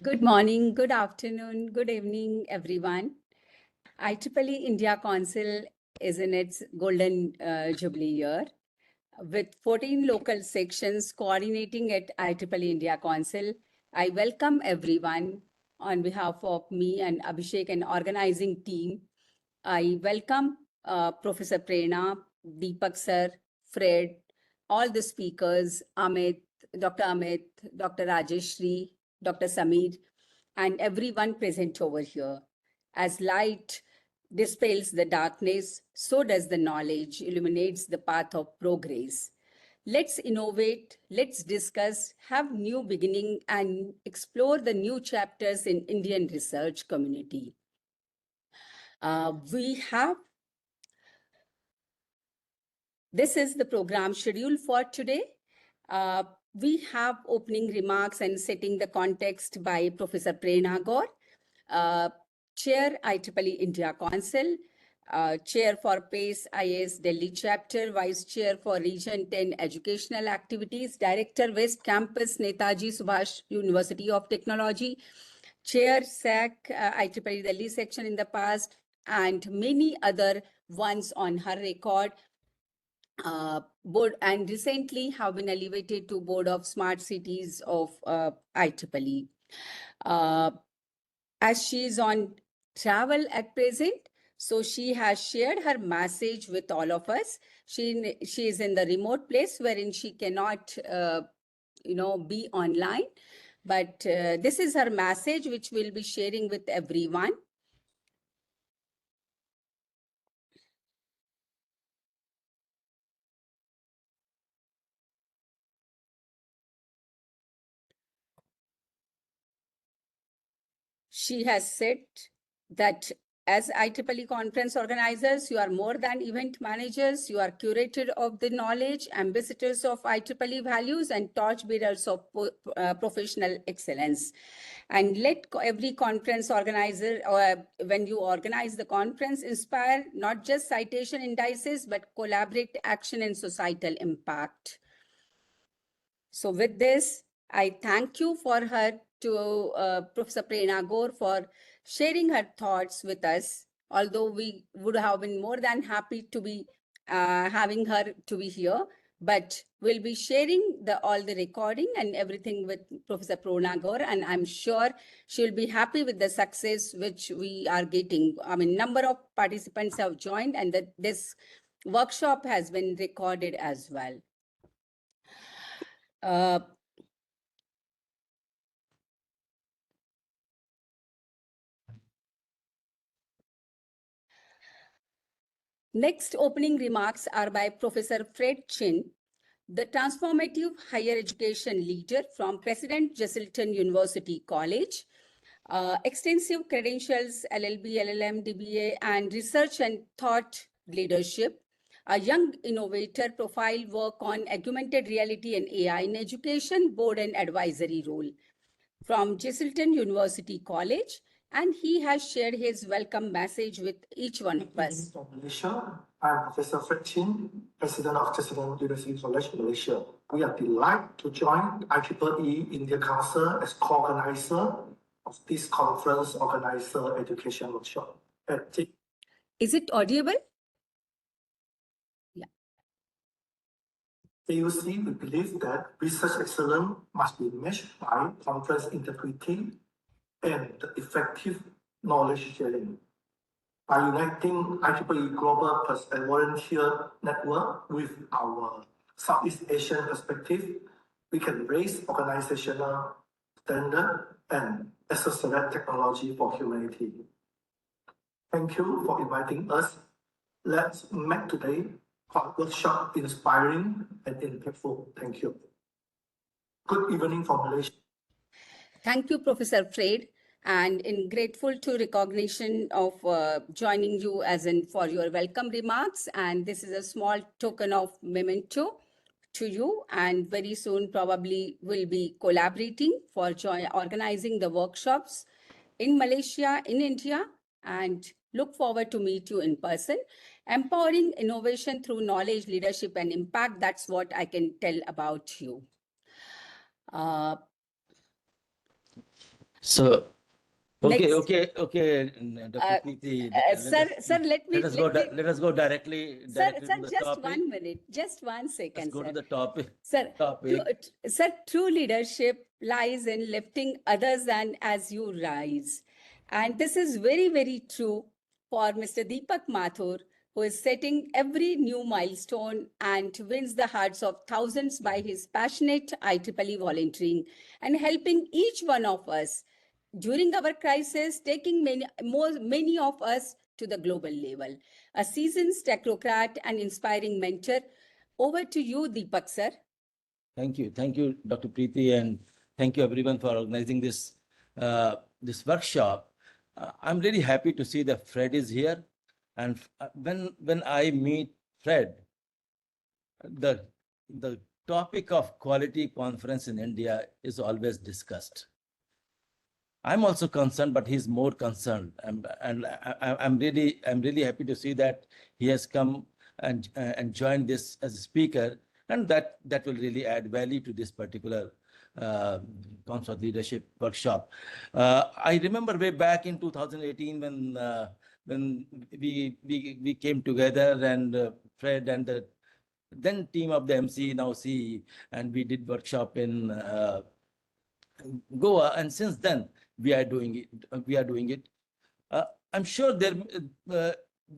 Good morning, good afternoon, good evening, everyone. IEEE India Council is in its golden jubilee year with 14 local sections coordinating at IEEE India Council. I welcome everyone on behalf of me and Abhishek and organizing team. I welcome Professor Prerna, Deepak sir, Fred, all the speakers, Dr. Amit, Dr. Rajeshri, Dr. Samir, and everyone present over here. As light dispels the darkness, so does the knowledge illuminates the path of progress. Let's innovate, let's discuss, have new beginning, and explore the new chapters in Indian research community. This is the program schedule for today. We have opening remarks and setting the context by Professor Prerna Gaur, Chair IEEE India Council, Chair for PACE IAS Delhi Chapter, Vice Chair for Region 10 Educational Activities, Director West Campus Netaji Subhash University of Technology, Chair SAC IEEE Delhi section in the past, and many other ones on her record. Board and recently have been elevated to Board of Smart Cities of IEEE. As she is on travel at present, so she has shared her message with all of us. She is in the remote place wherein she cannot, be online. But this is her message, which we'll be sharing with everyone. She has said that as IEEE conference organizers, you are more than event managers, you are curator of the knowledge, ambassadors of IEEE values, and torchbearers of professional excellence. And let every conference organizer, when you organize the conference, inspire not just citation indices, but collaborate action and societal impact. So with this, I thank you for her to Professor Prerna Gaur for sharing her thoughts with us, although we would have been more than happy to be having her to be here, but we'll be sharing all the recording and everything with Professor Prerna Gaur, and I'm sure she'll be happy with the success which we are getting. I mean, number of participants have joined and that this workshop has been recorded as well. Next opening remarks are by Professor Fred Chin, the transformative higher education leader from President Jesselton University College, extensive credentials, LLB, LLM, DBA, and research and thought leadership, a young innovator profile work on augmented reality and AI in education, board and advisory role from Jesselton University College, and he has shared his welcome message with each one of us. From Malaysia, I'm Professor Fred Chin, President of Jesselton University College, Malaysia. We are delighted to join IEEE India Council as co-organizer of this conference organizer education workshop. Is it audible? Yeah. AUC, we believe that research excellence must be matched by conference integrity and effective knowledge sharing. By uniting IEEE Global and Volunteer Network with our Southeast Asian perspective, we can raise organizational standard and accelerate technology for humanity. Thank you for inviting us. Let's make today our workshop inspiring and impactful. Thank you. Good evening from Malaysia. Thank you, Professor Fred, and in grateful to recognition of joining you as in for your welcome remarks. And this is a small token of memento to you, and very soon probably will be collaborating for organizing the workshops in Malaysia, in India, and look forward to meet you in person. Empowering innovation through knowledge, leadership, and impact. That's what I can tell about you. So, okay, Next. okay, Dr. Preeti, Sir, let us go directly sir, to the just topic. 1 minute, just 1 Let's second, go to sir. the topic. Sir, Topic. sir, true leadership lies in lifting others and as you rise. And this is very, very true for Mr. Deepak Mathur, who is setting every new milestone and wins the hearts of thousands by his passionate IEEE volunteering and helping each one of us during our crisis, taking many of us to the global level. A seasoned technocrat and inspiring mentor. Over to you, Deepak, sir. Thank you, Dr. Preeti, and thank you everyone for organizing this this workshop. I'm really happy to see that Fred is here, and when I meet Fred, the the topic of quality conference in India is always discussed. I'm also concerned, but he's more concerned, I'm really happy to see that he has come and joined this as a speaker, and that will really add value to this particular conference leadership workshop. I remember way back in 2018 when we came together, and Fred and the then team of the MC, now CE, and we did workshop in Goa, and since then we are doing it. I'm sure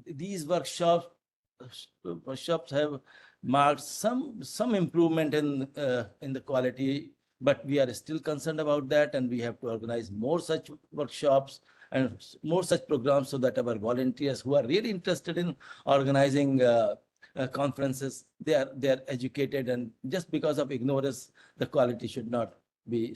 these workshops have marked some improvement in the quality, but we are still concerned about that, and we have to organize more such workshops and more such programs so that our volunteers who are really interested in organizing conferences, they are educated, and just because of ignorance, the quality should not be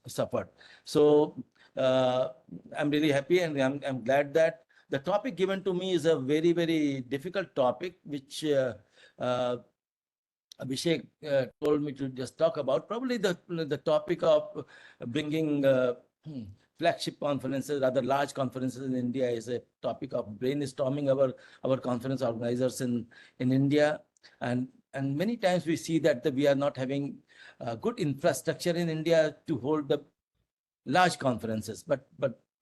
suffered. So I'm really happy, and I'm glad that the topic given to me is a very, very difficult topic, which Abhishek told me to just talk about. Probably the topic of bringing flagship conferences, rather large conferences in India, is a topic of brainstorming our conference organizers in India, and many times we see that we are not having good infrastructure in India to hold the large conferences, but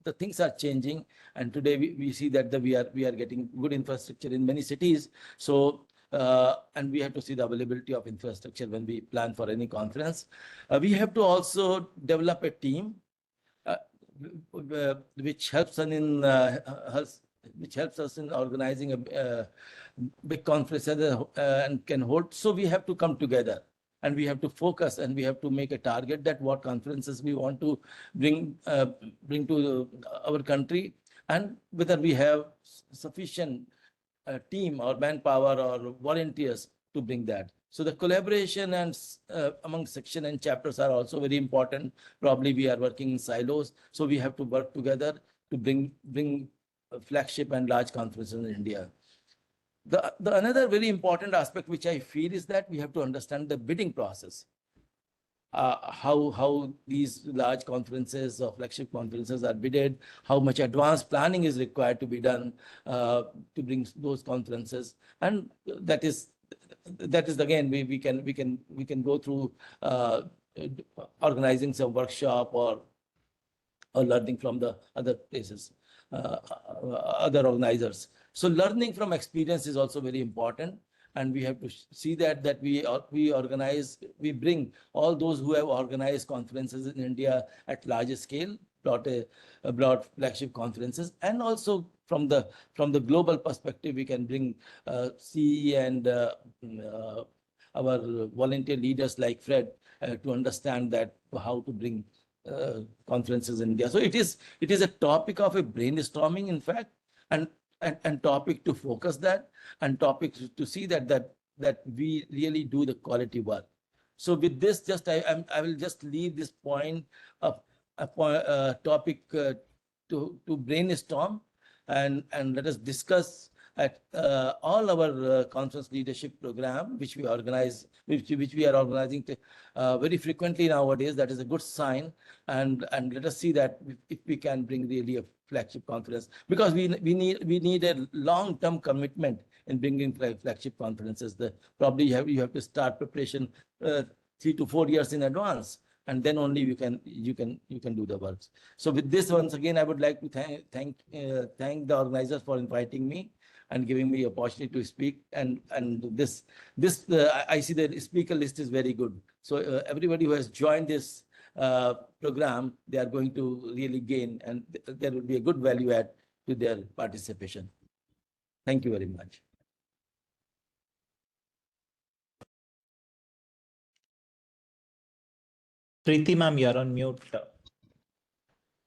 the things are changing, and today we see that we are getting good infrastructure in many cities. So and we have to see the availability of infrastructure when we plan for any conference. We have to also develop a team which helps us in organizing a big conference and can hold. So we have to come together, and we have to focus, and we have to make a target that what conferences we want to bring to our country, and whether we have sufficient team or manpower or volunteers to bring that. So the collaboration and among section and chapters are also very important. Probably we are working in silos, so we have to work together to bring flagship and large conferences in India. The another very important aspect which I feel is that we have to understand the bidding process. How these large conferences or flagship conferences are bidded, how much advanced planning is required to be done to bring those conferences, and that is again we can go through organizing some workshop or learning from the other places, other organizers. So learning from experience is also very important, and we have to see that we bring all those who have organized conferences in India at larger scale, brought flagship conferences, and also from the global perspective, we can bring CE and our volunteer leaders like Fred to understand that how to bring conferences in India. So it is a topic of a brainstorming, in fact, and topic to focus that, and topic to see that we really do the quality work. So with this, I will just leave this point of a topic to brainstorm, and let us discuss at all our conference leadership program, which we organize, which we are organizing very frequently nowadays. That is a good sign, and let us see that if we can bring really a flagship conference, because we need a long-term commitment in bringing flagship conferences. Probably you have to start preparation 3 to 4 years in advance. and then only you can do the works. So with this, once again, I would like to thank the organizers for inviting me and giving me opportunity to speak. And I see the speaker list is very good. So everybody who has joined this program, they are going to really gain, and there will be a good value add to their participation. Thank you very much. Preeti ma'am, you're on mute.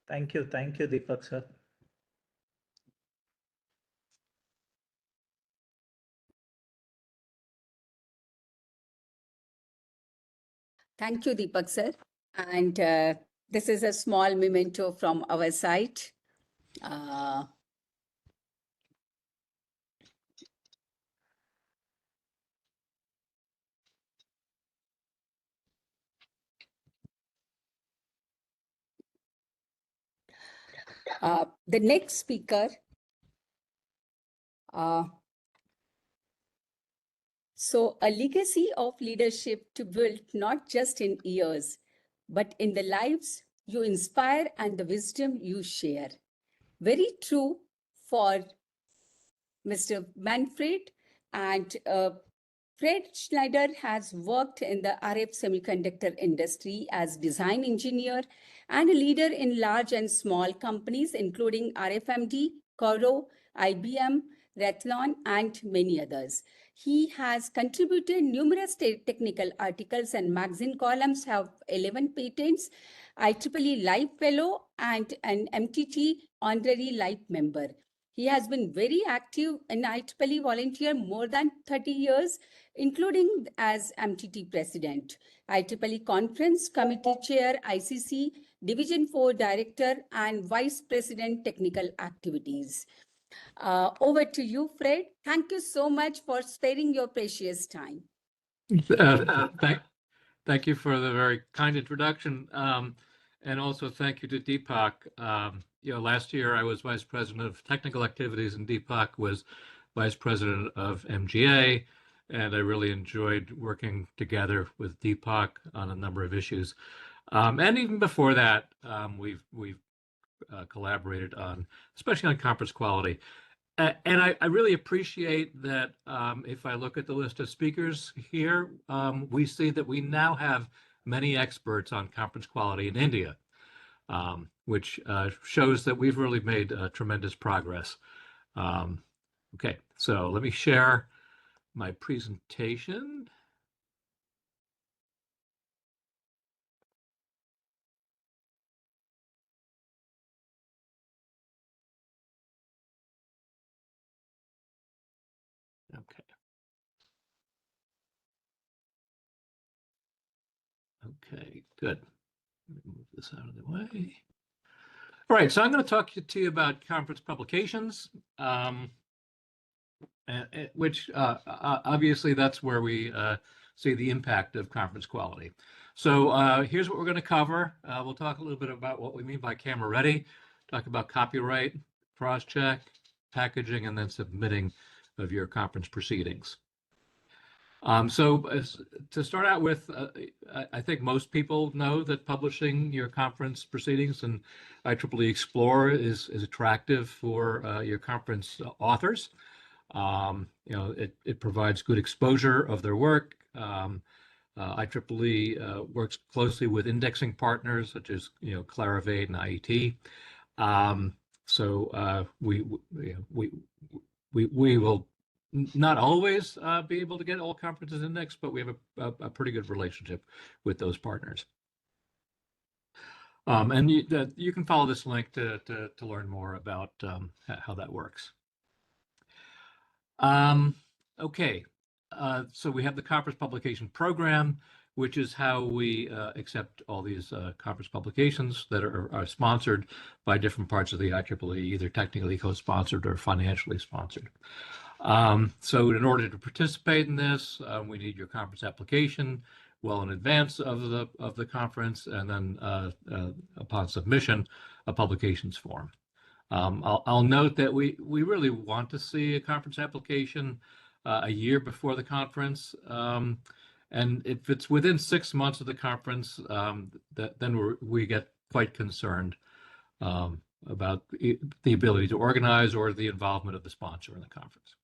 Thank you, Deepak sir. Thank you, Deepak sir. And this is a small memento from our side. The next speaker. So a legacy of leadership to build not just in years, but in the lives you inspire and the wisdom you share. Very true for Mr. Manfred. And Fred Schneider has worked in the RF semiconductor industry as design engineer and a leader in large and small companies, including RFMD, Coro, IBM, Raytheon, and many others. He has contributed numerous technical articles and magazine columns, have 11 patents, IEEE Life Fellow, and an MTT Honorary Life Member. He has been very active in IEEE volunteer more than 30 years, including as MTT President, IEEE Conference Committee Chair, ICC, Division 4 Director, and Vice President Technical Activities. Over to you, Fred. Thank you so much for sparing your precious time. Thank you for the very kind introduction. And also thank you to Deepak. Last year I was Vice President of Technical Activities and Deepak was Vice President of MGA. And I really enjoyed working together with Deepak on a number of issues. And even before that, we've collaborated on, especially on conference quality. And I really appreciate that if I look at the list of speakers here, we see that we now have many experts on conference quality in India, which shows that we've really made tremendous progress. Okay, so let me share my presentation. Okay. Okay, good. Let me move this out of the way. All right, so I'm going to talk to you about conference publications, which obviously that's where we see the impact of conference quality. So here's what we're going to cover. We'll talk a little bit about what we mean by camera ready, talk about copyright, cross-check, packaging, and then submitting of your conference proceedings. To start out with, I think most people know that publishing your conference proceedings in IEEE Explorer is attractive for your conference authors. It provides good exposure of their work. IEEE works closely with indexing partners such as Clarivate and IET. We will not always be able to get all conferences indexed, but we have a pretty good relationship with those partners. And you can follow this link to learn more about how that works. Okay, so we have the conference publication program, which is how we accept all these conference publications that are sponsored by different parts of the IEEE, either technically co-sponsored or financially sponsored. So in order to participate in this, we need your conference application well in advance of the conference, and then upon submission, a publications form. I'll note that we really want to see a conference application a year before the conference. And if it's within 6 months of the conference, then we get quite concerned about the ability to organize or the involvement of the sponsor in the conference.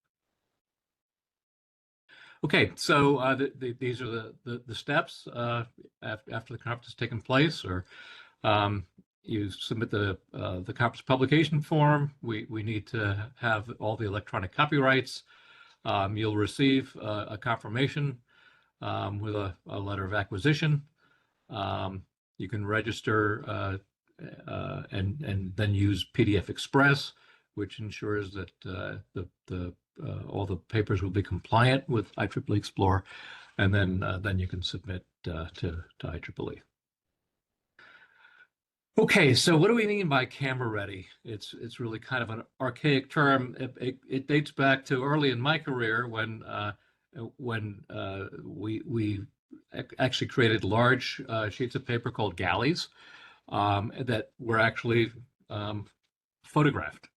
Okay, so these are the steps after the conference has taken place, or you submit the conference publication form. We need to have all the electronic copyrights. You'll receive a confirmation with a letter of acquisition. You can register and then use PDF Express, which ensures that all the papers will be compliant with IEEE Explore, and then you can submit to IEEE. Okay, so what do we mean by camera ready? It's really kind of an archaic term. It dates back to early in my career when we actually created large sheets of paper called galleys that were actually photographed.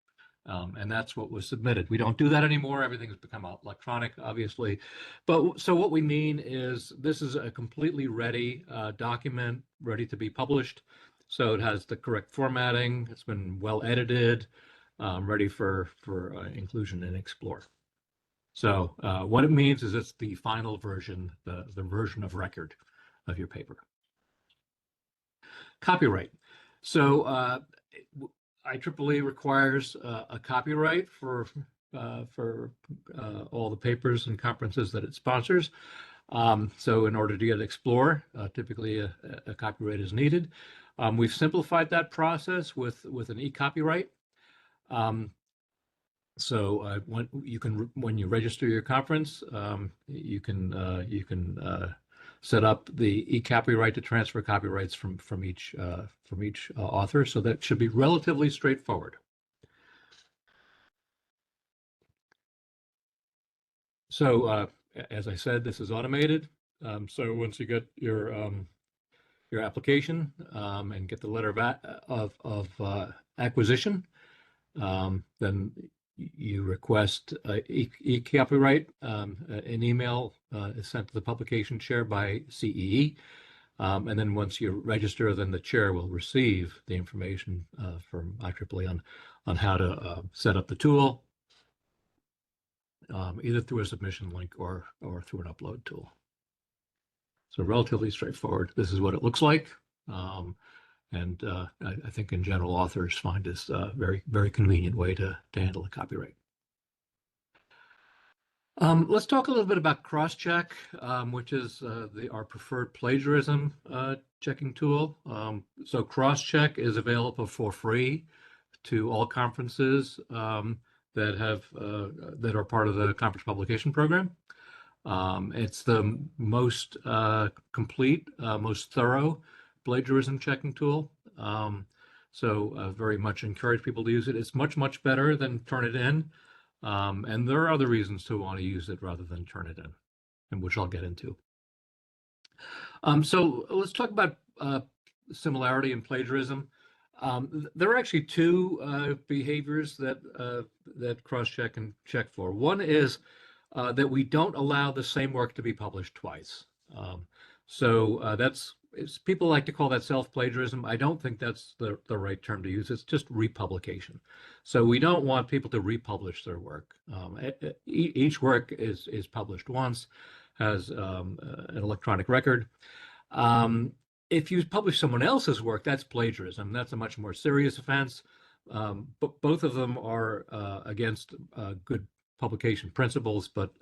And that's what was submitted. We don't do that anymore. Everything's become electronic, obviously. But so what we mean is this is a completely ready document, ready to be published. So it has the correct formatting. It's been well edited, ready for inclusion in Explore. So what it means is it's the final version, the version of record of your paper. Copyright. So IEEE requires a copyright for all the papers and conferences that it sponsors. So in order to get Explore, typically a copyright is needed. We've simplified that process with an e-copyright. So when you register your conference, you can set up the e-copyright to transfer copyrights from each author. So that should be relatively straightforward. So as I said, this is automated. So once you get your application and get the letter of acquisition, then you request e-copyright. An email is sent to the publication chair by CEE. And then once you register, then the chair will receive the information from IEEE on how to set up the tool, either through a submission link or through an upload tool. So relatively straightforward. This is what it looks like. And I think in general, authors find this a very, very convenient way to handle the copyright. Let's talk a little bit about cross-check, which is our preferred plagiarism checking tool. So cross-check is available for free to all conferences that are part of the conference publication program. It's the most complete, most thorough plagiarism checking tool. So very much encourage people to use it. It's much, much better than Turnitin. And there are other reasons to want to use it rather than Turnitin, and which I'll get into. So let's talk about similarity in plagiarism. There are actually two behaviors that cross-check can check for. One is that we don't allow the same work to be published twice. People like to call that self-plagiarism. I don't think that's the right term to use. It's just republication. So we don't want people to republish their work. Each work is published once, has an electronic record. If you publish someone else's work, that's plagiarism. That's a much more serious offense. But both of them are against good publication principles, but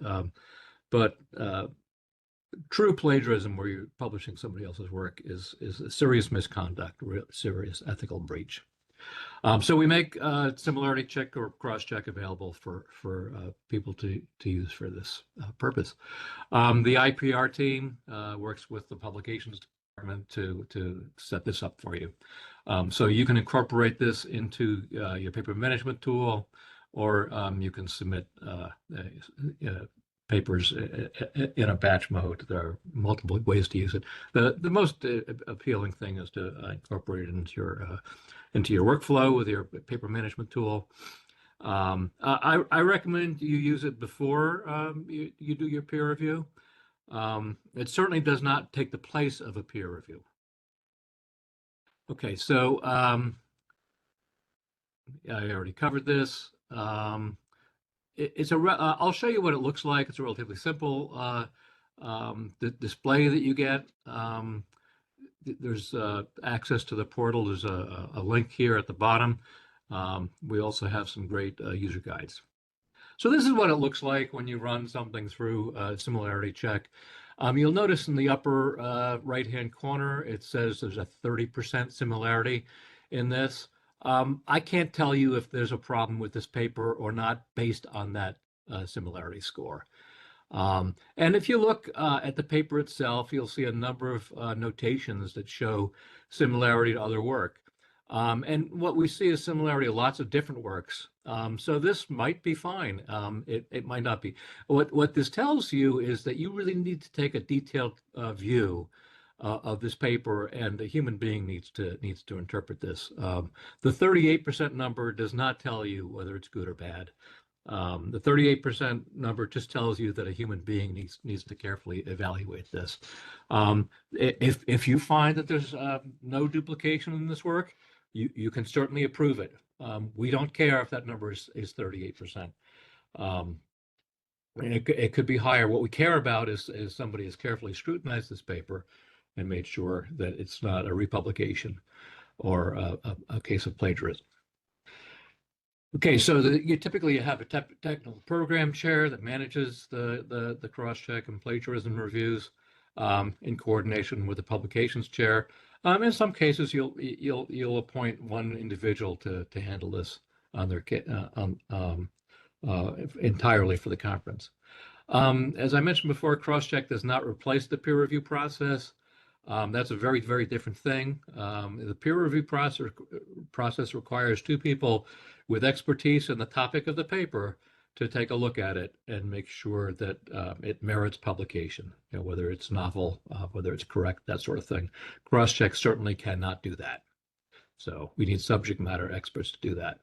true plagiarism, where you're publishing somebody else's work, is a serious misconduct, serious ethical breach. So we make similarity check or cross-check available for people to use for this purpose. The IPR team works with the publications department to set this up for you. So you can incorporate this into your paper management tool, or you can submit papers in a batch mode. There are multiple ways to use it. The most appealing thing is to incorporate it into your workflow with your paper management tool. I recommend you use it before you do your peer review. It certainly does not take the place of a peer review. Okay, so I already covered this. I'll show you what it looks like. It's a relatively simple the display that you get. There's access to the portal. There's a link here at the bottom. We also have some great user guides. So this is what it looks like when you run something through a similarity check. You'll notice in the upper right-hand corner, it says there's a 30% similarity in this. I can't tell you if there's a problem with this paper or not based on that similarity score. And if you look at the paper itself, you'll see a number of notations that show similarity to other work. And what we see is similarity to lots of different works. So this might be fine. It might not be. What this tells you is that you really need to take a detailed view of this paper, and a human being needs to interpret this. The 38% number does not tell you whether it's good or bad. The 38% number just tells you that a human being needs to carefully evaluate this. If you find that there's no duplication in this work, you can certainly approve it. We don't care if that number is 38%. It could be higher. What we care about is somebody has carefully scrutinized this paper and made sure that it's not a republication or a case of plagiarism. Okay, so you typically have a technical program chair that manages the cross-check and plagiarism reviews in coordination with the publications chair. In some cases, you'll appoint one individual to handle this on their entirely for the conference. As I mentioned before, cross-check does not replace the peer review process. That's a very, very different thing. The peer review process requires two people with expertise in the topic of the paper to take a look at it and make sure that it merits publication, whether it's novel, whether it's correct, that sort of thing. Cross-check certainly cannot do that. So we need subject matter experts to do that.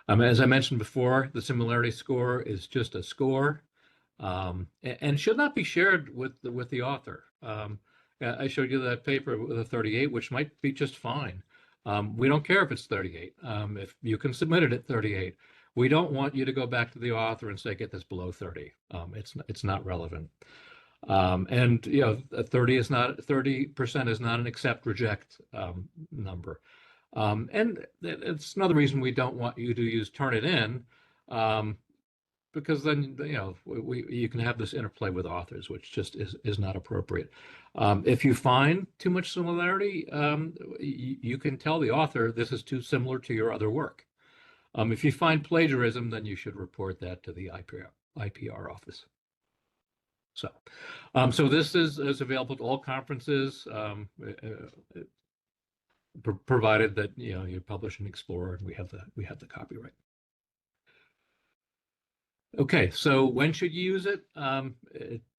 As I mentioned before, the similarity score is just a score and should not be shared with the author. I showed you that paper with a 38, which might be just fine. We don't care if it's 38. If you can submit it at 38, we don't want you to go back to the author and say, get this below 30. It's not relevant. And 30% is not an accept reject number. And it's another reason we don't want you to use turn it in, because then you can have this interplay with authors, which just is not appropriate. If you find too much similarity, you can tell the author this is too similar to your other work. If you find plagiarism, then you should report that to the IPR office. So this is available to all conferences, provided that you publish in Explorer and we have the copyright. Okay, so when should you use it?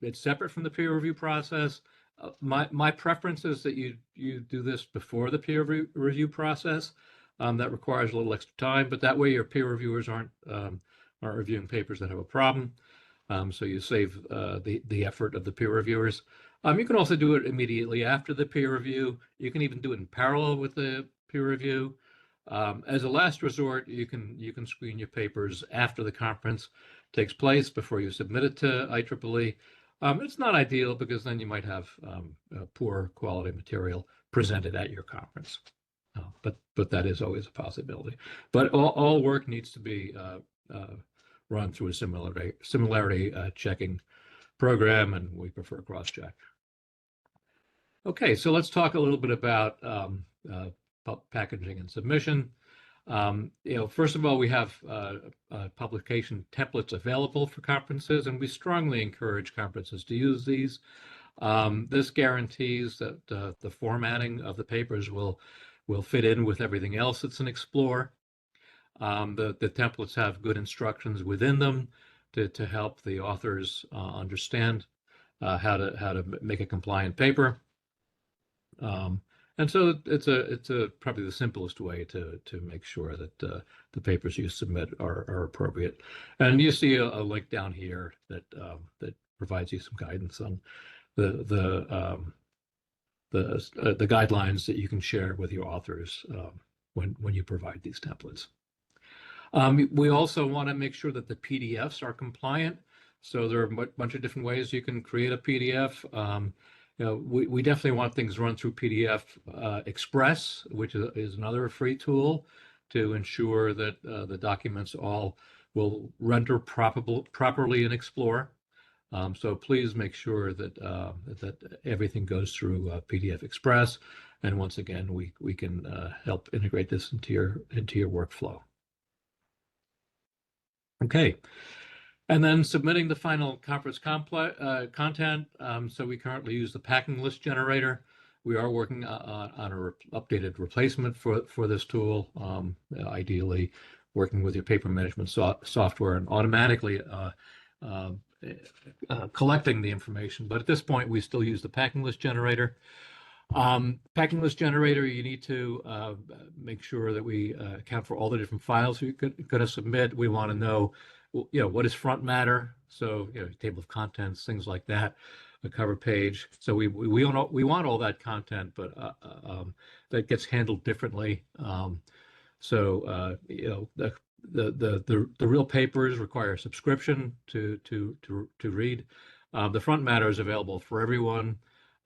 It's separate from the peer review process. My preference is that you do this before the peer review process. That requires a little extra time, but that way your peer reviewers aren't reviewing papers that have a problem. So you save the effort of the peer reviewers. You can also do it immediately after the peer review. You can even do it in parallel with the peer review. As a last resort, you can screen your papers after the conference takes place before you submit it to IEEE. It's not ideal because then you might have poor quality material presented at your conference. But that is always a possibility. But all work needs to be run through a similarity checking program, and we prefer cross-check. Okay, so let's talk a little bit about packaging and submission. First of all, we have publication templates available for conferences, and we strongly encourage conferences to use these. This guarantees that the formatting of the papers will fit in with everything else that's in Explore. The templates have good instructions within them to help the authors understand how to make a compliant paper. And so it's probably the simplest way to make sure that the papers you submit are appropriate. And you see a link down here that provides you some guidance on the guidelines that you can share with your authors when you provide these templates. We also want to make sure that the PDFs are compliant. So there are a bunch of different ways you can create a PDF. We definitely want things run through PDF Express, which is another free tool to ensure that the documents all will render properly in Explorer. So please make sure that that everything goes through PDF Express. And once again, we can help integrate this into your workflow. Okay. And then submitting the final conference content. So we currently use the packing list generator. We are working on an updated replacement for this tool, ideally working with your paper management software and automatically collecting the information. But at this point, we still use the packing list generator. Packing list generator, you need to make sure that we account for all the different files you're going to submit. We want to know, what is front matter? So, table of contents, things like that, a cover page. So we want all that content, but that gets handled differently. The real papers require a subscription to read. The front matter is available for everyone.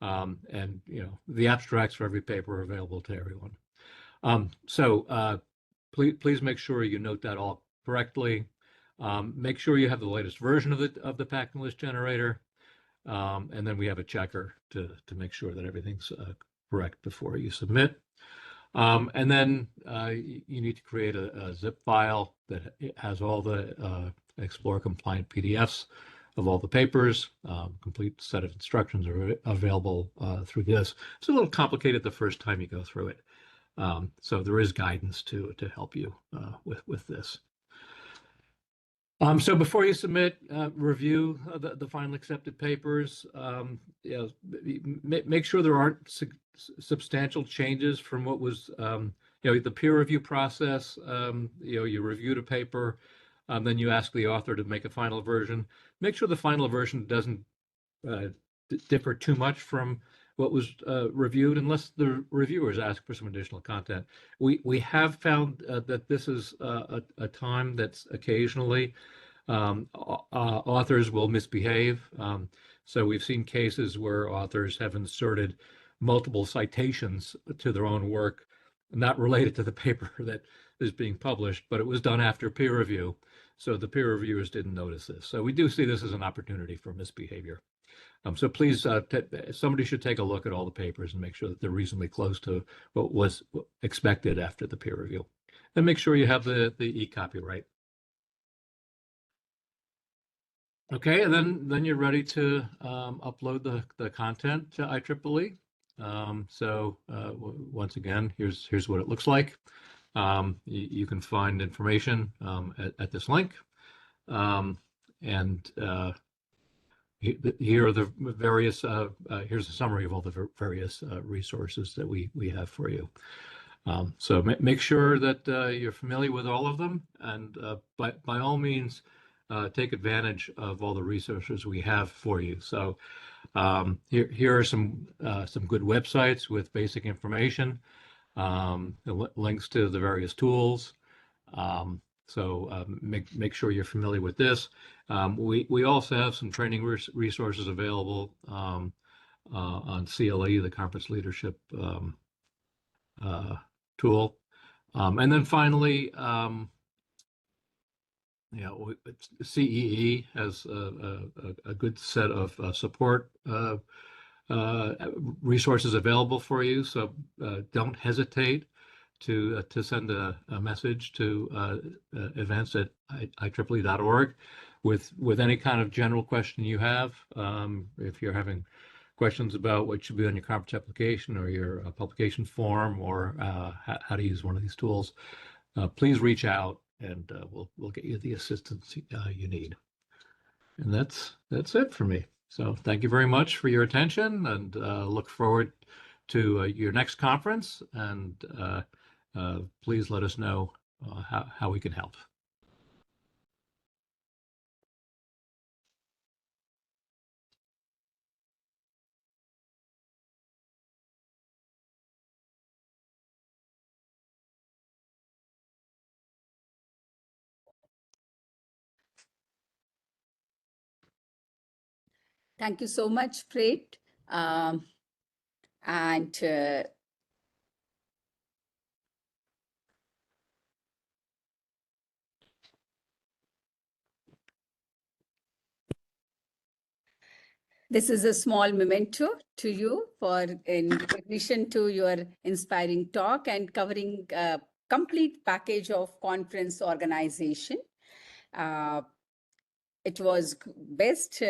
And the abstracts for every paper are available to everyone. Please make sure you note that all correctly. Make sure you have the latest version of the packing list generator, and then we have a checker to make sure that everything's correct before you submit. And then you need to create a zip file that has all the Explorer compliant PDFs of all the papers. Complete set of instructions are available through this. It's a little complicated the first time you go through it. So there is guidance to help you with this. So before you submit, review the final accepted papers. Make sure there aren't substantial changes from what was, the peer review process. You reviewed a paper, then you ask the author to make a final version. Make sure the final version doesn't differ too much from what was reviewed, unless the reviewers ask for some additional content. We have found that this is a time that's occasionally authors will misbehave. So we've seen cases where authors have inserted multiple citations to their own work, not related to the paper that is being published, but it was done after peer review. So the peer reviewers didn't notice this. So we do see this as an opportunity for misbehavior. So please, somebody should take a look at all the papers and make sure that they're reasonably close to what was expected after the peer review. And make sure you have the e-copyright. Okay, and then you're ready to upload the content to IEEE. Once again, here's what it looks like. You can find information at this link. Here are the various, here's a summary of all the various resources that we have for you. So make sure that you're familiar with all of them, and by all means, take advantage of all the resources we have for you. So here are some good websites with basic information, links to the various tools. Make sure you're familiar with this. We also have some training resources available on CLE, the Conference Leadership tool. And then finally, CEE has a good set of support resources available for you. So don't hesitate to send a message to events@IEEE.org with any kind of general question you have. If you're having questions about what should be on your conference application or your publication form, or how to use one of these tools, please reach out, and we'll get you the assistance you need. And that's it for me. So thank you very much for your attention, and look forward to your next conference, and please let us know how we can help. Thank you so much, Preet. And this is a small memento to you for in recognition to your inspiring talk and covering a complete package of conference organization. It was best,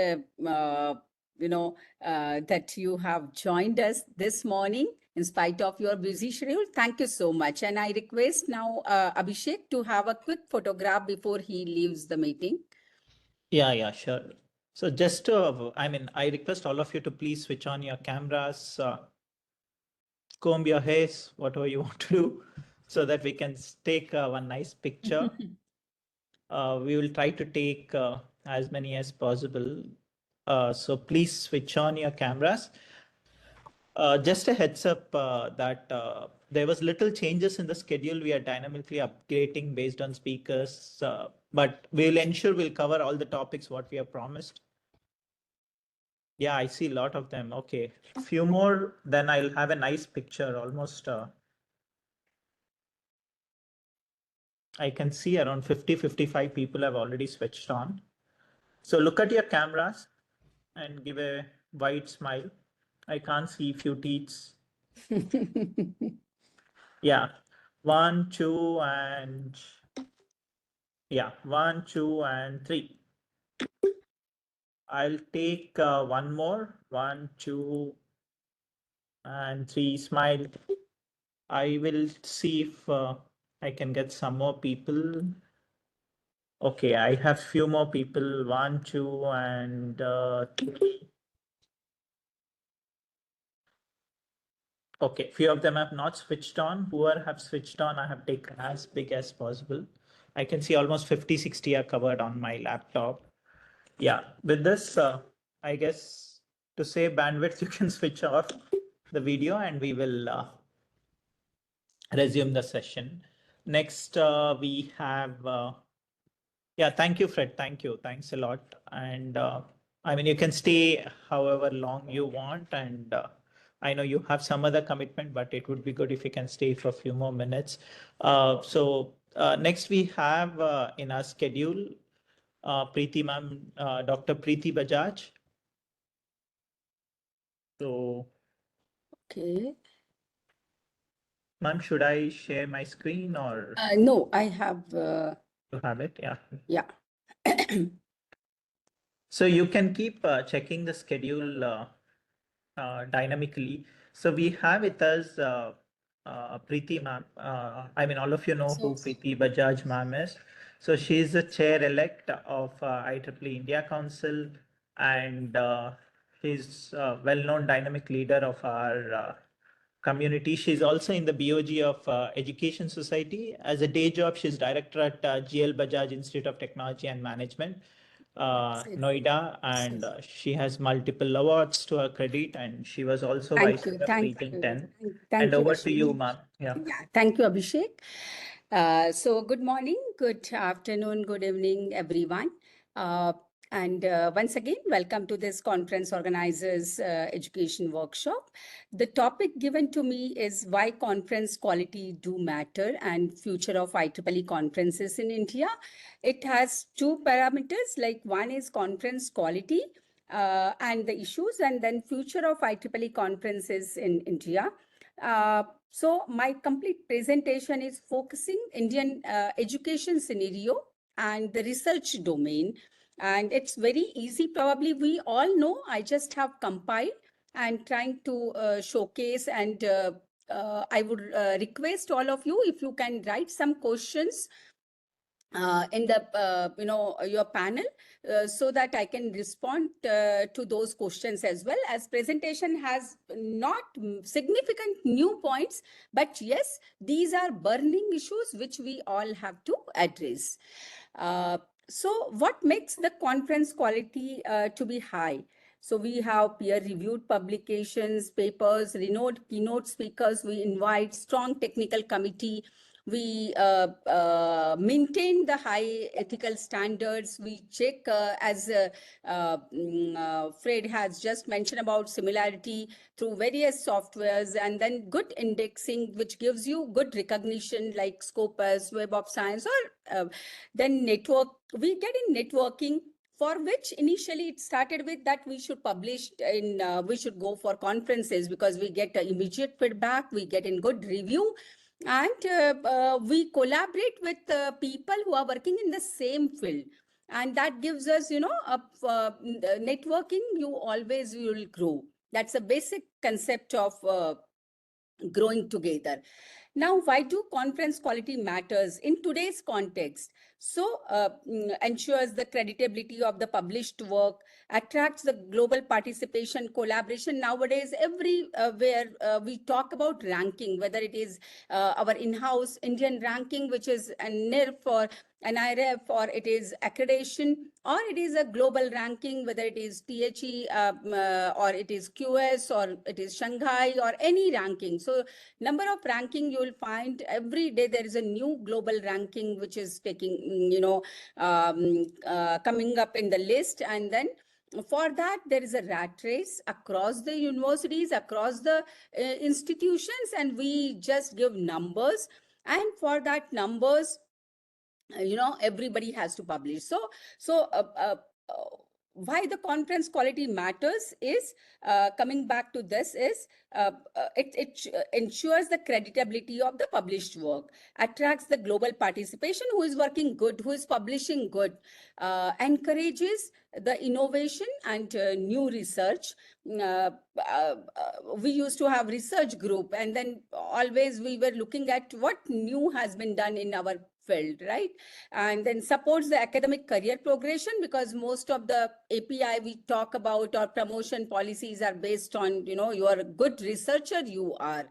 that you have joined us this morning in spite of your busy schedule. Thank you so much. And I request now Abhishek to have a quick photograph before he leaves the meeting. Yeah, sure. So just to, I request all of you to please switch on your cameras, comb your hairs, whatever you want to do, so that we can take one nice picture. We will try to take as many as possible. So please switch on your cameras. Just a heads up that there was little changes in the schedule. We are dynamically updating based on speakers, but we'll ensure we'll cover all the topics what we have promised. Yeah, I see a lot of them. Okay, a few more, then I'll have a nice picture. Almost, I can see around 50-55 people have already switched on. So look at your cameras and give a wide smile. I can't see few teeth. Yeah, 1, 2, and yeah, 1, 2, and 3. I'll take one more. 1, 2, and 3. Smile. I will see if I can get some more people. Okay, I have few more people. 1, 2, and 3. Okay, few of them have not switched on. Whoever have switched on, I have taken as big as possible. I can see almost 50-60 are covered on my laptop. Yeah, with this, I guess to save bandwidth, you can switch off the video and we will resume the session. Next, we have, yeah, thank you, Fred. Thank you. Thanks a lot. And you can stay however long you want. And I know you have some other commitment, but it would be good if you can stay for a few more minutes. So next we have in our schedule, Preeti ma'am, Dr. Preeti Bajaj. So, Okay. ma'am, should I share my screen or No, I have. you have it? Yeah. Yeah. So you can keep checking the schedule dynamically. So we have with us Preeti ma'am. All of you know who Preeti Bajaj ma'am is. So she is the chair-elect of IEEE India Council, and she's a well-known dynamic leader of our community. She's also in the BOG of Education Society. As a day job, she's director at GL Bajaj Institute of Technology and Management, Noida, and she has multiple awards to her credit, and she was also vice Thank you. chair of Thank Region you. 10. Thank And you, over to you, Abhishek. ma'am. Yeah. Yeah, thank you, Abhishek. So good morning, good afternoon, good evening, everyone. And once again, welcome to this conference organizers education workshop. The topic given to me is why conference quality do matter and future of IEEE conferences in India. It has two parameters, like one is conference quality and the issues, and then future of IEEE conferences in India. So my complete presentation is focusing Indian education scenario and the research domain. And it's very easy. Probably we all know. I just have compiled and trying to showcase. And I would request all of you, if you can write some questions in the your panel, so that I can respond to those questions as well. As presentation has not significant new points, but yes, these are burning issues which we all have to address. So what makes the conference quality to be high? So we have peer-reviewed publications, papers, renowned keynote speakers. We invite strong technical committee. We maintain the high ethical standards. We check, as Fred has just mentioned about similarity through various softwares, and then good indexing, which gives you good recognition like Scopus, Web of Science, or then network. We get in networking, for which initially it started with that we should publish in, we should go for conferences because we get immediate feedback, we get in good review, and we collaborate with people who are working in the same field. And that gives us, networking, you always will grow. That's a basic concept of growing together. Now, why do conference quality matters in today's context? So, ensures the creditability of the published work, attracts the global participation, collaboration. Nowadays, everywhere we talk about ranking, whether it is our in-house Indian ranking, which is a NIRF or an IRF, or it is accreditation, or it is a global ranking, whether it is THE or it is QS, or it is Shanghai, or any ranking. So number of ranking, you will find every day there is a new global ranking which is taking, coming up in the list. And then for that, there is a rat race across the universities, across the institutions, and we just give numbers. And for that numbers, everybody has to publish. Why the conference quality matters is, coming back to this, is it ensures the creditability of the published work, attracts the global participation, who is working good, who is publishing good, encourages the innovation and new research. We used to have research group, and then always we were looking at what new has been done in our field, right? And then supports the academic career progression, because most of the API we talk about or promotion policies are based on, you are a good researcher, you are.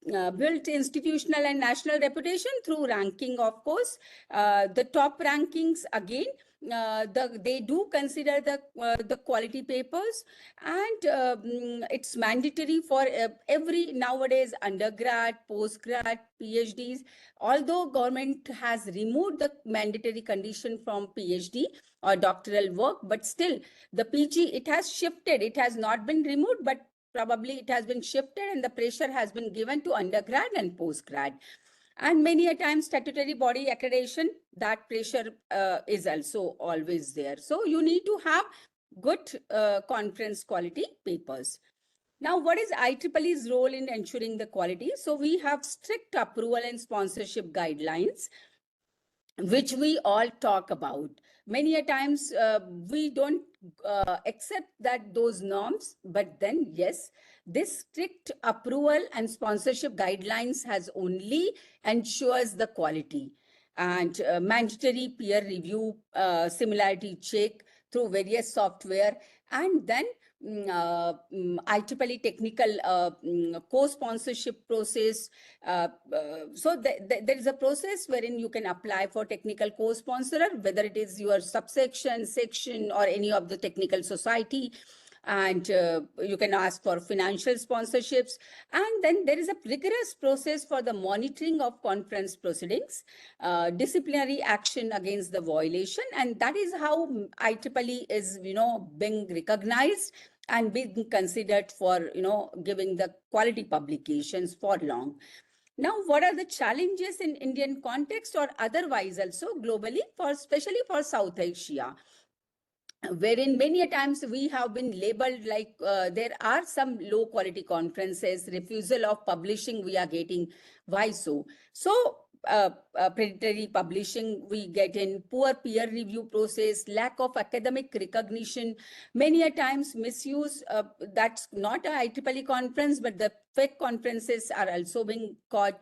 Built institutional and national reputation through ranking, of course. The top rankings, again, they do consider the quality papers, and it's mandatory for every nowadays undergrad, postgrad, PhDs. Although government has removed the mandatory condition from PhD or doctoral work, but still the PG, it has shifted. It has not been removed, but probably it has been shifted, and the pressure has been given to undergrad and postgrad. And many a time statutory body accreditation, that pressure is also always there. So you need to have good conference quality papers. Now, what is IEEE's role in ensuring the quality? So we have strict approval and sponsorship guidelines, which we all talk about. Many a times we don't accept that those norms, but then yes, this strict approval and sponsorship guidelines has only ensures the quality, and mandatory peer review, similarity check through various software, and then IEEE technical co-sponsorship process. So there is a process wherein you can apply for technical co-sponsorer, whether it is your subsection, section, or any of the technical society. And you can ask for financial sponsorships. And then there is a rigorous process for the monitoring of conference proceedings, disciplinary action against the violation. And that is how IEEE is, being recognized and being considered for, giving the quality publications for long. Now, what are the challenges in Indian context or otherwise also globally, especially for South Asia, wherein many a times we have been labeled like there are some low quality conferences, refusal of publishing we are getting. Why so? So predatory publishing we get in, poor peer review process, lack of academic recognition, many a times misuse. That's not a IEEE conference, but the fake conferences are also being caught.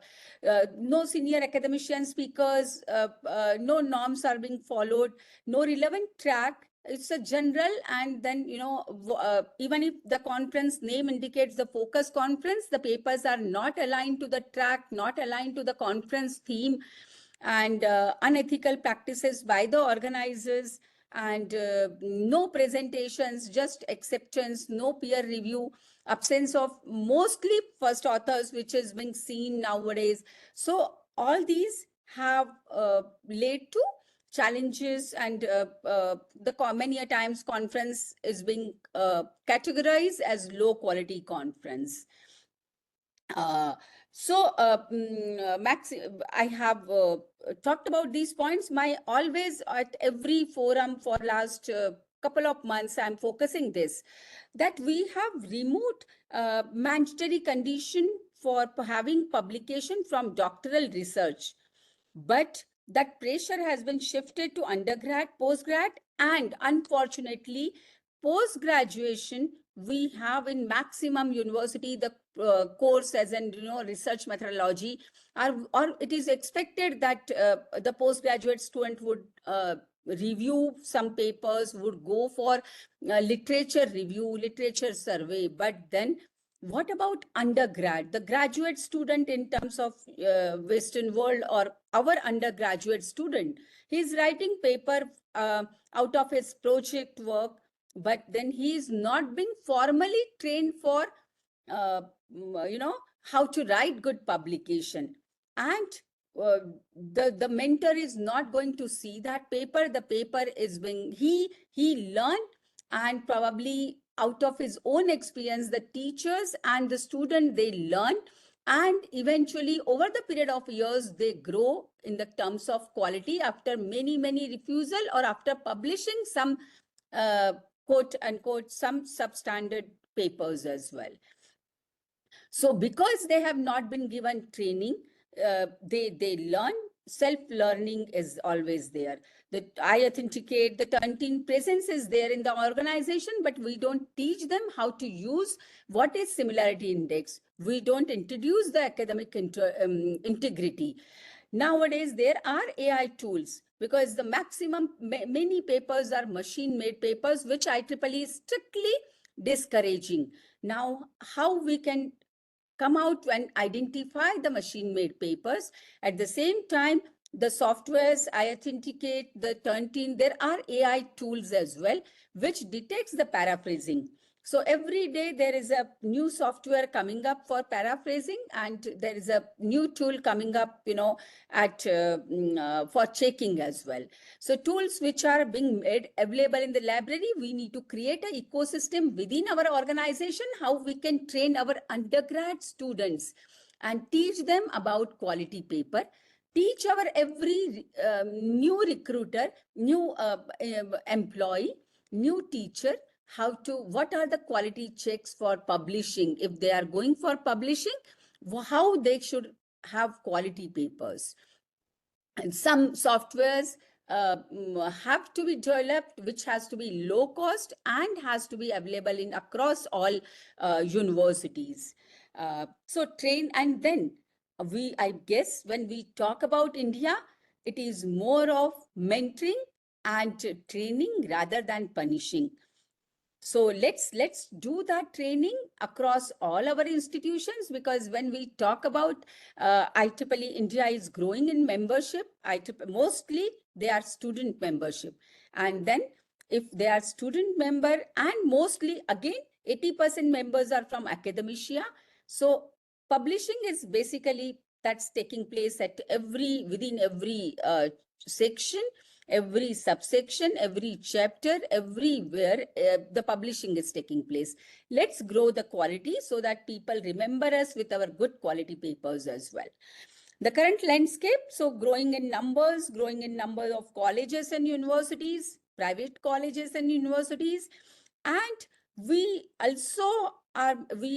No senior academician speakers, no norms are being followed, no relevant track. It's a general, and then, even if the conference name indicates the focus conference, the papers are not aligned to the track, not aligned to the conference theme, and unethical practices by the organizers, and no presentations, just acceptance, no peer review, absence of mostly first authors, which is being seen nowadays. So all these have led to challenges, and many a times conference is being categorized as low quality conference. Max, I have talked about these points. My always at every forum for last couple of months, I'm focusing this, that we have removed mandatory condition for having publication from doctoral research. But that pressure has been shifted to undergrad, postgrad, and unfortunately, post-graduation, we have in maximum university the course as in research methodology, or it is expected that the postgraduate student would review some papers, would go for literature review, literature survey. But then what about undergrad, the graduate student in terms of Western world, or our undergraduate student? He's writing paper out of his project work, but then he is not being formally trained for uh, how to write good publication. And the mentor is not going to see that paper. The paper is being, he learned, and probably out of his own experience, the teachers and the student, they learn, and eventually over the period of years, they grow in the terms of quality after many refusal, or after publishing some quote unquote some substandard papers as well. So because they have not been given training, they learn. Self-learning is always there. I authenticate, the turn-in presence is there in the organization, but we don't teach them how to use what is similarity index. We don't introduce the academic integrity. Nowadays, there are AI tools, because the many papers are machine-made papers, which IEEE is strictly discouraging. Now, how we can come out and identify the machine-made papers? At the same time, the softwares, I authenticate, the turn-in, there are AI tools as well, which detects the paraphrasing. So every day there is a new software coming up for paraphrasing, and there is a new tool coming up, for checking as well. So tools which are being made available in the library, we need to create an ecosystem within our organization, how we can train our undergrad students and teach them about quality paper. Teach our every new recruiter, new employee, new teacher, what are the quality checks for publishing? If they are going for publishing, how they should have quality papers. And some softwares have to be developed, which has to be low cost and has to be available in across all universities. So train, and then I guess when we talk about India, it is more of mentoring and training rather than punishing. So let's do that training across all our institutions, because when we talk about IEEE, India is growing in membership. Mostly they are student membership, and then if they are student member, and mostly again 80% members are from academia. So publishing is basically that's taking place at within every section, every subsection, every chapter, everywhere the publishing is taking place. Let's grow the quality so that people remember us with our good quality papers as well. The current landscape, so growing in number of colleges and universities, private colleges and universities, and we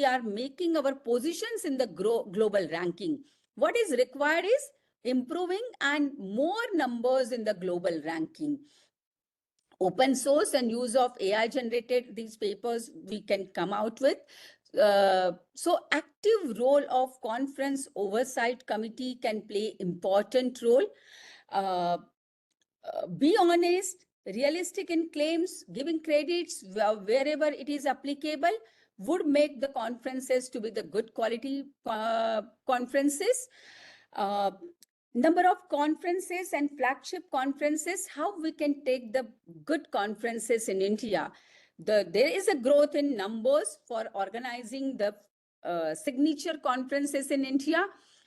are making our positions in the global ranking. What is required is improving and more numbers in the global ranking. Open source and use of AI generated these papers we can come out with. So active role of conference oversight committee can play important role. Be honest, realistic in claims, giving credits wherever it is applicable would make the conferences to be the good quality conferences. number of conferences and flagship conferences, how we can take the good conferences in India. There is a growth in numbers for organizing the signature conferences in India.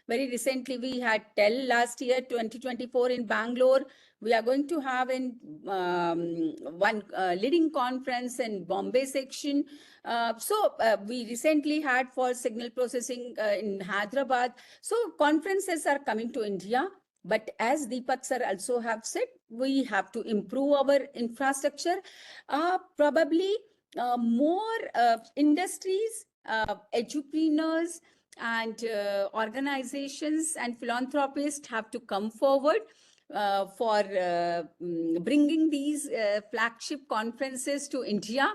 Very recently, we had TEL last year, 2024 in Bangalore. We are going to have in one leading conference in Bombay section. We recently had for signal processing in Hyderabad. So conferences are coming to India. But as Deepak sir also have said, we have to improve our infrastructure. Probably more industries, entrepreneurs, and organizations and philanthropists have to come forward for bringing these flagship conferences to India.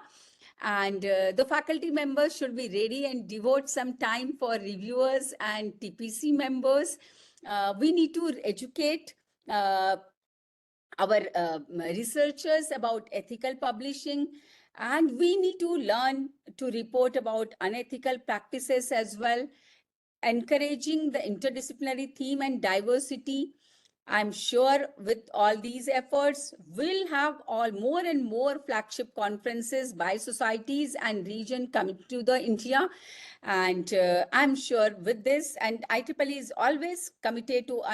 And the faculty members should be ready and devote some time for reviewers and TPC members. We need to educate our researchers about ethical publishing, and we need to learn to report about unethical practices as well, encouraging the interdisciplinary theme and diversity. I'm sure with all these efforts, we'll have all more and more flagship conferences by societies and region coming to the India. And I'm sure with this, and IEEE is always committed to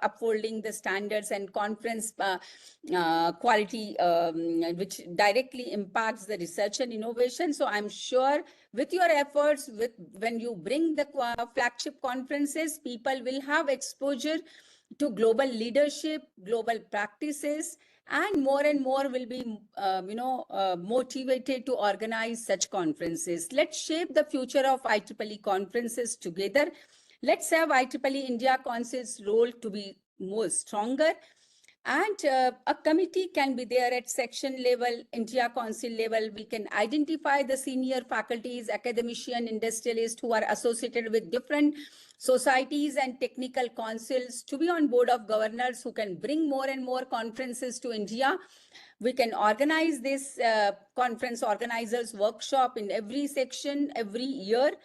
upholding the standards and conference quality, which directly impacts the research and innovation. So I'm sure with your efforts, when you bring the flagship conferences, people will have exposure to global leadership, global practices, and more will be, motivated to organize such conferences. Let's shape the future of IEEE conferences together. Let's have IEEE India Council's role to be more stronger. And a committee can be there at section level, India Council level. We can identify the senior faculties, academician, industrialists who are associated with different societies and technical councils to be on board of governors who can bring more and more conferences to India. We can organize this conference organizers workshop in every section every year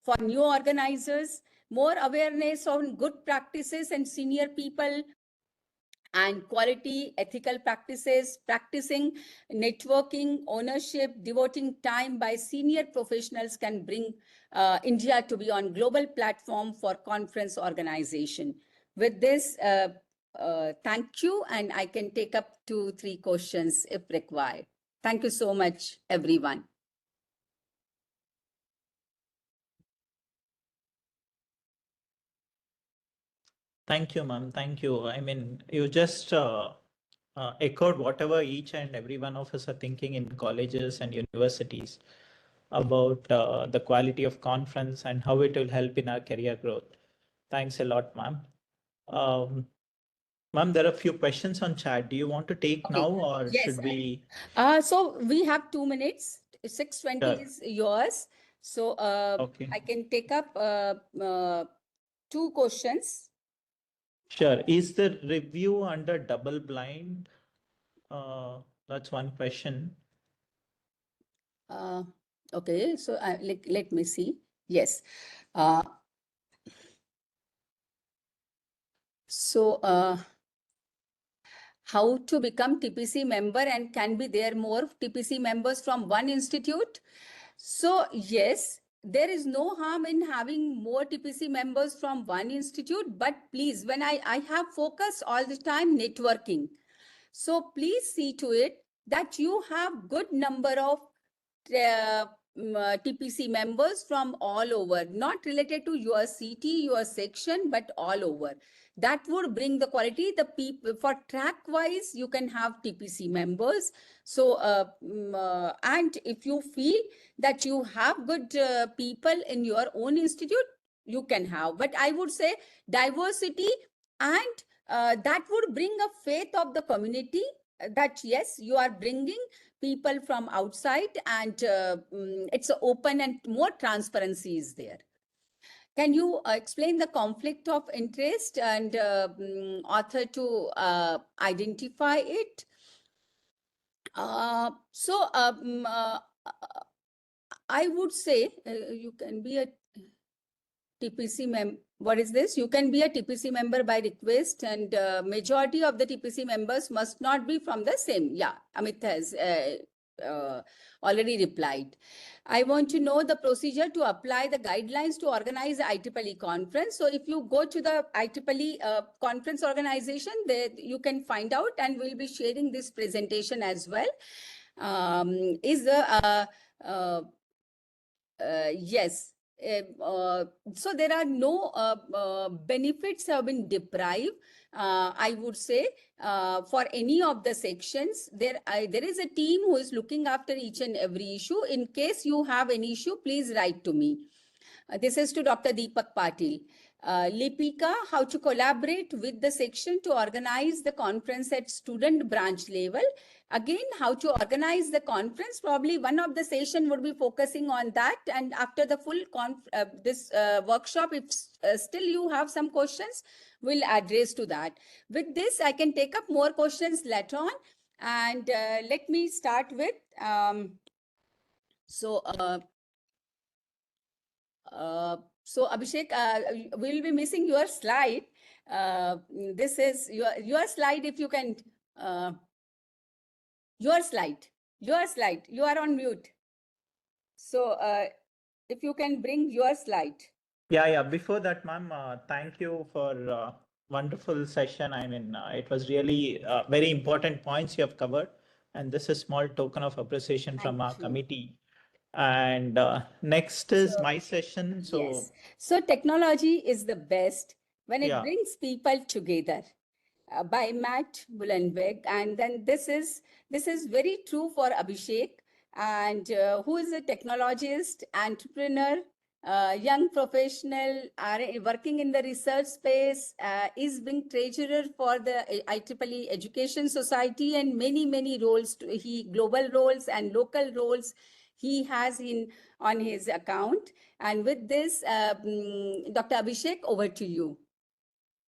for new organizers, more awareness on good practices and senior people and quality ethical practices, practicing networking, ownership, devoting time by senior professionals can bring India to be on global platform for conference organization. With this, thank you, and I can take up 2-3 questions if required. Thank you so much, everyone. Thank you, ma'am. Thank you. I mean, you just echoed whatever each and every one of us are thinking in colleges and universities about the quality of conference and how it will help in our career growth. Thanks a lot, ma'am. Ma'am, there are a few questions on chat. Do you want to take now, or Yes, should we? So we have 2 minutes. 6:20 Sure. is yours. So Okay. I can take up 2 questions. Sure. Is the review under double blind? That's one question. Okay, so let me see. Yes. How to become TPC member, and can be there more TPC members from one institute? So yes, there is no harm in having more TPC members from one institute, but please, when I have focused all the time networking. So please see to it that you have good number of TPC members from all over, not related to your city, your section, but all over. That would bring the quality. The people for track wise, you can have TPC members. So, and if you feel that you have good people in your own institute, you can have. But I would say diversity, and that would bring a faith of the community that yes, you are bringing people from outside, and it's open and more transparency is there. Can you explain the conflict of interest and author to identify it? I would say you can be a TPC member. what is this? You can be a TPC member by request, and majority of the TPC members must not be from the same. Yeah, Amit has already replied. I want to know the procedure to apply the guidelines to organize the IEEE conference. So if you go to the IEEE conference organization, there you can find out, and we'll be sharing this presentation as well. Yes. So there are no benefits have been deprived, I would say, for any of the sections. There is a team who is looking after each and every issue. In case you have any issue, please write to me. This is to Dr. Deepak Patil. Lipika, how to collaborate with the section to organize the conference at student branch level. Again, how to organize the conference. Probably one of the session would be focusing on that. And after the full workshop, if still you have some questions, we'll address to that. With this, I can take up more questions later on. And let me start with, so Abhishek, we'll be missing your slide. This is your slide. If you can, your slide. You are on mute. So if you can bring your slide. Yeah. Before that, ma'am, thank you for wonderful session. I mean, it was really very important points you have covered, and this is small token of appreciation from our committee. And next is my session. So yes. So technology is the best when it Yeah. brings people together. By Matt Mullenweg, and then this is very true for Abhishek, and who is a technologist, entrepreneur, young professional, working in the research space, is being treasurer for the IEEE Education Society, and many roles. Global roles and local roles he has on his account. And with this, Dr. Abhishek, over to you.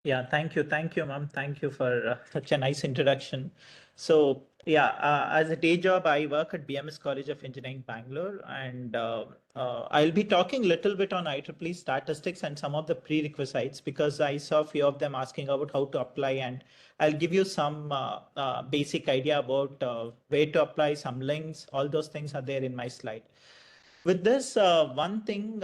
Yeah, thank you, ma'am. Thank you for such a nice introduction. So, yeah, as a day job, I work at BMS College of Engineering, Bangalore, and I'll be talking a little bit on IEEE statistics and some of the prerequisites, because I saw a few of them asking about how to apply, and I'll give you some basic idea about where to apply, some links, all those things are there in my slide. With this, one thing,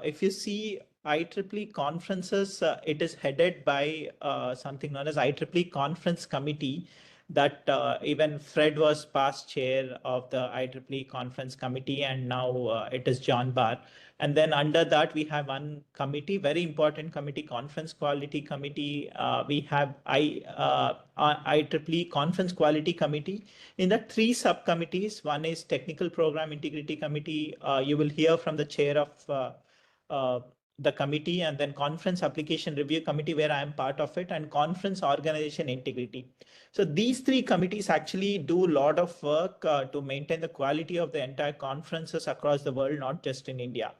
if you see IEEE conferences, it is headed by something known as IEEE Conference Committee, that even Fred was past chair of the IEEE Conference Committee, and now it is John Barr. And then under that, we have one committee, very important committee, Conference Quality Committee. We have IEEE Conference Quality Committee. In the three subcommittees, one is Technical Program Integrity Committee. You will hear from the chair of the committee, and then Conference Application Review Committee, where I am part of it, and Conference Organization Integrity. So these three committees actually do a lot of work to maintain the quality of the entire conferences across the world, not just in India.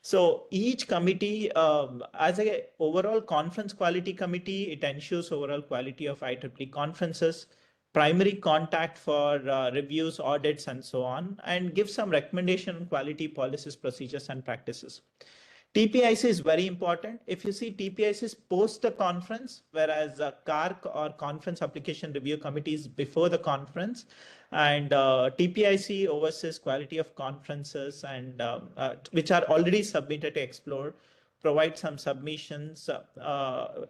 So each committee, as a overall conference quality committee, it ensures overall quality of IEEE conferences, primary contact for reviews, audits, and so on, and give some recommendation on quality policies, procedures, and practices. TPIC is very important. If you see, TPIC is post the conference, whereas CARC or Conference Application Review Committee is before the conference. And TPIC oversees quality of conferences, and which are already submitted to Explore, provide some submissions,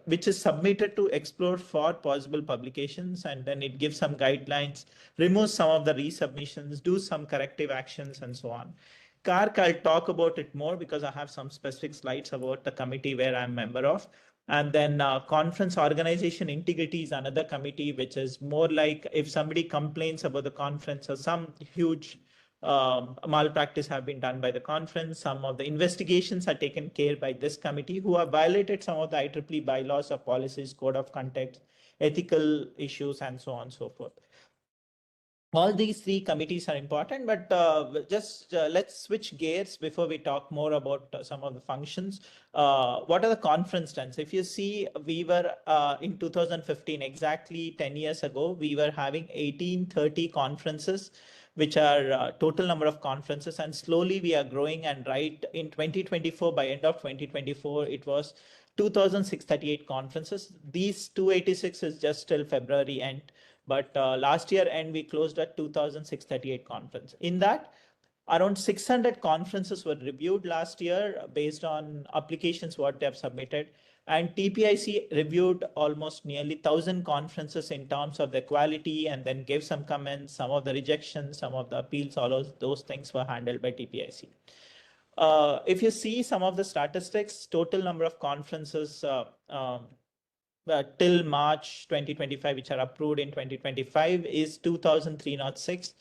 which is submitted to Explore for possible publications, and then it gives some guidelines, removes some of the resubmissions, do some corrective actions, and so on. CARC, I'll talk about it more because I have some specific slides about the committee where I'm a member of. And then Conference Organization Integrity is another committee, which is more like if somebody complains about the conference or some huge malpractice have been done by the conference, some of the investigations are taken care by this committee, who have violated some of the IEEE bylaws or policies, code of conduct, ethical issues, and so on and so forth. All these three committees are important, but let's switch gears before we talk more about some of the functions. What are the conference trends? If you see, we were in 2015, exactly 10 years ago, we were having 1830 conferences, which are total number of conferences, and slowly we are growing, and right in 2024, by end of 2024, it was 2,638 conferences. These 286 is just till February end, but last year end we closed at 2,638 conference. In that, around 600 conferences were reviewed last year based on applications what they have submitted. And TPIC reviewed almost nearly 1,000 conferences in terms of the quality and then gave some comments, some of the rejections, some of the appeals, all of those things were handled by TPIC. If you see some of the statistics, total number of conferences till March 2025, which are approved in 2025, is 2,306.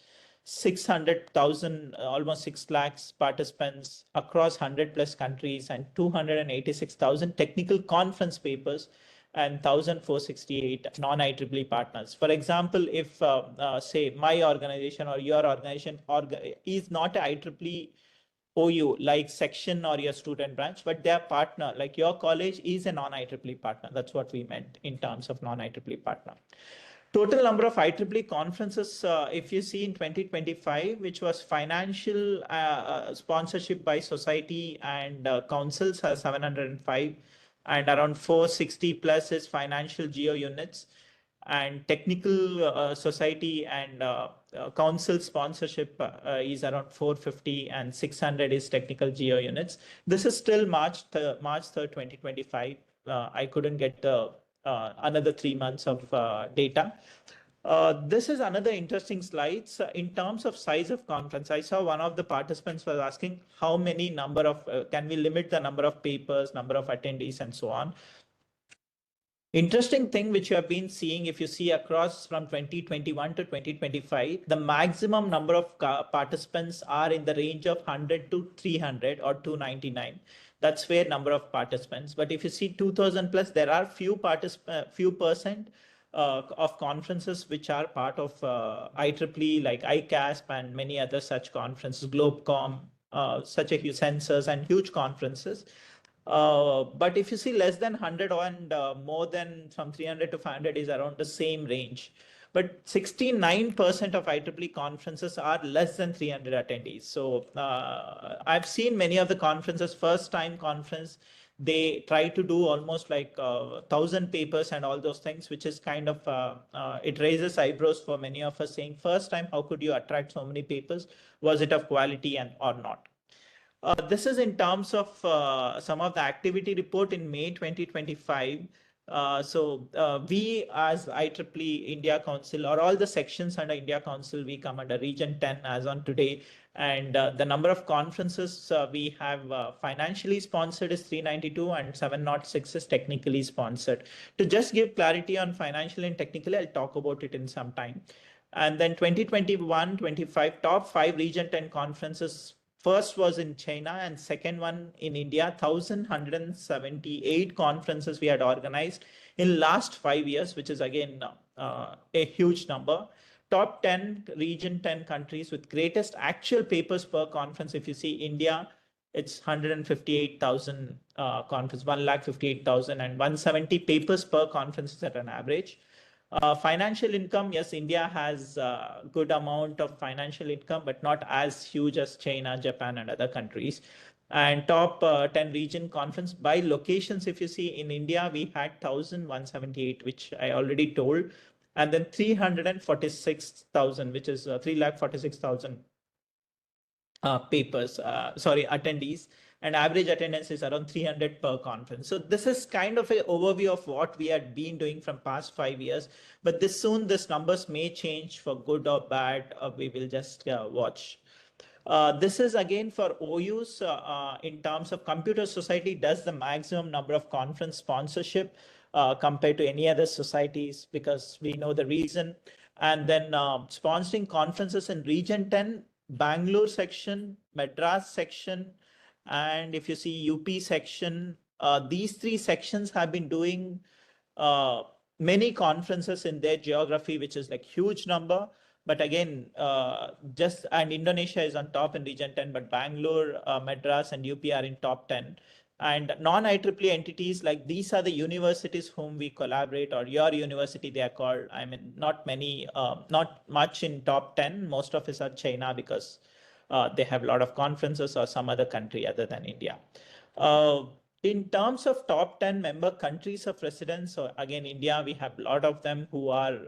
600,000, almost 6 lakhs participants across 100 plus countries, and 286,000 technical conference papers and 1,468 non-IEEE partners. For example, if say my organization or your organization is not a IEEE OU like section or your student branch, but their partner, like your college, is a non-IEEE partner. That's what we meant in terms of non-IEEE partner. Total number of IEEE conferences, if you see in 2025, which was financial sponsorship by society and councils, 705, and around 460 plus is financial geo units, and technical society and council sponsorship is around 450, and 600 is technical geo units. This is still March 3rd, 2025. I couldn't get the another 3 months of data. This is another interesting slide. So in terms of size of conference, I saw one of the participants was asking how many number of, can we limit the number of papers, number of attendees, and so on. Interesting thing which you have been seeing, if you see across from 2021 to 2025, the maximum number of participants are in the range of 100 to 300 or 299. That's where number of participants. But if you see 2,000 plus, there are few percent of conferences which are part of IEEE, like ICASP and many other such conferences, GlobeCom, such a huge sensors and huge conferences. But if you see less than 100 and more than from 300 to 500 is around the same range. But 69% of IEEE conferences are less than 300 attendees. So I've seen many of the conferences, first time conference, they try to do almost like 1,000 papers and all those things, which is kind of, it raises eyebrows for many of us, saying first time, how could you attract so many papers? Was it of quality and or not? This is in terms of some of the activity report in May 2025. We as IEEE India Council, or all the sections under India Council, we come under Region 10 as on today. And the number of conferences we have financially sponsored is 392 and 706 is technically sponsored. To just give clarity on financial and technically, I'll talk about it in some time. And then 2021-25 top 5 Region 10 conferences. First was in China and second one in India. 1,178 conferences we had organized in last 5 years, which is again a huge number. Top 10 region 10 countries with greatest actual papers per conference. If you see India, it's 158,000 conference, 158,000 and 170 papers per conference at an average. Financial income, yes, India has a good amount of financial income, but not as huge as China, Japan, and other countries. And top 10 region conference by locations, if you see in India, we had 1,178, which I already told, and then 346,000, which is 346,000 papers, attendees. And average attendance is around 300 per conference. So this is kind of an overview of what we had been doing from past 5 years. But this numbers may change for good or bad. We will just watch. This is again for OUs in terms of Computer Society does the maximum number of conference sponsorship compared to any other societies, because we know the reason. And then sponsoring conferences in Region 10, Bangalore section, Madras section, and if you see UP section, these 3 sections have been doing many conferences in their geography, which is like huge number. But again, and Indonesia is on top in Region 10, but Bangalore, Madras, and UP are in top 10. And non-IEEE entities, like these are the universities whom we collaborate, or your university they are called. I mean, not much in top 10. Most of us are China because they have a lot of conferences, or some other country other than India. In terms of top 10 member countries of residence, so again, India, we have a lot of them who are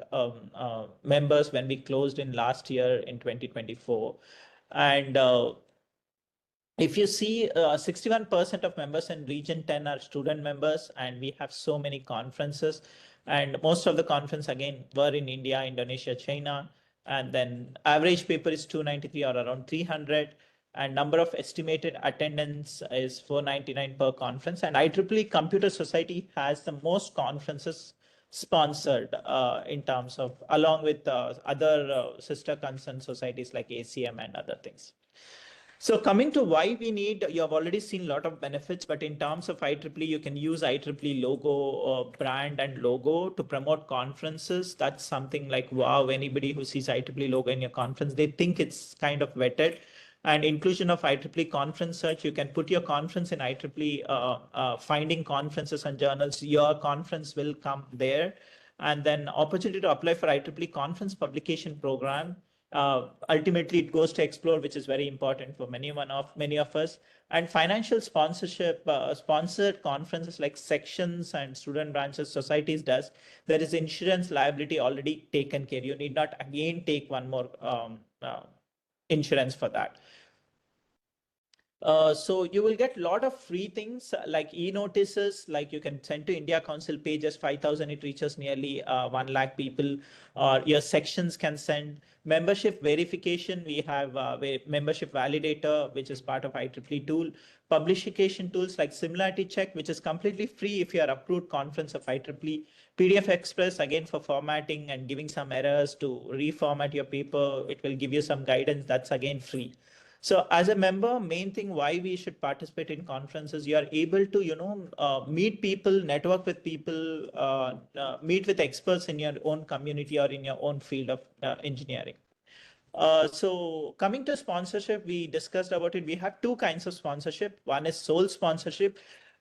members when we closed in last year in 2024. And if you see 61% of members in region 10 are student members, and we have so many conferences, and most of the conference again were in India, Indonesia, China, and then average paper is 293 or around 300, and number of estimated attendance is 499 per conference. And IEEE Computer Society has the most conferences sponsored in terms of, along with other sister concern societies like ACM and other things. So coming to why we need, you have already seen a lot of benefits, but in terms of IEEE, you can use IEEE logo, brand and logo to promote conferences. That's something like, wow, anybody who sees IEEE logo in your conference, they think it's kind of vetted. And inclusion of IEEE conference search, you can put your conference in IEEE, finding conferences and journals, your conference will come there. And then opportunity to apply for IEEE conference publication program. Ultimately, it goes to explore, which is very important for many of us. And financial sponsorship, sponsored conferences like sections and student branches, societies does. There is insurance liability already taken care. You need not again take one more insurance for that. So you will get a lot of free things like e-notices, like you can send to India Council pages, 5,000, it reaches nearly 1 lakh people, or your sections can send. Membership verification, we have membership validator, which is part of IEEE tool. Publication tools like similarity check, which is completely free if you are approved conference of IEEE. PDF Express, again for formatting and giving some errors to reformat your paper, it will give you some guidance, that's again free. So as a member, main thing why we should participate in conferences, you are able to, meet people, network with people, meet with experts in your own community or in your own field of engineering. So coming to sponsorship, we discussed about it. We have two kinds of sponsorship. One is sole sponsorship.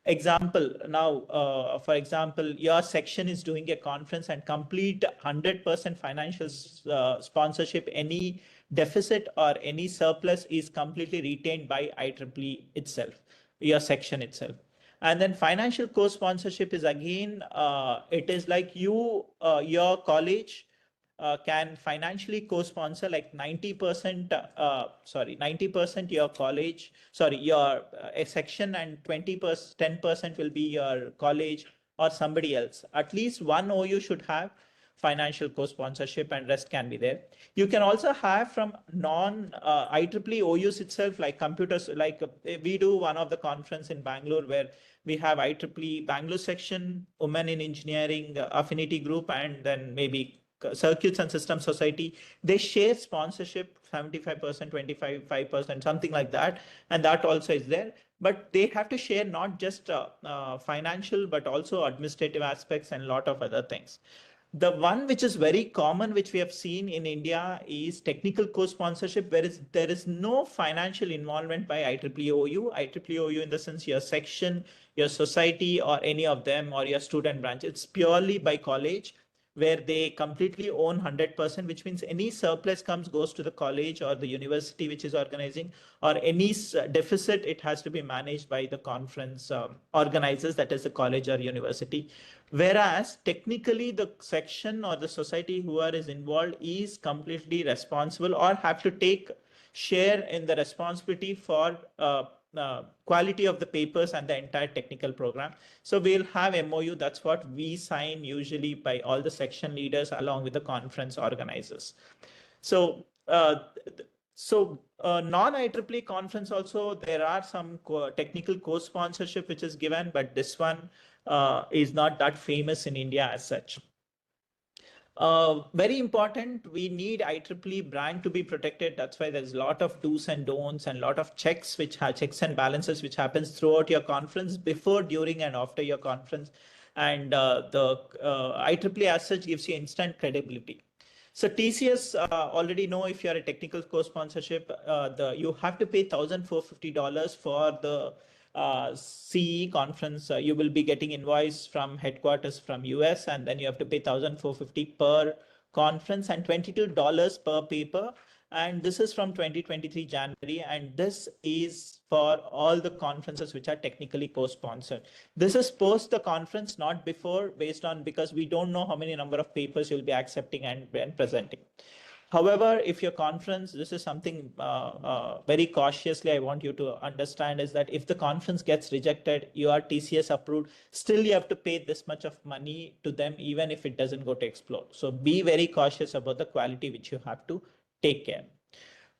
Example, now, for example, your section is doing a conference and complete 100% financial sponsorship, any deficit or any surplus is completely retained by IEEE itself, your section itself. And then financial co-sponsorship is again, it is like you, your college can financially co-sponsor like 90%, 90% your college, your a section, and 10% will be your college or somebody else. At least one OU should have financial co-sponsorship and rest can be there. You can also have from non-IEEE OUs itself, like computers, like we do one of the conference in Bangalore where we have IEEE Bangalore section, Women in Engineering Affinity Group, and then maybe Circuits and System Society. They share sponsorship 75%, 25%, something like that. And that also is there. But they have to share not just financial, but also administrative aspects and a lot of other things. The one which is very common, which we have seen in India, is technical co-sponsorship, where there is no financial involvement by IEEE OU. IEEE OU in the sense your section, your society, or any of them, or your student branch. It's purely by college, where they completely own 100%, which means any surplus goes to the college or the university which is organizing, or any deficit, it has to be managed by the conference organizers, that is the college or university. Whereas technically the section or the society whoever is involved is completely responsible or have to take share in the responsibility for quality of the papers and the entire technical program. So we'll have MOU. That's what we sign usually by all the section leaders along with the conference organizers. So non-IEEE conference also, there are some technical co-sponsorship which is given, but this one is not that famous in India as such. Very important, we need IEEE brand to be protected. That's why there's a lot of do's and don'ts and a lot of checks, which have checks and balances, which happens throughout your conference, before, during, and after your conference. And the IEEE as such gives you instant credibility. So TCS already know, if you're a technical co-sponsorship, you have to pay $1,450 for the CE conference. You will be getting invoice from headquarters from US, and then you have to pay $1,450 per conference and $22 per paper. And this is from 2023 January, and this is for all the conferences which are technically co-sponsored. This is post the conference, not before, because we don't know how many number of papers you'll be accepting and presenting. However, if your conference, this is something very cautiously I want you to understand, is that if the conference gets rejected, you are TCS approved, still you have to pay this much of money to them, even if it doesn't go to explore. So be very cautious about the quality which you have to take care.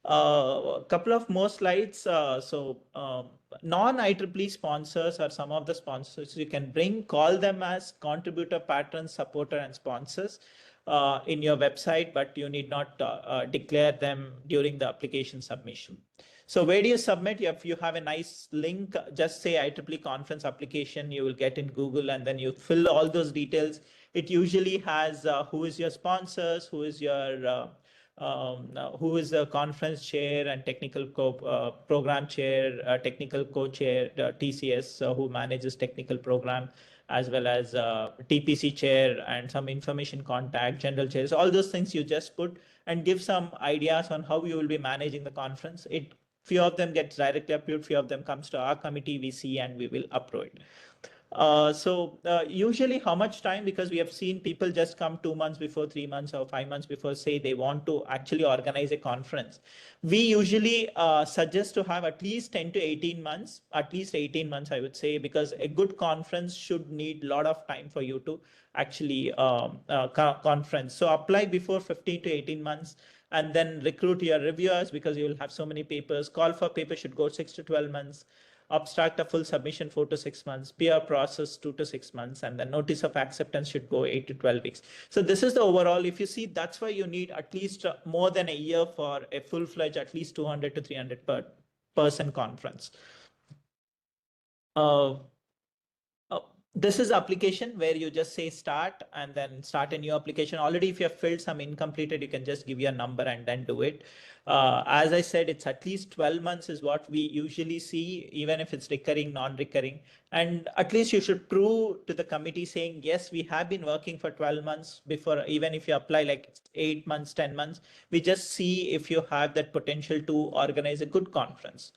A couple of more slides. Non-IEEE sponsors are some of the sponsors you can bring. Call them as contributor, patron, supporter, and sponsors in your website, but you need not declare them during the application submission. So where do you submit? If you have a nice link, just say IEEE conference application, you will get in Google, and then you fill all those details. It usually has who is your sponsors, who is your who is the conference chair and technical program chair, technical co-chair, TCS, who manages technical program, as well as TPC chair and some information contact, general chairs, all those things you just put and give some ideas on how you will be managing the conference. Few of them gets directly approved, few of them comes to our committee, we see, and we will approve it. Usually how much time, because we have seen people just come 2 months before, 3 months or 5 months before, say they want to actually organize a conference. We usually suggest to have at least 10 to 18 months, I would say, because a good conference should need a lot of time for you to actually conference. So apply before 15 to 18 months, and then recruit your reviewers, because you will have so many papers. Call for paper should go 6 to 12 months. Abstract a full submission 4 to 6 months, peer process 2 to 6 months, and the notice of acceptance should go 8 to 12 weeks. So this is the overall. If you see, that's why you need at least more than a year for a full-fledged, at least 200 to 300 per person conference. This is application where you just say start and then start a new application. Already, if you have filled some incompleted, you can just give your number and then do it. As I said, it's at least 12 months is what we usually see, even if it's recurring, non-recurring. And at least you should prove to the committee saying, yes, we have been working for 12 months before, even if you apply like 8 months, 10 months, we just see if you have that potential to organize a good conference.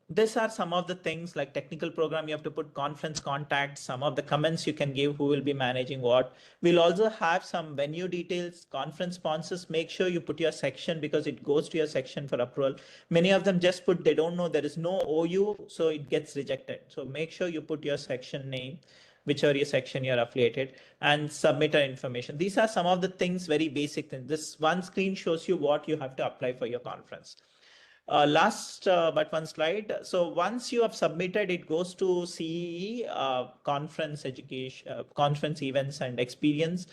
These are some of the things like technical program. You have to put conference contacts, some of the comments you can give, who will be managing what. We'll also have some venue details, conference sponsors. Make sure you put your section, because it goes to your section for approval. Many of them just put, they don't know there is no OU, so it gets rejected. So make sure you put your section name, whichever your section you're affiliated, and submitter information. These are some of the things, very basic things. This one screen shows you what you have to apply for your conference. Last but one slide. So once you have submitted, it goes to CEE, conference education, conference events and experience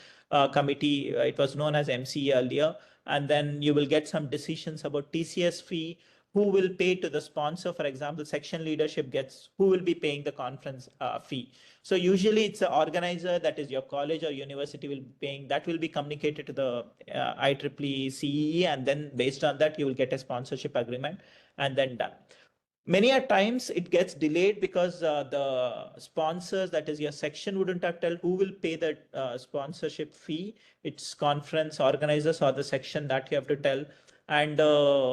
committee. It was known as MCE earlier. And then you will get some decisions about TCS fee, who will pay to the sponsor. For example, section leadership gets, who will be paying the conference fee. So usually it's an organizer, that is your college or university will be paying. That will be communicated to the IEEE CEE, and then based on that, you will get a sponsorship agreement and then done. Many a times it gets delayed because the sponsors, that is your section, wouldn't have told who will pay the sponsorship fee. It's conference organizers or the section that you have to tell. And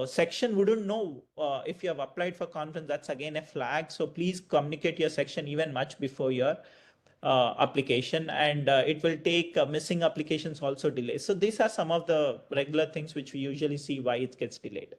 section wouldn't know if you have applied for conference. That's again a flag. So please communicate your section even much before your application, and it will take missing applications also delay. So these are some of the regular things which we usually see why it gets delayed.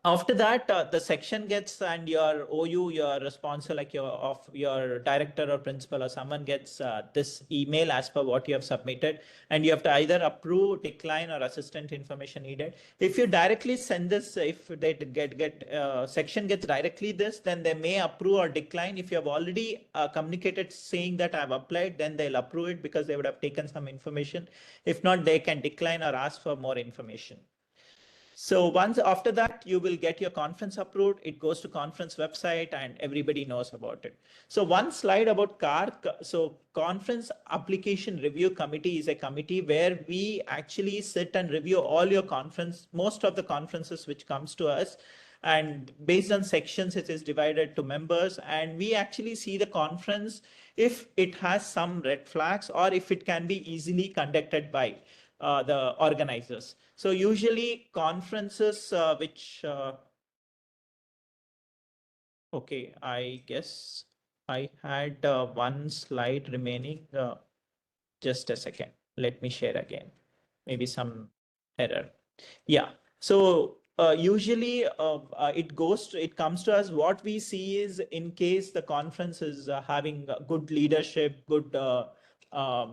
After that, the section gets, and your OU, your sponsor, like your director or principal or someone gets this email as per what you have submitted, and you have to either approve, decline, or assistant information needed. If you directly send this, if they get section gets directly this, then they may approve or decline. If you have already communicated saying that I have applied, then they'll approve it because they would have taken some information. If not, they can decline or ask for more information. So once after that, you will get your conference approved. It goes to conference website and everybody knows about it. So one slide about CAR. So Conference Application Review Committee is a committee where we actually sit and review all your conference, most of the conferences which comes to us. And based on sections, it is divided to members. And we actually see the conference if it has some red flags or if it can be easily conducted by. the organizers. So usually conferences okay, I guess I had one slide remaining. Just a second. Let me share again. Maybe some error. Yeah. So usually it comes to us. What we see is, in case the conference is having good leadership, good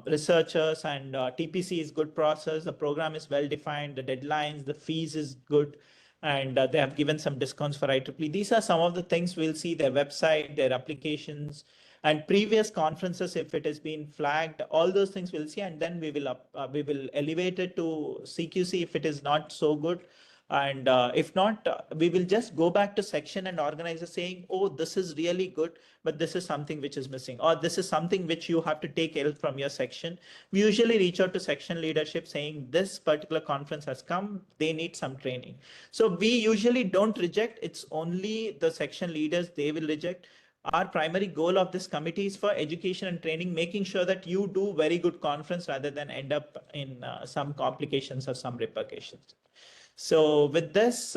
researchers, and TPC is good process. The program is well defined. The deadlines, the fees is good, and they have given some discounts for IEEE. These are some of the things we'll see: their website, their applications, and previous conferences. If it has been flagged, all those things we'll see, and then we will elevate it to CQC if it is not so good. And if not, we will just go back to section and organizer saying, oh, this is really good, but this is something which is missing, or this is something which you have to take help from your section. We usually reach out to section leadership saying this particular conference has come, they need some training. So we usually don't reject. It's only the section leaders, they will reject. Our primary goal of this committee is for education and training, making sure that you do very good conference rather than end up in some complications or some repercussions. So with this,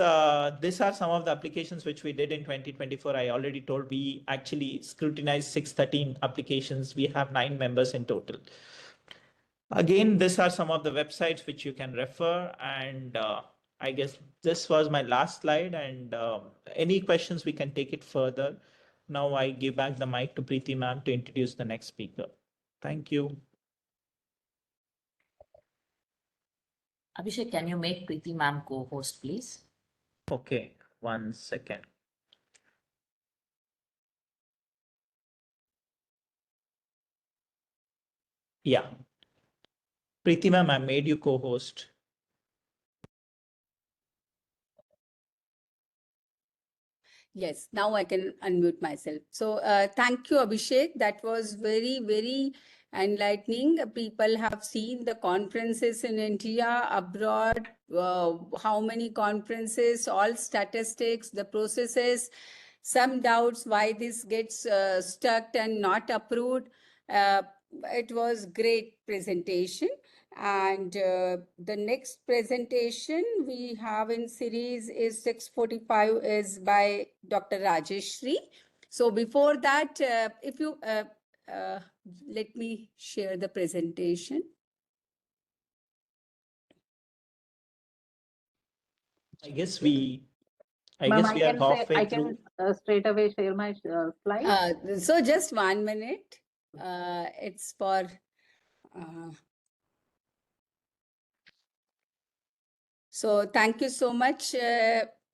these are some of the applications which we did in 2024. I already told we actually scrutinized 613 applications. We have 9 members in total. Again, these are some of the websites which you can refer. And I guess this was my last slide. And any questions, we can take it further. Now I give back the mic to Preeti ma'am to introduce the next speaker. Thank you. Abhishek, can you make Preeti ma'am co-host, please? Okay, 1 second. Yeah. Preeti ma'am, I made you co-host. Yes, now I can unmute myself. So thank you, Abhishek. That was very, very enlightening. People have seen the conferences in India, abroad, how many conferences, all statistics, the processes, some doubts why this gets stuck and not approved. It was great presentation. And the next presentation we have in series is 6:45 is by Dr. Rajeshri. So before that, if you let me share the presentation. I guess we Ma'am, are halfway I through. can straight away share my slide. So just 1 minute. It's for so thank you so much,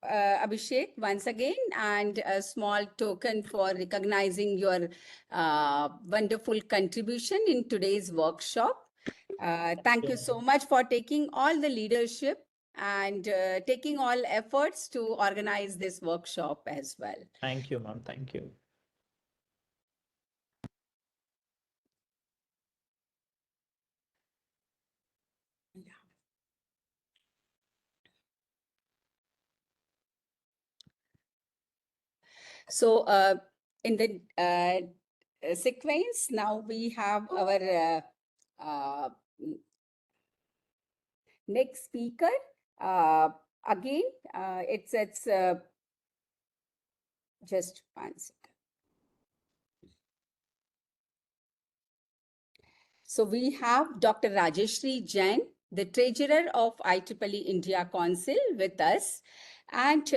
Abhishek, once again, and a small token for recognizing your wonderful contribution in today's workshop. Thank you so much for taking all the leadership and taking all efforts to organize this workshop as well. Thank you, ma'am. Thank you. So in the sequence, now we have our next speaker. Again, it's just 1 second. So we have Dr. Rajeshri Jain, the treasurer of IEEE India Council, with us. And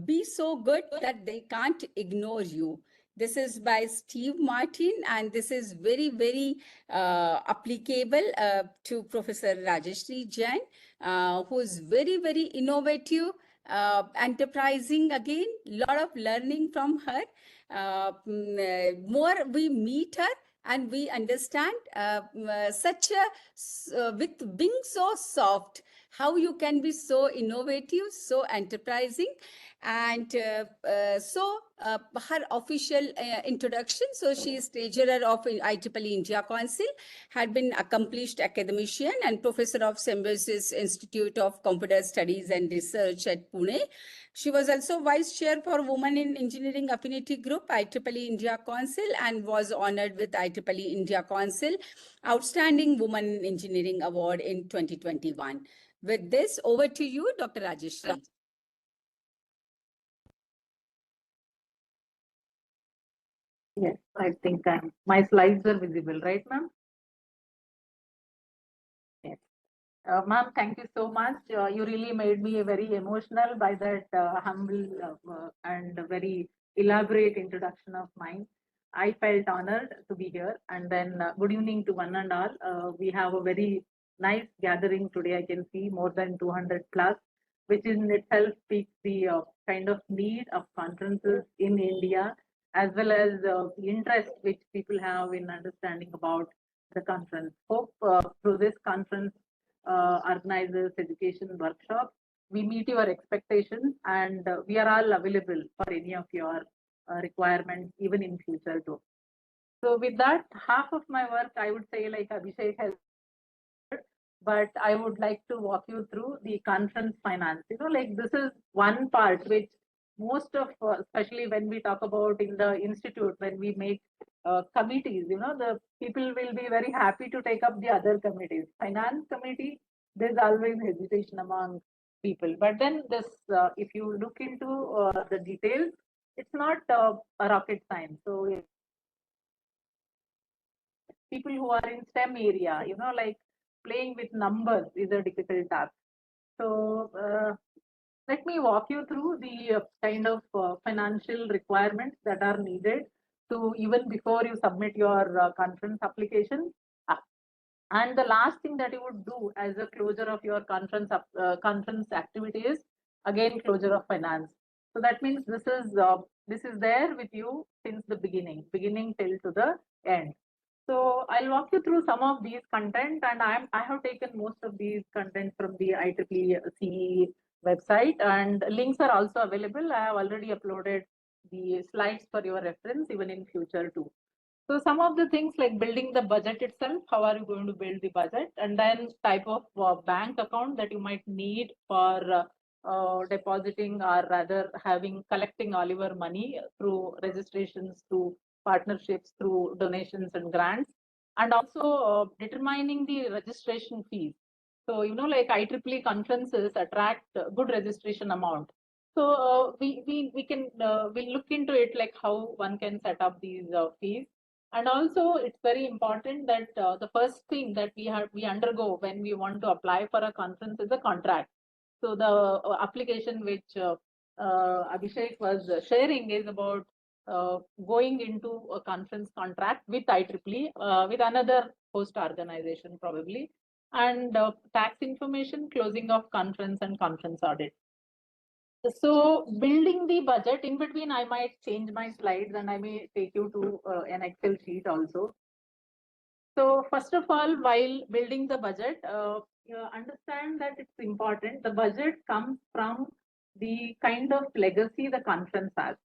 be so good that they can't ignore you. This is by Steve Martin, and this is very, very applicable to Professor Rajeshri Jain, who is very, very innovative, enterprising again, lot of learning from her. More we meet her, and we understand such a, with being so soft, how you can be so innovative, so enterprising, and her official introduction. So she is treasurer of IEEE India Council, had been accomplished academician and professor of Symbiosis Institute of Computer Studies and Research at Pune. She was also vice chair for Women in Engineering Affinity Group, IEEE India Council, and was honored with IEEE India Council Outstanding Woman in Engineering Award in 2021. With this, over to you, Dr. Rajeshri. Yes, I think my slides are visible, right, ma'am? Yes. Ma'am, thank you so much. You really made me very emotional by that humble and very elaborate introduction of mine. I felt honored to be here. And then good evening to one and all. We have a very nice gathering today. I can see more than 200 plus, which in itself speaks the kind of need of conferences in India, as well as the interest which people have in understanding about the conference. Hope through this conference organizers education workshop, we meet your expectations, and we are all available for any of your requirements even in future too. So with that, half of my work I would say like Abhishek has, but I would like to walk you through the conference finance. Like this is one part which most of, especially when we talk about in the institute, when we make committees, the people will be very happy to take up the other committees. Finance committee, there's always hesitation among people. But then this, if you look into the details, it's not a rocket science. So people who are in STEM area, like playing with numbers is a difficult task. So let me walk you through the kind of financial requirements that are needed to even before you submit your conference application. And the last thing that you would do as a closure of your conference activity is again closure of finance. So that means this is there with you since the beginning till to the end. So I'll walk you through some of these content, and I have taken most of these content from the IEEE CE website, and links are also available. I have already uploaded the slides for your reference even in future too. So some of the things like building the budget itself, how are you going to build the budget, and then type of bank account that you might need for depositing or rather collecting all your money through registrations, through partnerships, through donations and grants, and also determining the registration fees. So, like IEEE conferences attract good registration amount. So we can we'll look into it like how one can set up these fees. And also, it's very important that the first thing that we undergo when we want to apply for a conference is a contract. So the application which Abhishek was sharing is about going into a conference contract with IEEE, with another host organization probably, and tax information, closing of conference, and conference audit. So building the budget, in between I might change my slides and I may take you to an Excel sheet also. So first of all, while building the budget, you understand that it's important. The budget comes from the kind of legacy the conference has.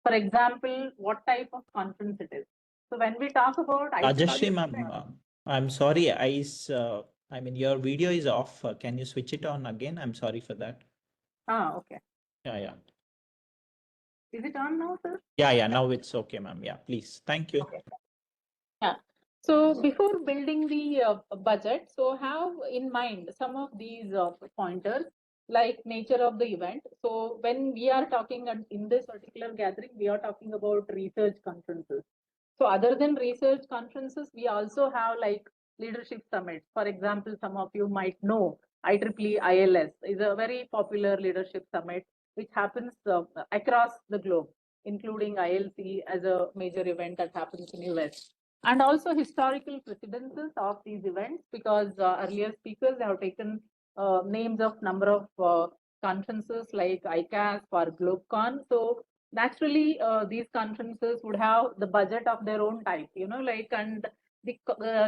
For example, what type of conference it is. So when we talk about Rajeshri ma'am, I'm sorry, I mean your video is off. Can you switch it on again? I'm sorry for that. Okay. Yeah. Is it on now, sir? Yeah, now it's okay, ma'am. Yeah, please. Thank you. Okay. Yeah. So before building the budget, so have in mind some of these pointers like nature of the event. So when we are talking in this particular gathering, we are talking about research conferences. So other than research conferences, we also have like leadership summits. For example, some of you might know IEEE ILS is a very popular leadership summit which happens across the globe, including ILC as a major event that happens in US. And also historical precedences of these events, because earlier speakers have taken names of number of conferences like ICAS or GlobeCon. So naturally, these conferences would have the budget of their own type, and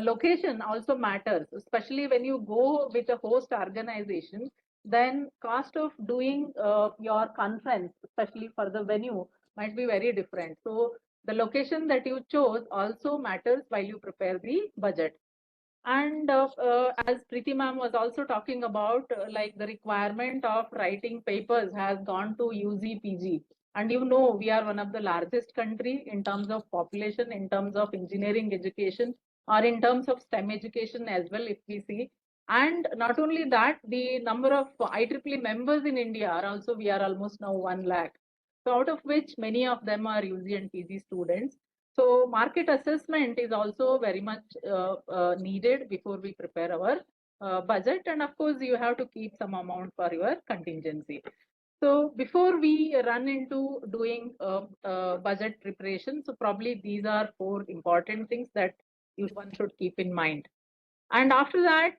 location also matters, especially when you go with a host organization. Then cost of doing your conference, especially for the venue, might be very different. So the location that you chose also matters while you prepare the budget. And as Preeti ma'am was also talking about, like the requirement of writing papers has gone to UG, PG. And you know, we are one of the largest country in terms of population, in terms of engineering education, or in terms of STEM education as well, if we see. And not only that, the number of IEEE members in India are also, we are almost now 1 lakh. So out of which many of them are UG and PG students. So market assessment is also very much needed before we prepare our budget. And of course, you have to keep some amount for your contingency. So before we run into doing budget preparation, so probably these are 4 important things that one should keep in mind. And after that,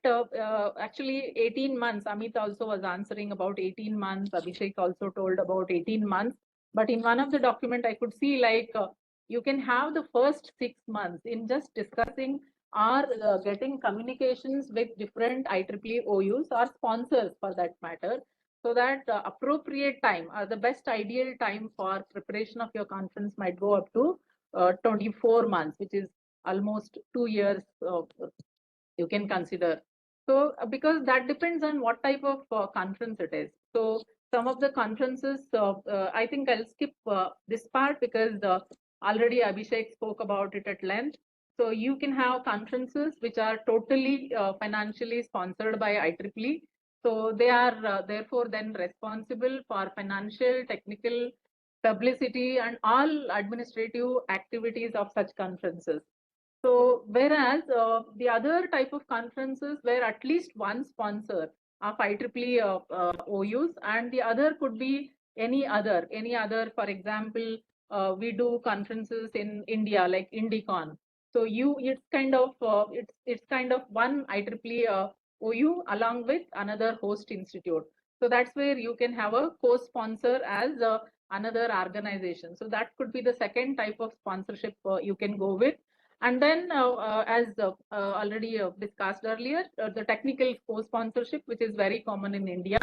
actually 18 months, Amit also was answering about 18 months, Abhishek also told about 18 months. But in one of the document, I could see like you can have the first 6 months in just discussing or getting communications with different IEEE OUs or sponsors for that matter, so that appropriate time or the best ideal time for preparation of your conference might go up to 24 months, which is almost 2 years you can consider. So because that depends on what type of conference it is. So some of the conferences, I think I'll skip this part because already Abhishek spoke about it at length. So you can have conferences which are totally financially sponsored by IEEE. So they are therefore then responsible for financial, technical, publicity, and all administrative activities of such conferences. So whereas the other type of conferences where at least one sponsor of IEEE OUs and the other could be any other, for example, we do conferences in India like IndieCon. So it's kind of one IEEE OU along with another host institute. So that's where you can have a co-sponsor as another organization. So that could be the second type of sponsorship you can go with. And then, as already discussed earlier, the technical co-sponsorship, which is very common in India.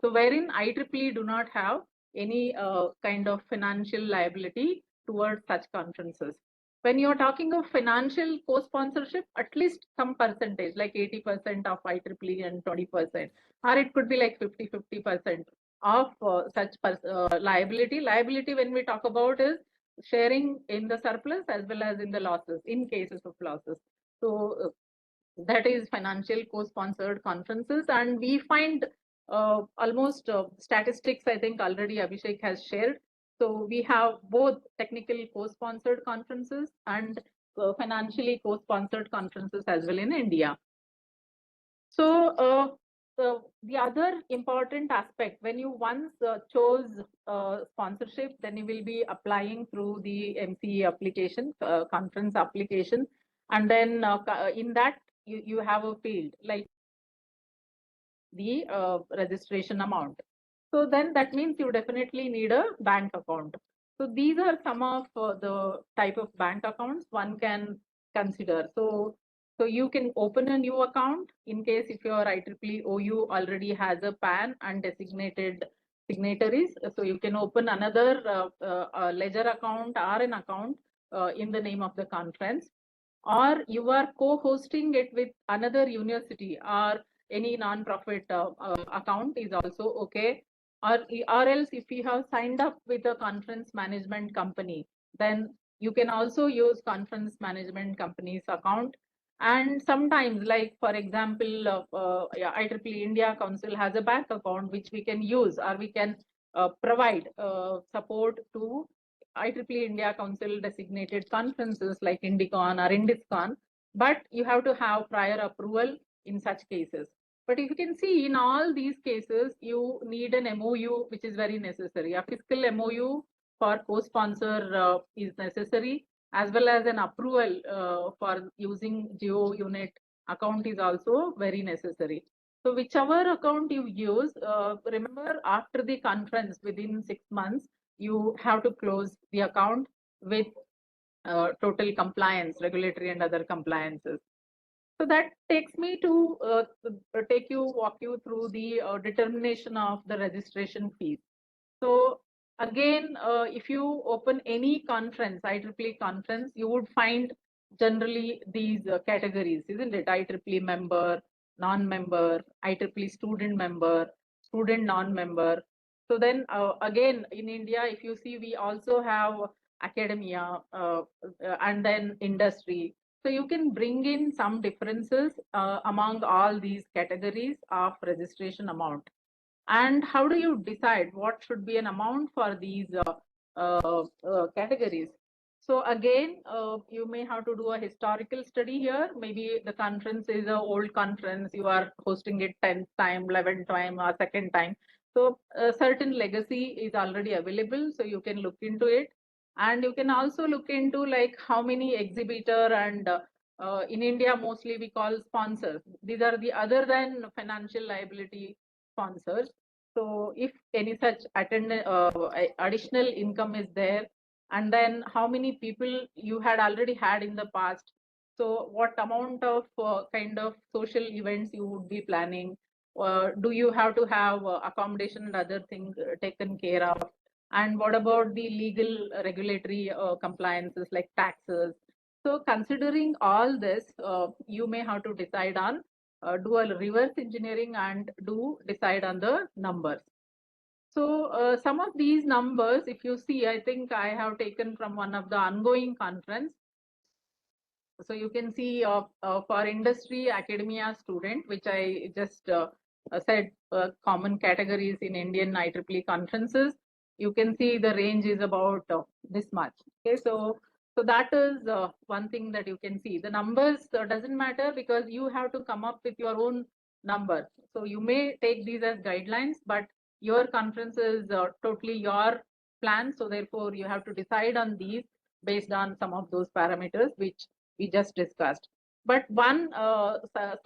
So wherein IEEE do not have any kind of financial liability towards such conferences. When you're talking of financial co-sponsorship, at least some percentage, like 80% of IEEE and 20%, or it could be like 50% of such liability. Liability, when we talk about, is sharing in the surplus as well as in the losses in cases of losses. So that is financial co-sponsored conferences, and we find almost statistics, I think already Abhishek has shared. So we have both technical co-sponsored conferences and financially co-sponsored conferences as well in India. So the other important aspect, when you once chose sponsorship, then you will be applying through the MCE application, conference application. And then in that, you have a field like the registration amount. So then that means you definitely need a bank account. So these are some of the type of bank accounts one can consider. So you can open a new account in case if your IEEE OU already has a PAN and designated signatories. So you can open another ledger account or an account in the name of the conference, or you are co-hosting it with another university or any non-profit account is also okay. Or else if you have signed up with a conference management company, then you can also use conference management company's account. And sometimes, like for example, IEEE India Council has a bank account which we can use, or we can provide support to IEEE India Council designated conferences like IndieCon or IndisCon, but you have to have prior approval in such cases. But if you can see, in all these cases, you need an MOU, which is very necessary. A fiscal MOU for co-sponsor is necessary, as well as an approval for using Geo Unit account is also very necessary. So whichever account you use, remember after the conference within 6 months, you have to close the account with total compliance, regulatory and other compliances. So that takes me to walk you through the determination of the registration fees. So again, if you open any conference, IEEE conference, you would find generally these categories, isn't it? IEEE member, non-member, IEEE student member, student non-member. So then again, in India, if you see, we also have academia and then industry. So you can bring in some differences among all these categories of registration amount. And how do you decide what should be an amount for these categories? So again, you may have to do a historical study here. Maybe the conference is an old conference, you are hosting it 10th time, 11th time, or second time. So a certain legacy is already available, so you can look into it. And you can also look into like how many exhibitor and in India, mostly we call sponsors. These are the other than financial liability sponsors. So if any such additional income is there, and then how many people you had already had in the past. So what amount of kind of social events you would be planning? Do you have to have accommodation and other things taken care of? And what about the legal regulatory compliances like taxes? So considering all this, you may have to decide on do a reverse engineering and do decide on the numbers. So some of these numbers, if you see, I think I have taken from one of the ongoing conference. So you can see for industry, academia, student, which I just said common categories in Indian IEEE conferences. You can see the range is about this much. Okay, so that is one thing that you can see. The numbers doesn't matter because you have to come up with your own number. So you may take these as guidelines, but your conference is totally your plan. So therefore, you have to decide on these based on some of those parameters which we just discussed. But one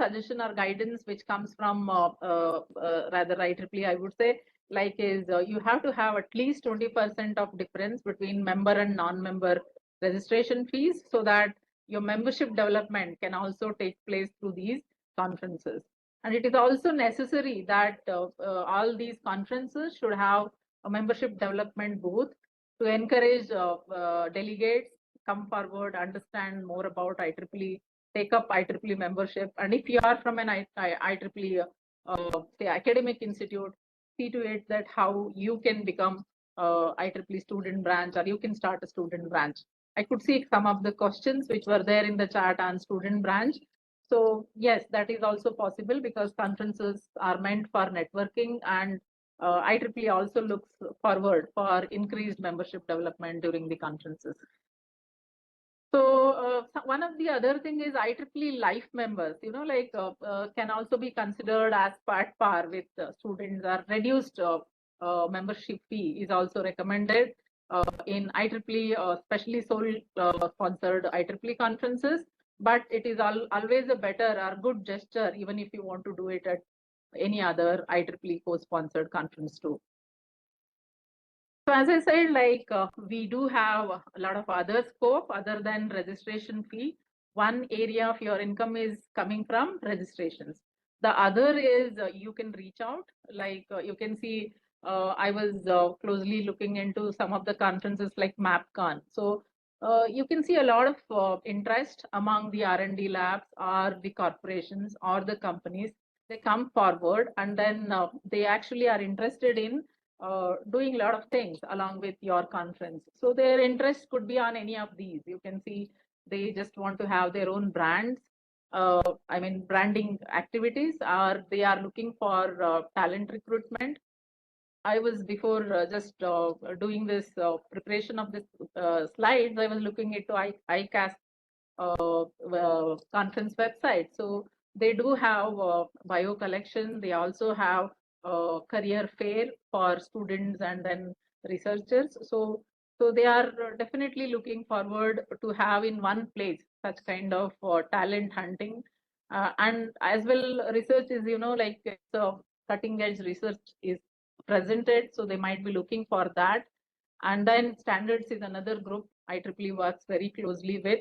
suggestion or guidance which comes from rather IEEE, I would say, like is you have to have at least 20% of difference between member and non-member registration fees so that your membership development can also take place through these conferences. And it is also necessary that all these conferences should have a membership development booth to encourage delegates come forward, understand more about IEEE, take up IEEE membership. And if you are from an IEEE, say academic institute, see to it that how you can become IEEE student branch or you can start a student branch. I could see some of the questions which were there in the chat on student branch. So yes, that is also possible because conferences are meant for networking, and IEEE also looks forward for increased membership development during the conferences. So one of the other thing is IEEE life members, like can also be considered as par with students, or reduced membership fee is also recommended in IEEE, especially sole sponsored IEEE conferences. But it is always a better or good gesture, even if you want to do it at any other IEEE co-sponsored conference too. So as I said, like we do have a lot of other scope other than registration fee. One area of your income is coming from registrations. The other is you can reach out, like you can see I was closely looking into some of the conferences like MapCon. So you can see a lot of interest among the R&D labs or the corporations or the companies. They come forward and then they actually are interested in doing a lot of things along with your conference. So their interest could be on any of these. You can see they just want to have their own brands, I mean branding activities, or they are looking for talent recruitment. I was before just doing this preparation of this slides, I was looking into ICAS conference website. So they do have bio collection. They also have career fair for students and then researchers. So they are definitely looking forward to have in one place such kind of talent hunting. And as well, research is, like cutting edge research is presented. So they might be looking for that. And then standards is another group. IEEE works very closely with.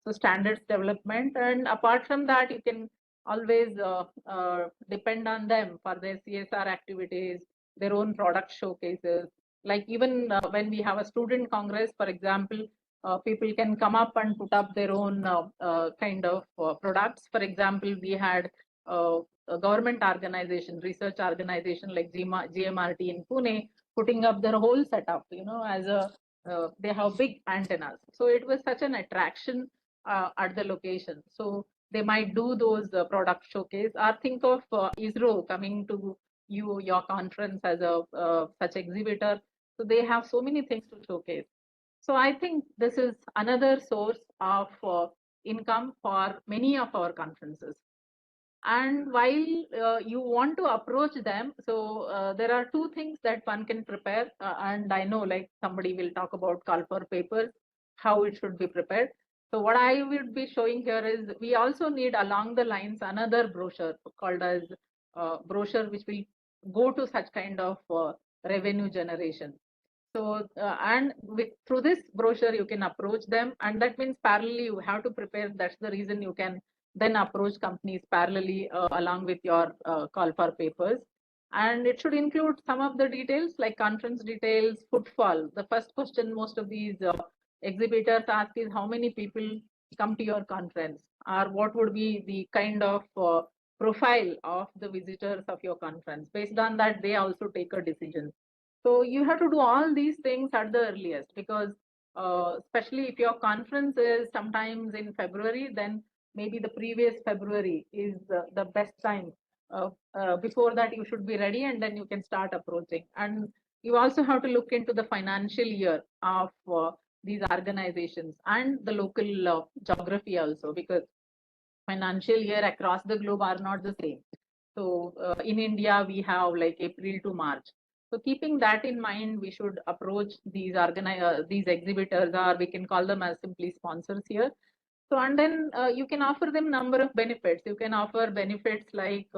So standards development, and apart from that, you can always depend on them for their CSR activities, their own product showcases. Like even when we have a student congress, for example, people can come up and put up their own kind of products. For example, we had a government organization, research organization like GMRT in Pune, putting up their whole setup, as a they have big antennas. So it was such an attraction at the location. So they might do those product showcase, or think of ISRO coming to your conference as a such exhibitor. So they have so many things to showcase. So I think this is another source of income for many of our conferences. And while you want to approach them, so there are two things that one can prepare. And I know like somebody will talk about call for papers, how it should be prepared. So what I will be showing here is we also need along the lines another brochure called as brochure, which will go to such kind of revenue generation. So and through this brochure you can approach them, and that means parallelly you have to prepare. That's the reason you can then approach companies parallelly along with your call for papers. And it should include some of the details like conference details, footfall. The first question most of these exhibitors ask is how many people come to your conference, or what would be the kind of profile of the visitors of your conference. Based on that, they also take a decision. So you have to do all these things at the earliest, because especially if your conference is sometimes in February, then maybe the previous February is the best time. Before that, you should be ready, and then you can start approaching. And you also have to look into the financial year of these organizations and the local geography also, because financial year across the globe are not the same. So in India, we have like April to March. So keeping that in mind, we should approach these these exhibitors, or we can call them as simply sponsors here. So and then you can offer them number of benefits. You can offer benefits like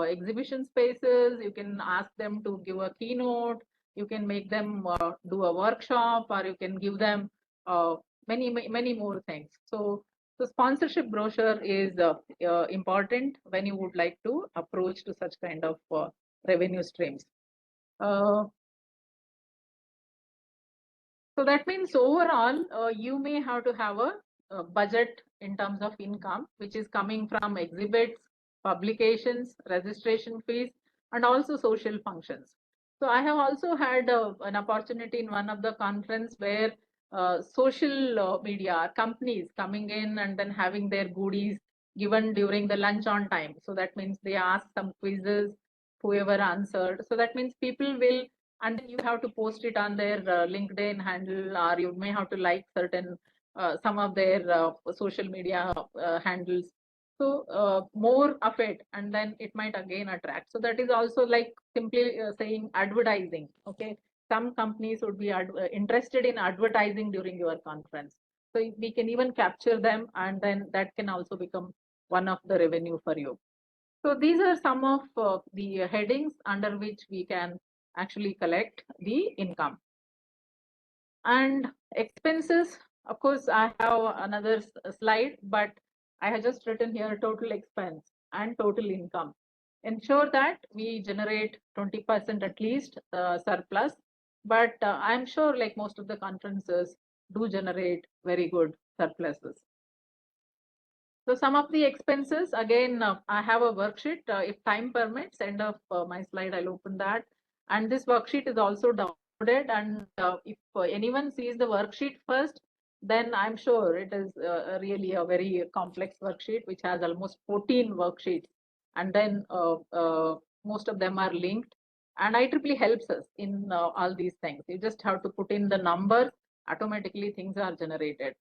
exhibition spaces. You can ask them to give a keynote. You can make them do a workshop, or you can give them many more things. So the sponsorship brochure is important when you would like to approach to such kind of revenue streams. So that means overall, you may have to have a budget in terms of income, which is coming from exhibits, publications, registration fees, and also social functions. So I have also had an opportunity in one of the conference where social media companies coming in and then having their goodies given during the lunch on time. So that means they ask some quizzes, whoever answered. So that means people will, and then you have to post it on their LinkedIn handle, or you may have to like certain some of their social media handles. So more of it, and then it might again attract. So that is also like simply saying advertising. Okay, some companies would be interested in advertising during your conference. So we can even capture them, and then that can also become one of the revenue for you. So these are some of the headings under which we can actually collect the income. And expenses, of course, I have another slide, but I have just written here total expense and total income. Ensure that we generate 20% at least surplus, but I'm sure like most of the conferences do generate very good surpluses. So some of the expenses, again, I have a worksheet. If time permits, end of my slide, I'll open that. And this worksheet is also downloaded. And if anyone sees the worksheet first, then I'm sure it is really a very complex worksheet, which has almost 14 worksheets. And then most of them are linked. And IEEE helps us in all these things. You just have to put in the numbers, automatically things are generated.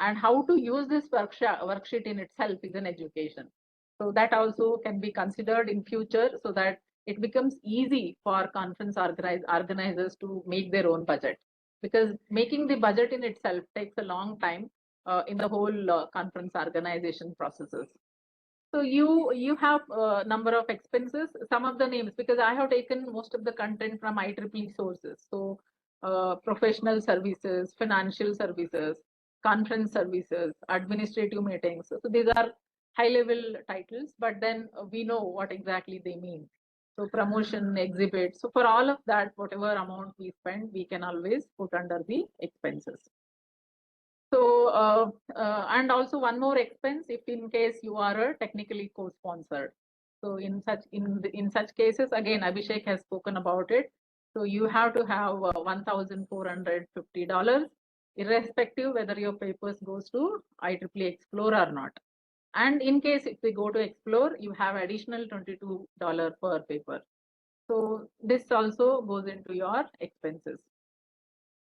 And how to use this worksheet in itself is an education. So that also can be considered in future, so that it becomes easy for conference organizers to make their own budget. Because making the budget in itself takes a long time in the whole conference organization processes. So you have a number of expenses, some of the names, because I have taken most of the content from IEEE sources. So professional services, financial services, conference services, administrative meetings. So these are high-level titles, but then we know what exactly they mean. So promotion, exhibit. So for all of that, whatever amount we spend, we can always put under the expenses. So and also one more expense if in case you are a technically co-sponsored. So in such cases, again, Abhishek has spoken about it. So you have to have $1,450, irrespective whether your papers goes to IEEE Explore or not. And in case if they go to Explore, you have additional $22 per paper. So this also goes into your expenses.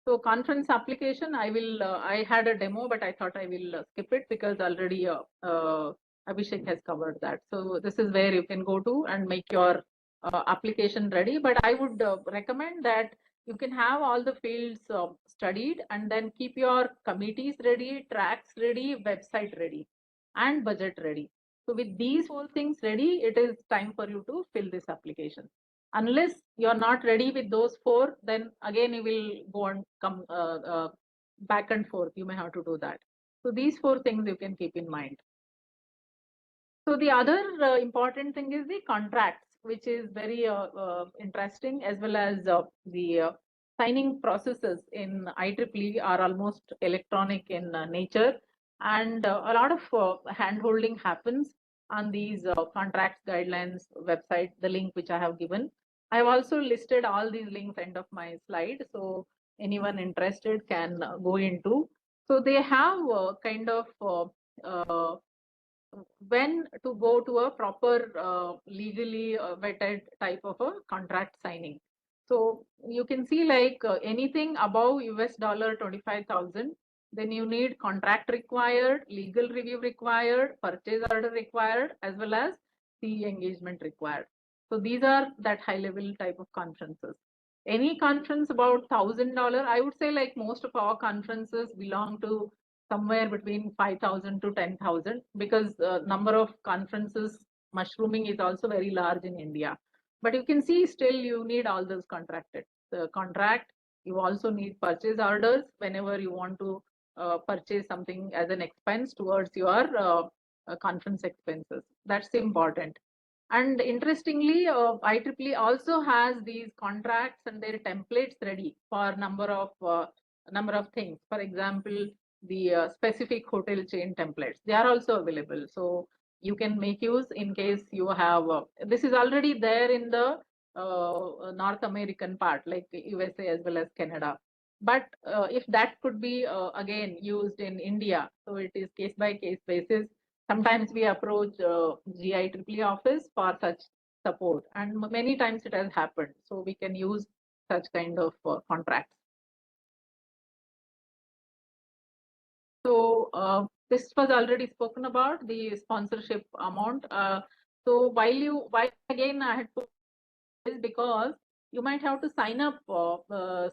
So conference application, I had a demo, but I thought I will skip it because already Abhishek has covered that. So this is where you can go to and make your application ready. But I would recommend that you can have all the fields studied and then keep your committees ready, tracks ready, website ready, and budget ready. So with these 4 things ready, it is time for you to fill this application. Unless you're not ready with those 4, then again you will go and come back and forth. You may have to do that. So these 4 things you can keep in mind. So the other important thing is the contracts, which is very interesting, as well as the signing processes in IEEE are almost electronic in nature, and a lot of hand-holding happens on these contracts guidelines website, the link which I have given. I have also listed all these links end of my slide, so anyone interested can go into. So they have kind of when to go to a proper legally vetted type of a contract signing. So you can see like anything above $25,000, then you need contract required, legal review required, purchase order required, as well as fee engagement required. So these are that high level type of conferences. Any conference about $1,000, I would say like most of our conferences belong to somewhere between 5,000 to 10,000 because number of conferences mushrooming is also very large in India. But you can see still you need all those contracted. The contract, you also need purchase orders whenever you want to purchase something as an expense towards your conference expenses. That's important. And interestingly, IEEE also has these contracts and their templates ready for number of things. For example, the specific hotel chain templates, they are also available. So you can make use in case you have this is already there in the North American part, like USA as well as Canada. But if that could be again used in India, so it is case by case basis. Sometimes we approach IEEE office for such support, and many times it has happened. So we can use such kind of contracts. So this was already spoken about, the sponsorship amount. So why again I had put this because you might have to sign up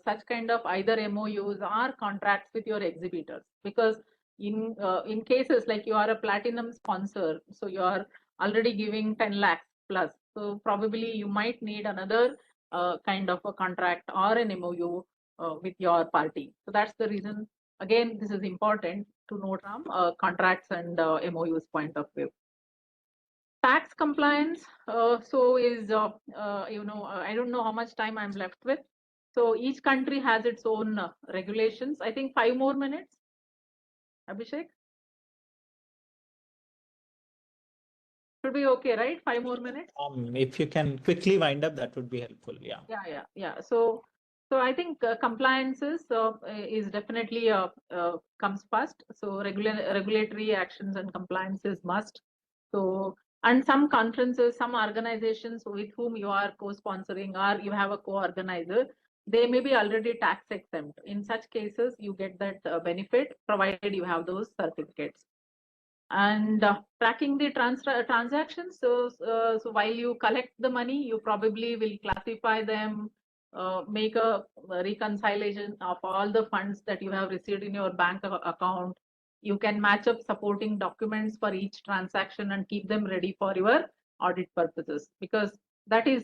such kind of either MOUs or contracts with your exhibitors, because in cases like you are a platinum sponsor, so you are already giving 10 lakhs plus. So probably you might need another kind of a contract or an MOU with your party. So that's the reason. Again, this is important to note from contracts and MOUs point of view. Tax compliance, so is, I don't know how much time I'm left with. So each country has its own regulations. I think 5 more minutes. Abhishek? Should be okay, right? 5 more minutes? If you can quickly wind up, that would be helpful. Yeah. Yeah. So I think compliances is definitely comes first. So regulatory actions and compliances must. So, and some conferences, some organizations with whom you are co-sponsoring or you have a co-organizer, they may be already tax exempt. In such cases, you get that benefit provided you have those certificates. And tracking the transactions. So while you collect the money, you probably will classify them, make a reconciliation of all the funds that you have received in your bank account. You can match up supporting documents for each transaction and keep them ready for your audit purposes, because that is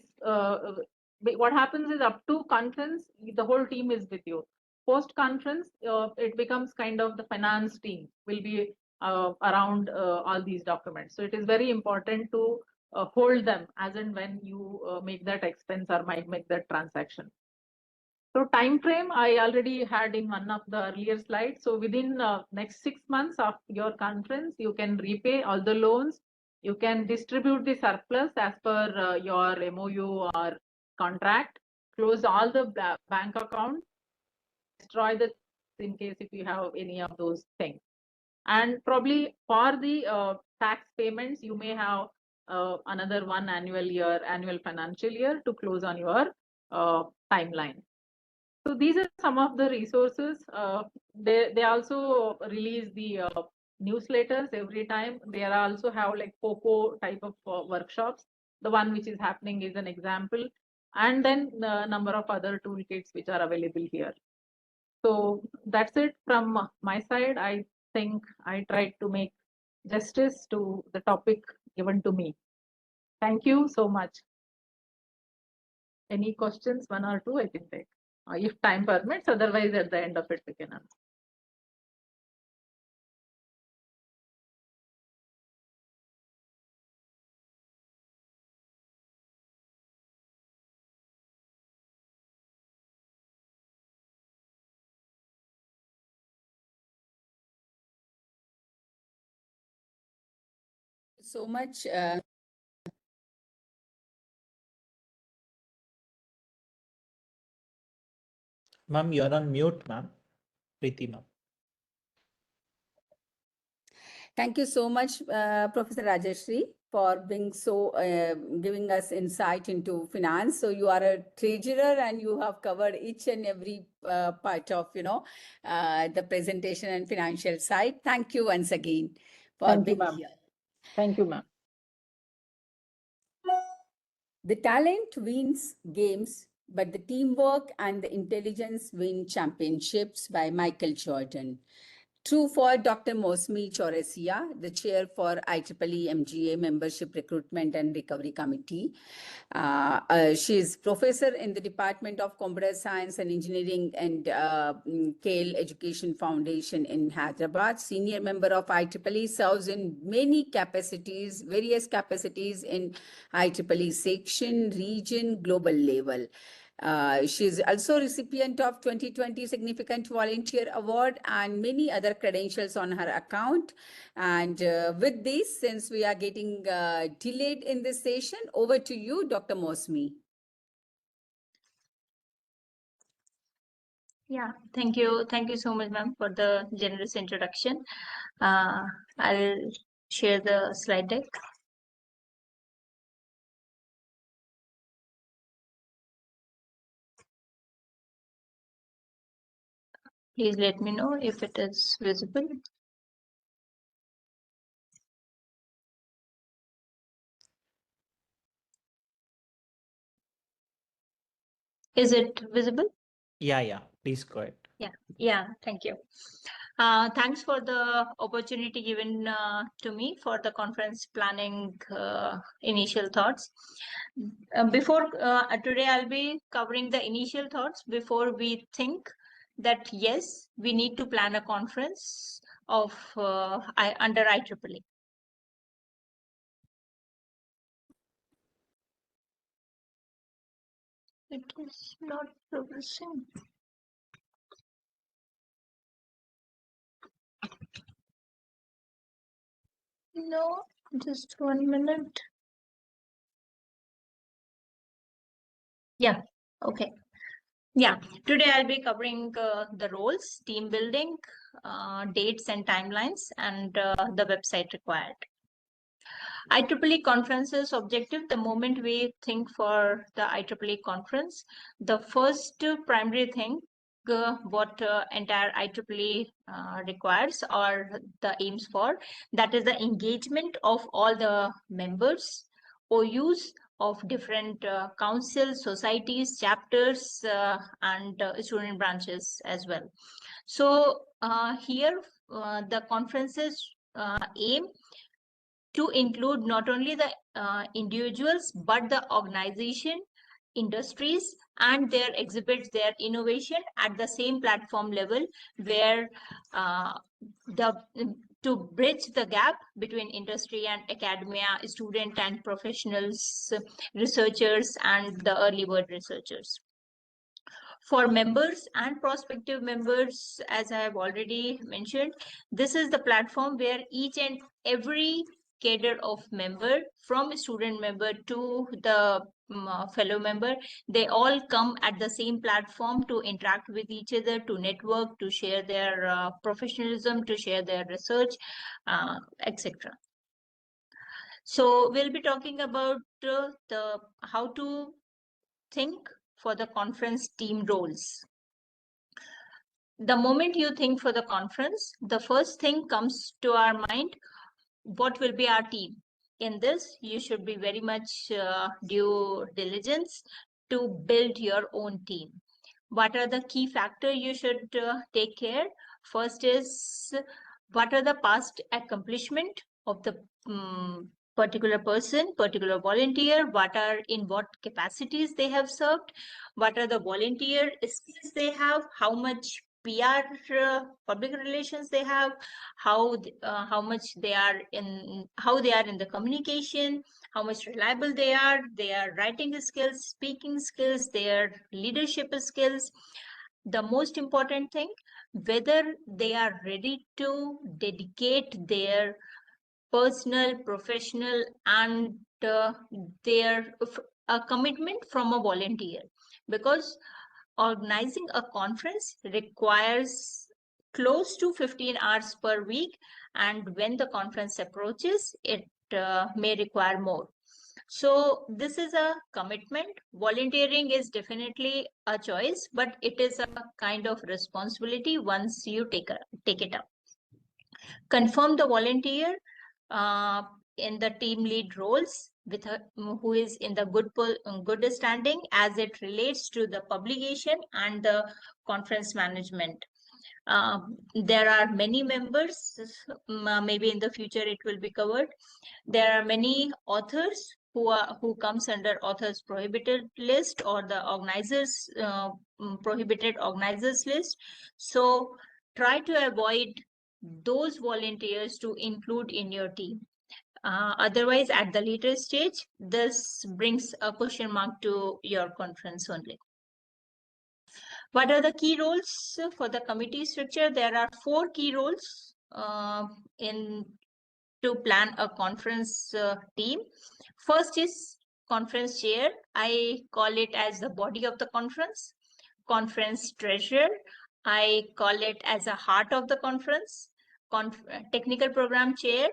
what happens is up to conference, the whole team is with you. Post conference, it becomes kind of the finance team will be around all these documents. So it is very important to hold them as and when you make that expense or might make that transaction. So time frame I already had in one of the earlier slides. So within next 6 months of your conference, you can repay all the loans. You can distribute the surplus as per your MOU or contract. Close all the bank accounts. Destroy the in case if you have any of those things. And probably for the tax payments, you may have another one annual financial year to close on your timeline. So these are some of the resources. They also release the newsletters every time. They also have like COCO type of workshops. The one which is happening is an example, and then the number of other toolkits which are available here. So that's it from my side. I think I tried to make justice to the topic given to me. Thank you so much. Any questions, one or two, I can take. If time permits, otherwise at the end of it we can answer. So much. Ma'am, you're on mute, ma'am. Preeti, ma'am. Thank you so much, Professor Rajeshri, for being so giving us insight into finance. So you are a treasurer and you have covered each and every part of the presentation and financial side. Thank you once again for Thank you, being ma'am. here. Thank you, ma'am. The talent wins games, but the teamwork and the intelligence win championships by Michael Jordan. True for Dr. Mosmi Chaurasia, the chair for IEEE MGA Membership Recruitment and Recovery Committee. She is professor in the Department of Computer Science and Engineering and Kale Education Foundation in Hyderabad. Senior member of IEEE, serves in many capacities, various capacities in IEEE section, region, global level. She is also recipient of 2020 Significant Volunteer Award and many other credentials on her account. And with this, since we are getting delayed in this session, over to you, Dr. Mosmi. Yeah, thank you. Thank you so much, ma'am, for the generous introduction. I'll share the slide deck. Please let me know if it is visible. Is it visible? Yeah. Please go ahead. Yeah, thank you. Thanks for the opportunity given to me for the conference planning initial thoughts. Today, I'll be covering the initial thoughts before we think that yes, we need to plan a conference of under IEEE. It is not progressing. No, just 1 minute. Yeah, okay. Yeah, today I'll be covering the roles, team building, dates and timelines, and the website required. IEEE conferences objective, the moment we think for the IEEE conference, the first primary thing what entire IEEE requires or the aims for, that is the engagement of all the members, OUs of different councils, societies, chapters, and student branches as well. So here the conferences aim to include not only the individuals but the organization industries and their exhibits, their innovation at the same platform level, where to bridge the gap between industry and academia, student and professionals, researchers, and the early bird researchers. For members and prospective members, as I have already mentioned, this is the platform where each and every cadre of member, from student member to the fellow member, they all come at the same platform to interact with each other, to network, to share their professionalism, to share their research, etc. So we'll be talking about the how to think for the conference team roles. The moment you think for the conference, the first thing comes to our mind, what will be our team? In this, you should be very much due diligence to build your own team. What are the key factors you should take care? First is, what are the past accomplishment of the particular person, particular volunteer, in what capacities they have served, what are the volunteer skills they have, how much PR, public relations they have, how much they are in the communication, how much reliable they are, their writing skills, speaking skills, their leadership skills. The most important thing, whether they are ready to dedicate their personal, professional, and their commitment from a volunteer, because organizing a conference requires close to 15 hours per week, and when the conference approaches, it may require more. So this is a commitment. Volunteering is definitely a choice, but it is a kind of responsibility once you take it up. Confirm the volunteer in the team lead roles with who is in the good standing as it relates to the publication and the conference management. There are many members, maybe in the future it will be covered. There are many authors who comes under authors prohibited list or the organizers prohibited organizers list. So try to avoid those volunteers to include in your team. Otherwise, at the later stage, this brings a question mark to your conference only. What are the key roles for the committee structure? There are 4 key roles to plan a conference team. First is conference chair. I call it as the body of the conference. Conference treasurer. I call it as a heart of the conference. Technical program chair.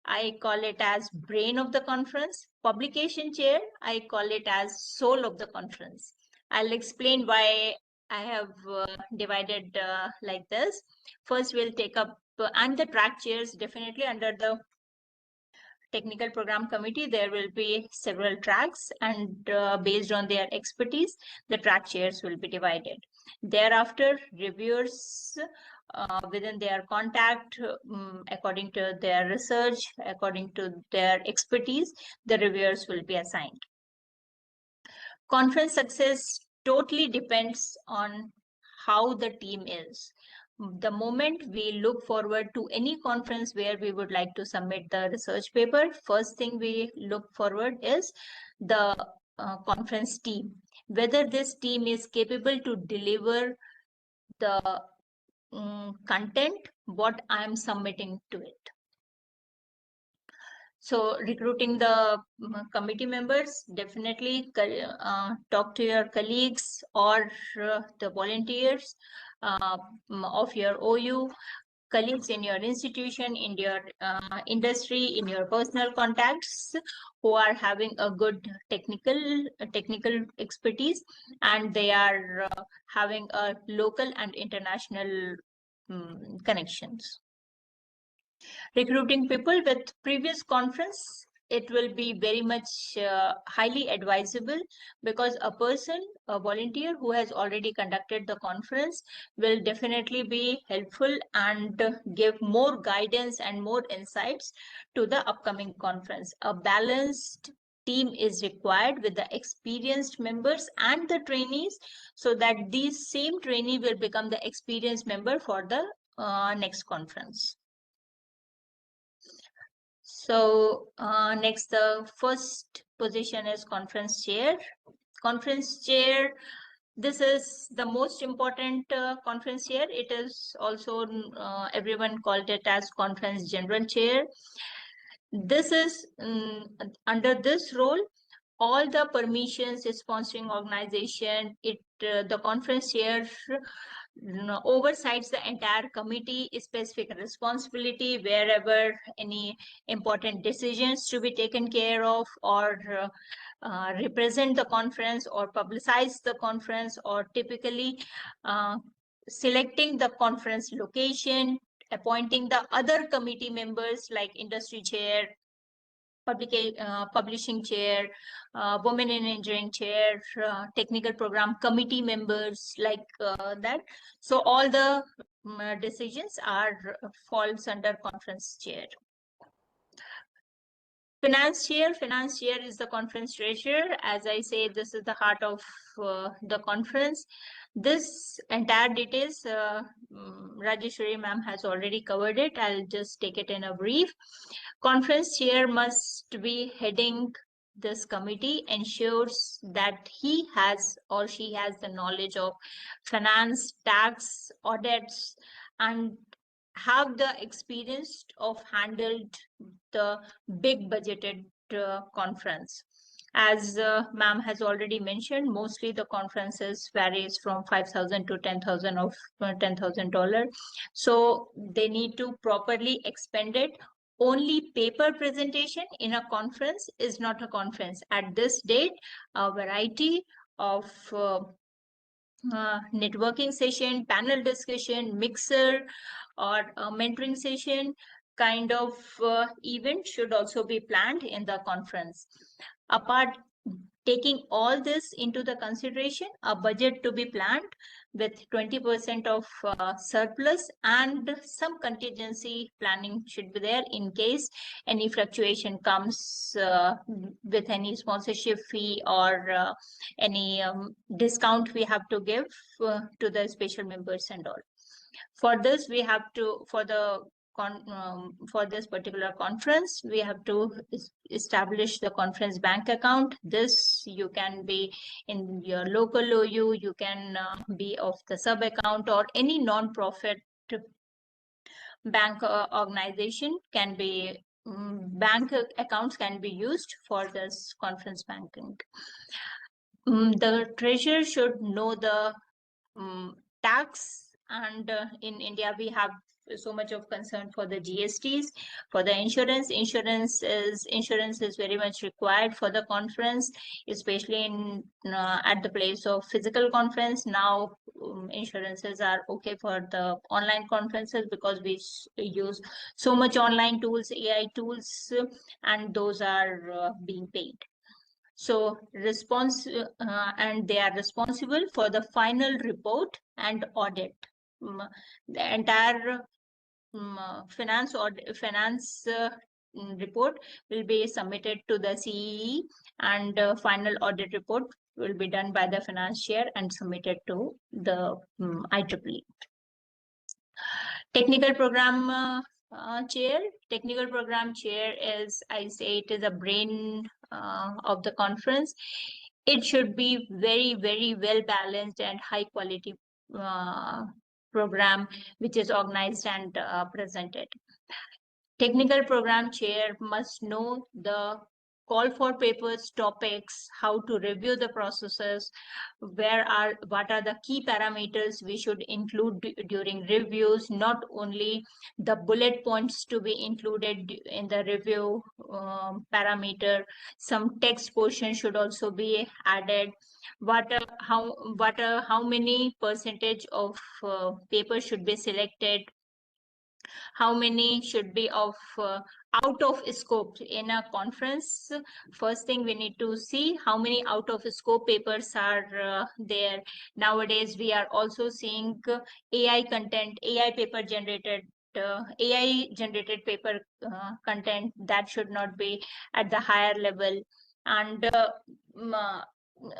I call it as brain of the conference. Publication chair. I call it as soul of the conference. I'll explain why I have divided like this. First, we'll take up and the track chairs. Definitely under the technical program committee, there will be several tracks, and based on their expertise, the track chairs will be divided. Thereafter, reviewers within their contact, according to their research, according to their expertise, the reviewers will be assigned. Conference success totally depends on how the team is. The moment we look forward to any conference where we would like to submit the research paper, first thing we look forward is the conference team, whether this team is capable to deliver the content what I am submitting to it. So recruiting the committee members, definitely talk to your colleagues or the volunteers of your OU, colleagues in your institution, in your industry, in your personal contacts who are having a good technical expertise, and they are having a local and international connections. Recruiting people with previous conference, it will be very much highly advisable, because a volunteer who has already conducted the conference will definitely be helpful and give more guidance and more insights to the upcoming conference. A balanced team is required with the experienced members and the trainees, so that these same trainee will become the experienced member for the next conference. So next, the first position is conference chair. Conference chair, this is the most important conference chair. It is also everyone called it as conference general chair. This is under this role, all the permissions, sponsoring organization, the conference chair oversights the entire committee, specific responsibility wherever any important decisions to be taken care of, or represent the conference, or publicize the conference, or typically selecting the conference location, appointing the other committee members like industry chair, publishing chair, women in engineering chair, technical program committee members, like that. So all the decisions are falls under conference chair. Finance chair is the conference treasurer. As I say, this is the heart of the conference. This entire details, Rajeshwari ma'am has already covered it. I'll just take it in a brief. Conference chair must be heading this committee, ensures that he has or she has the knowledge of finance, tax, audits, and have the experience of handled the big budgeted conference. As ma'am has already mentioned, mostly the conferences varies from 5,000 to 10,000 of $10,000. So they need to properly expend it. Only paper presentation in a conference is not a conference. At this date, a variety of networking session, panel discussion, mixer, or a mentoring session kind of event should also be planned in the conference. Apart, taking all this into the consideration, a budget to be planned with 20% of surplus, and some contingency planning should be there in case any fluctuation comes with any sponsorship fee or any discount we have to give to the special members and all. For this, we have to, for this particular conference, we have to establish the conference bank account. This you can be in your local OU, you can be of the sub account, or any non-profit bank organization can be, bank accounts can be used for this conference banking. The treasurer should know the tax, and in India we have so much of concern for the GSTs, for the insurance. Insurance is very much required for the conference, especially in at the place of physical conference. Now insurances are okay for the online conferences because we use so much online tools, AI tools, and those are being paid. So and they are responsible for the final report and audit. The entire finance report will be submitted to the CEE, and final audit report will be done by the finance chair and submitted to the IEEE. Technical program chair. Technical program chair is, I say, it is a brain of the conference. It should be very, very well balanced and high quality program which is organized and presented. Technical program chair must know the call for papers, topics, how to review the processes, what are the key parameters we should include during reviews, not only the bullet points to be included in the review parameter, some text portion should also be added. How many percentage of paper should be selected, how many should be of out of scope in a conference. First thing we need to see how many out of scope papers are there. Nowadays we are also seeing AI content, AI generated paper content that should not be at the higher level. and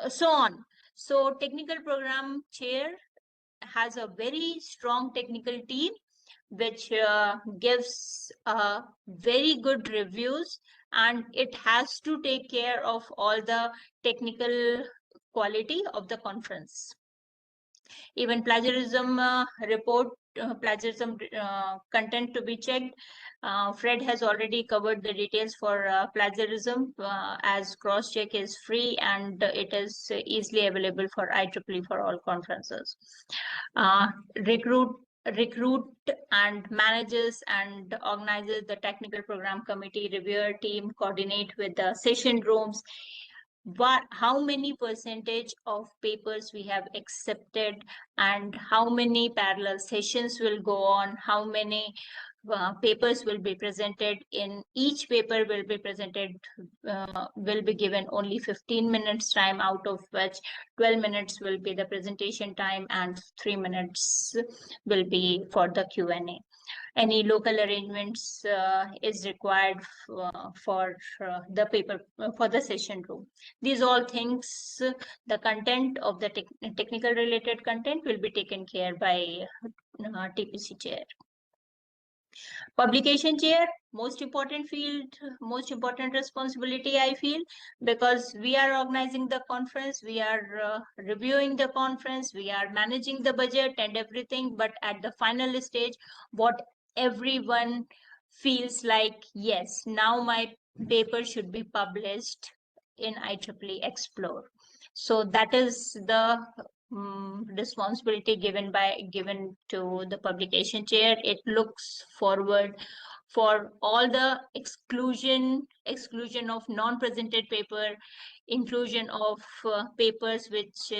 so on. So technical program chair has a very strong technical team which gives very good reviews, and it has to take care of all the technical quality of the conference. Even plagiarism plagiarism content to be checked. Fred has already covered the details for plagiarism, as cross-check is free and it is easily available for IEEE for all conferences. Recruit and manages and organizes the technical program committee, reviewer team, coordinate with the session rooms, how many percentage of papers we have accepted and how many parallel sessions will go on, how many papers will be presented. In each paper will be presented, will be given only 15 minutes time, out of which 12 minutes will be the presentation time and 3 minutes will be for the Q&A. Any local arrangements is required for the paper, for the session room. These all things, the content of the technical related content will be taken care by TPC chair. Publication chair, most important field, most important responsibility, I feel, because we are organizing the conference, we are reviewing the conference, we are managing the budget and everything, but at the final stage, what everyone feels like, yes, now my paper should be published in IEEE Explore. So that is the responsibility given to the publication chair. It looks forward for all the exclusion of non-presented paper, inclusion of papers which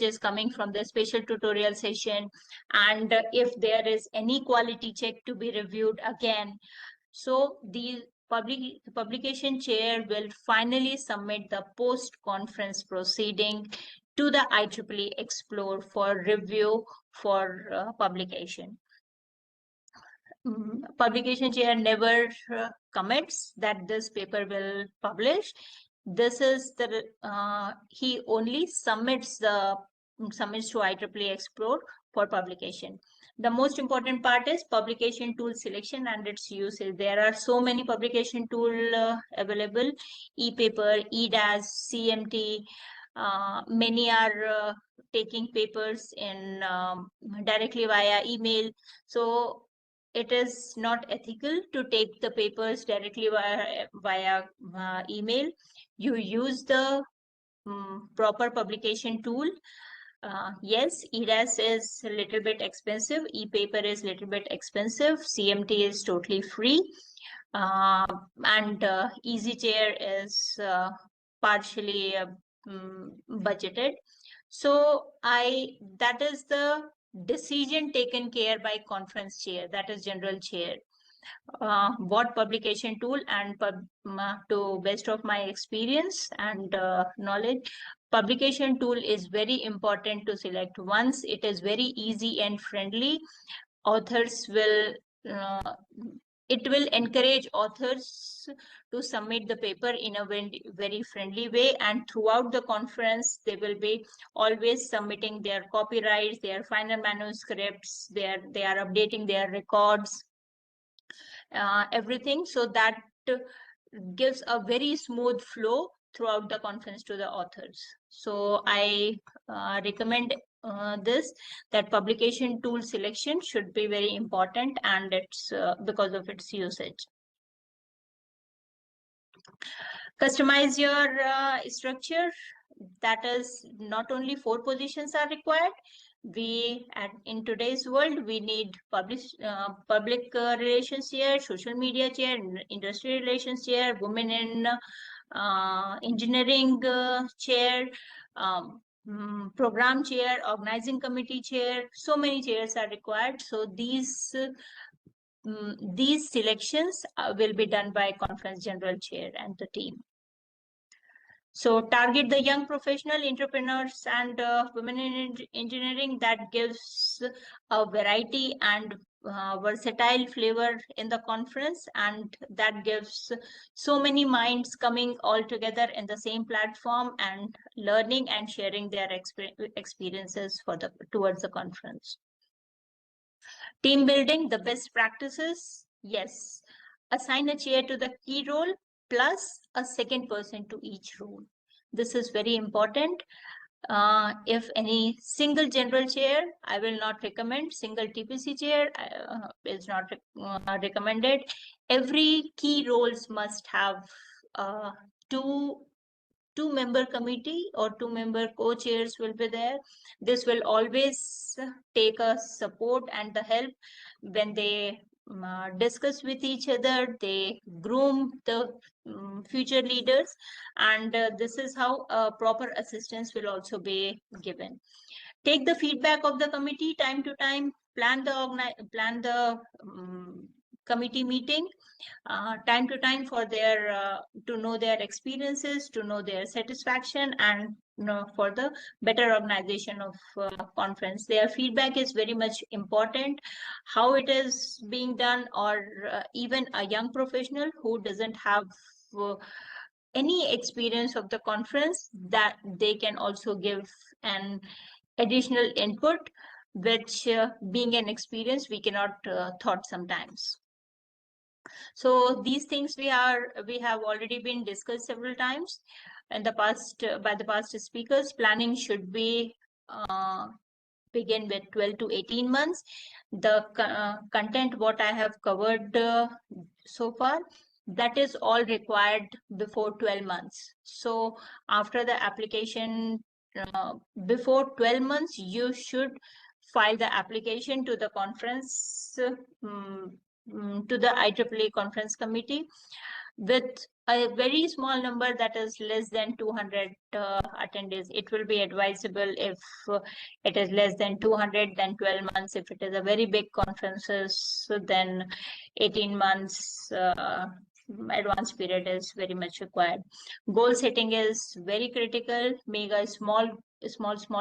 is coming from the special tutorial session, and if there is any quality check to be reviewed again. So the publication chair will finally submit the post-conference proceeding to the IEEE Explore for review for publication. Publication chair never commits that this paper will publish. This is the he only submits to IEEE Explore for publication. The most important part is publication tool selection and its usage. There are so many publication tool available: e-paper, eDAS, CMT. Many are taking papers in directly via email. So it is not ethical to take the papers directly via email. You use the proper publication tool. Yes, eDAS is a little bit expensive, e-paper is a little bit expensive, CMT is totally free, and EasyChair is partially budgeted. So that is the decision taken care by conference chair, that is general chair. What publication tool, and to best of my experience and knowledge, publication tool is very important to select. Once it is very easy and friendly, authors will it will encourage authors to submit the paper in a very friendly way, and throughout the conference they will be always submitting their copyrights, their final manuscripts, they are updating their records, everything, so that gives a very smooth flow throughout the conference to the authors. So I recommend this, that publication tool selection should be very important, and it's because of its usage. Customize your structure. That is, not only 4 positions are required. In today's world, we need public relations chair, social media chair, industry relations chair, women in engineering chair, program chair, organizing committee chair. So many chairs are required. So these selections will be done by conference general chair and the team. So target the young professional entrepreneurs and women in engineering. That gives a variety and versatile flavor in the conference, and that gives so many minds coming all together in the same platform and learning and sharing their experiences towards the conference. Team building, the best practices. Yes, assign a chair to the key role plus a second person to each role. This is very important. If any single general chair, I will not recommend. Single TPC chair is not recommended. Every key roles must have two-member committee or two-member co-chairs will be there. This will always take a support and the help when they discuss with each other, they groom the future leaders, and this is how proper assistance will also be given. Take the feedback of the committee time to time, plan the committee meeting time to time for their to know their experiences, to know their satisfaction, and for the better organization of conference. Their feedback is very much important. How it is being done, or even a young professional who doesn't have any experience of the conference, that they can also give an additional input, which being an experience we cannot thought sometimes. So these things we have already been discussed several times in the past by the past speakers. Planning should be begin with 12 to 18 months. The content what I have covered so far, that is all required before 12 months. So after the application, before 12 months, you should file the application to the conference, to the IEEE conference committee with a very small number, that is less than 200 attendees. It will be advisable if it is less than 200, then 12 months. If it is a very big conferences, then 18 months advance period is very much required. Goal setting is very critical. Make a small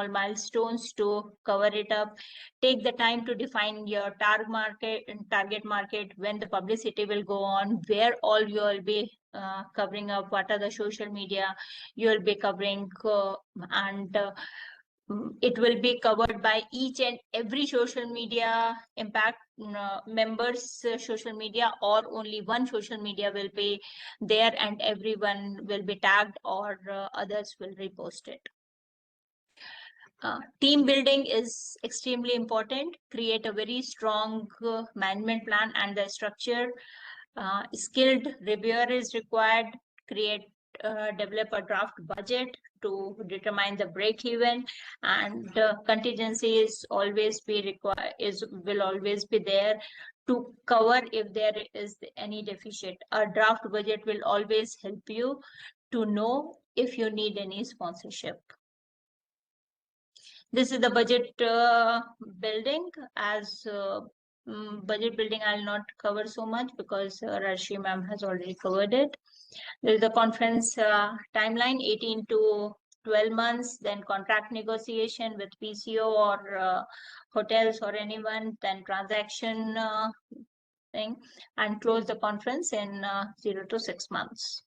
milestones to cover it up. Take the time to define your target market, when the publicity will go on, where all you will be covering up, what are the social media you will be covering, and it will be covered by each and every social media impact members social media, or only one social media will be there and everyone will be tagged, or others will repost it. Team building is extremely important. Create a very strong management plan and the structure. Skilled reviewer is required. Develop a draft budget to determine the break even, and contingency is always be required, will always be there to cover if there is any deficit. A draft budget will always help you to know if you need any sponsorship. This is the budget building. As budget building, I'll not cover so much because Rashi ma'am has already covered it. There is the conference timeline, 18 to 12 months, then contract negotiation with PCO or hotels or anyone, then transaction thing, and close the conference in 0 to 6 months.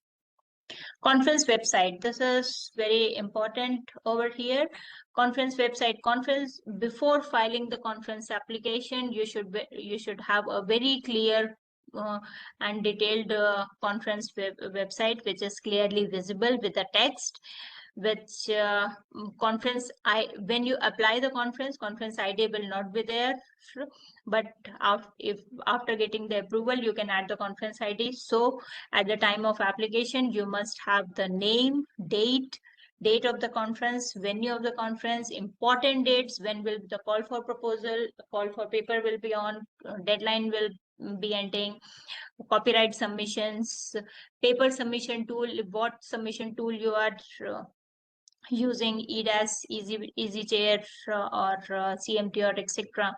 Conference website, this is very important over here. Conference website, before filing the conference application, you should have a very clear and detailed conference website, which is clearly visible with the text, which when you apply the conference ID will not be there, but after getting the approval, you can add the conference ID. So at the time of application, you must have the name, date of the conference, venue of the conference, important dates, when will the call for proposal, call for paper will be on, deadline will be ending, copyright submissions, paper submission tool, what submission tool you are using, EDAS, EasyChair, or CMT, or etc.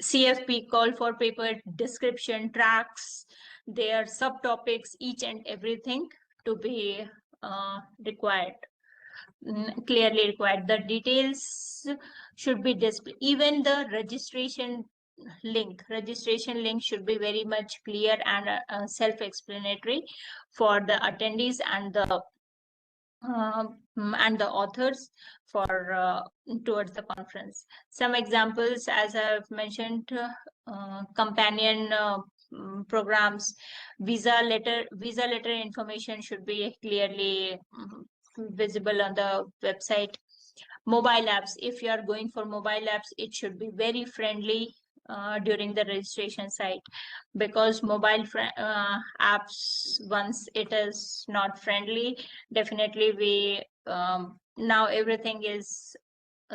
CFP, call for paper, description, tracks, their subtopics, each and everything to be required, clearly required. The details should be displayed. Even the registration link, registration link should be very much clear and self-explanatory for the attendees and the authors for towards the conference. Some examples, as I've mentioned, companion programs, visa letter information should be clearly visible on the website. Mobile apps, if you are going for mobile apps, it should be very friendly during the registration site, because mobile apps, once it is not friendly, definitely we now everything is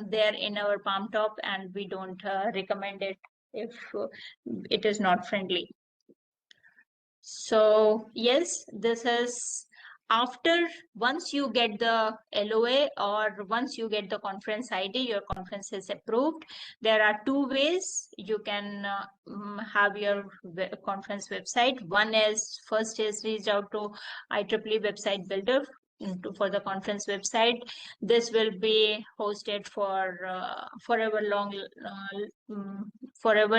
there in our palm top, and we don't recommend it if it is not friendly. So yes, this is after, once you get the LOA or once you get the conference ID, your conference is approved. There are two ways you can have your conference website. One is, first is reach out to IEEE website builder for the conference website. This will be hosted for forever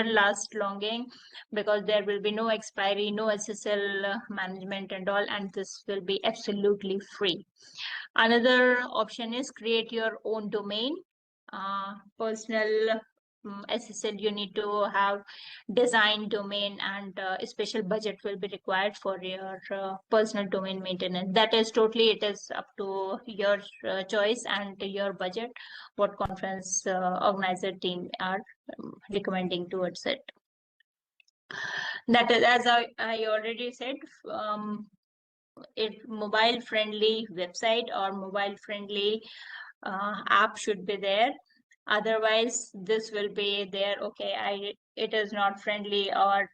last longing, because there will be no expiry, no SSL management and all, and this will be absolutely free. Another option is create your own domain, personal SSL. You need to have design domain, and a special budget will be required for your personal domain maintenance. That is totally, it is up to your choice and your budget, what conference organizer team are recommending towards it. That is, as I already said, it mobile friendly website or mobile friendly app should be there. Otherwise, this will be there. Okay, it is not friendly, or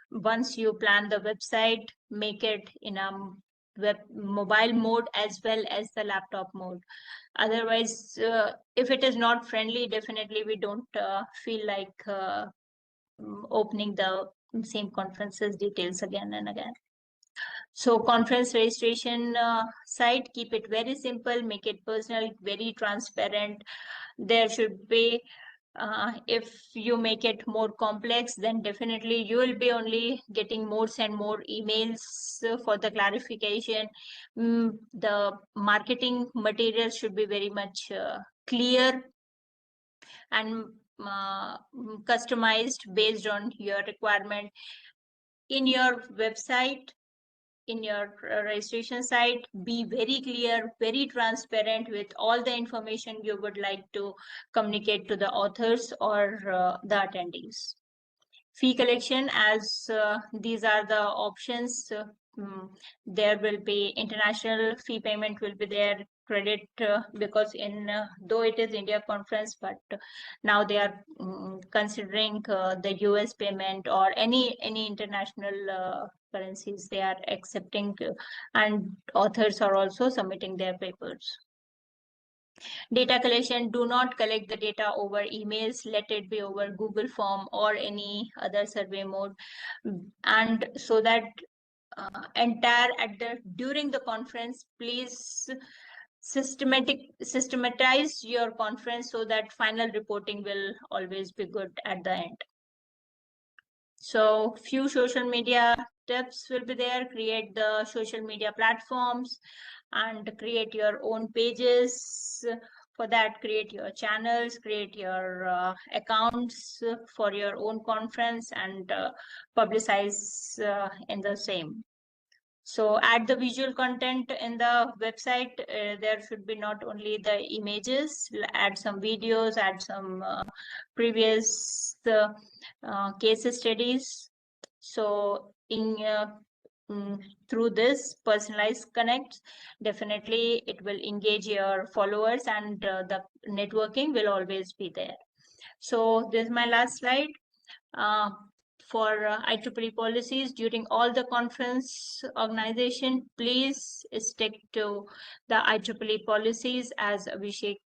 once you plan the website, make it in a mobile mode as well as the laptop mode. Otherwise, if it is not friendly, definitely we don't feel like opening the same conferences details again and again. So conference registration site, keep it very simple, make it personal, very transparent. There should be, if you make it more complex, then definitely you will be only getting more and more emails for the clarification. The marketing material should be very much clear and customized based on your requirement. In your website, in your registration site, be very clear, very transparent with all the information you would like to communicate to the authors or the attendees. Fee collection, as these are the options. There will be international fee payment will be there, credit, because in though it is India conference, but now they are considering the US payment or any international currencies they are accepting, and authors are also submitting their papers. Data collection, do not collect the data over emails, let it be over Google form or any other survey mode. And so that during the conference, please systematize your conference so that final reporting will always be good at the end. So few social media tips will be there. Create the social media platforms and create your own pages. For that, create your channels, create your accounts for your own conference, and publicize in the same. So add the visual content in the website. There should be not only the images, add some videos, add some previous case studies. So through this personalized connect, definitely it will engage your followers, and the networking will always be there. So this is my last slide. For IEEE policies during all the conference organization, please stick to the IEEE policies. As Abhishek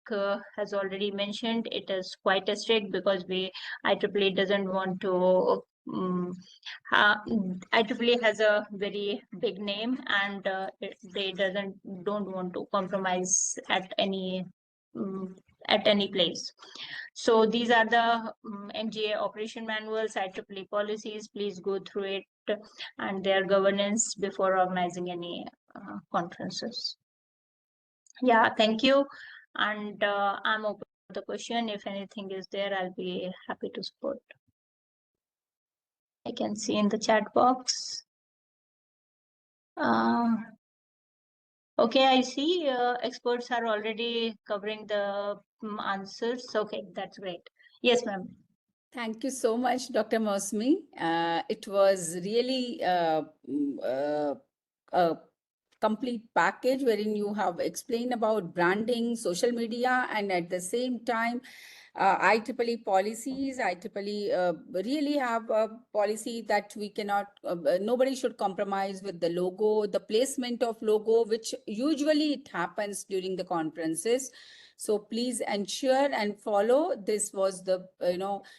has already mentioned, it is quite strict, because IEEE doesn't want to IEEE has a very big name, and they don't want to compromise at any at any place. So these are the MGA operation manuals, IEEE policies. Please go through it and their governance before organizing any conferences. Yeah, thank you. And I'm open to the question. If anything is there, I'll be happy to support. I can see in the chat box. Okay, I see experts are already covering the answers. Okay, that's great. Yes, ma'am. Thank you so much, Dr. Mosmi. It was really a complete package wherein you have explained about branding, social media, and at the same time, IEEE policies. IEEE really have a policy that we cannot, nobody should compromise with the logo, the placement of logo, which usually it happens during the conferences. So please ensure and follow. This was the,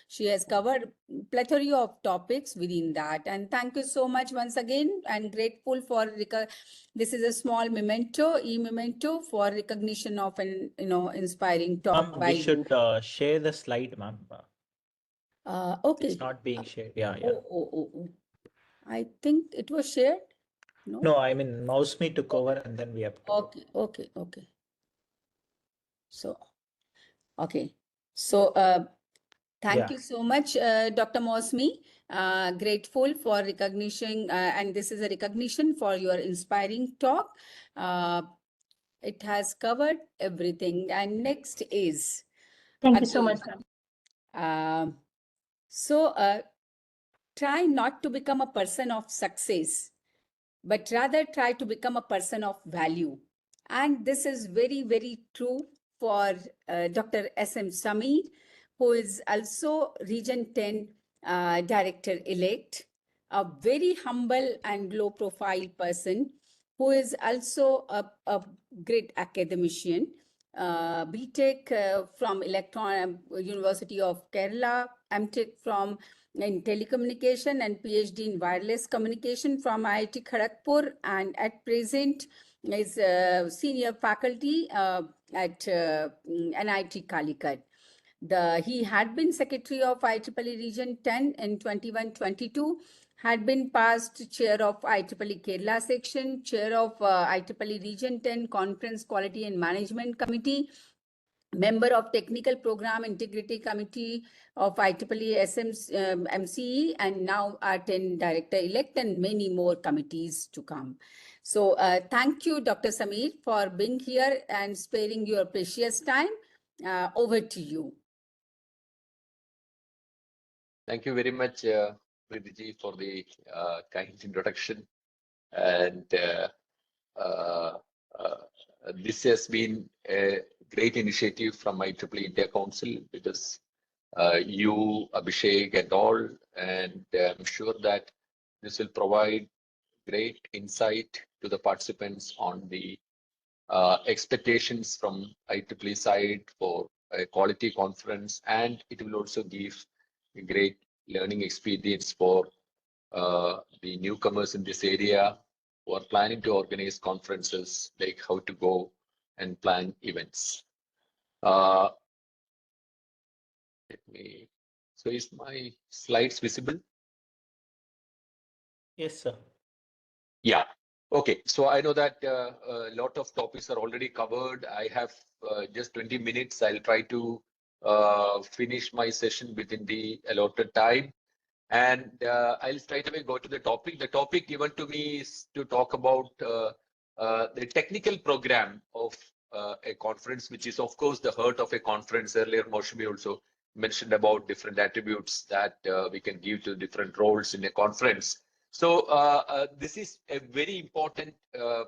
she has covered plethora of topics within that. And thank you so much once again, and grateful for, this is a small memento, e-memento for recognition of an, inspiring talk by We you. should share the slide, ma'am. Okay. It's not being shared. Yeah. Oh. I think it was shared. No, I mean, mouse me took over and then we have to. Okay. So, okay. So, thank you so much, Dr. Mosmi. Grateful for recognition, and this is a recognition for your inspiring talk. It has covered everything. And next is. Thank you so much, ma'am. Try not to become a person of success, but rather try to become a person of value. And this is very, very true for Dr. S.M. Sameer, who is also Region 10 Director-elect, a very humble and low-profile person who is also a great academician, BTech from University of Kerala, MTech from in telecommunication, and PhD in wireless communication from IIT Kharagpur, and at present is senior faculty at NIT Calicut. He had been secretary of IEEE Region 10 in 21-22, had been past chair of IEEE Kerala section, chair of IEEE Region 10 Conference Quality and Management Committee, member of Technical Program Integrity Committee of IEEE MCE, and now R10 Director-elect, and many more committees to come. So thank you, Dr. Sameer, for being here and sparing your precious time. Over to you. Thank you very much, Preeti, for the kind introduction. And this has been a great initiative from IEEE India Council, because you, Abhishek, and all, and I'm sure that this will provide great insight to the participants on the expectations from IEEE side for a quality conference, and it will also give a great learning experience for the newcomers in this area who are planning to organize conferences, like how to go and plan events. So is my slides visible? Yes, sir. Yeah. Okay. So I know that a lot of topics are already covered. I have just 20 minutes. I'll try to finish my session within the allotted time. And I'll straight away go to the topic. The topic given to me is to talk about the technical program of a conference, which is, of course, the heart of a conference. Earlier, Moshimi also mentioned about different attributes that we can give to different roles in a conference. So this is a very important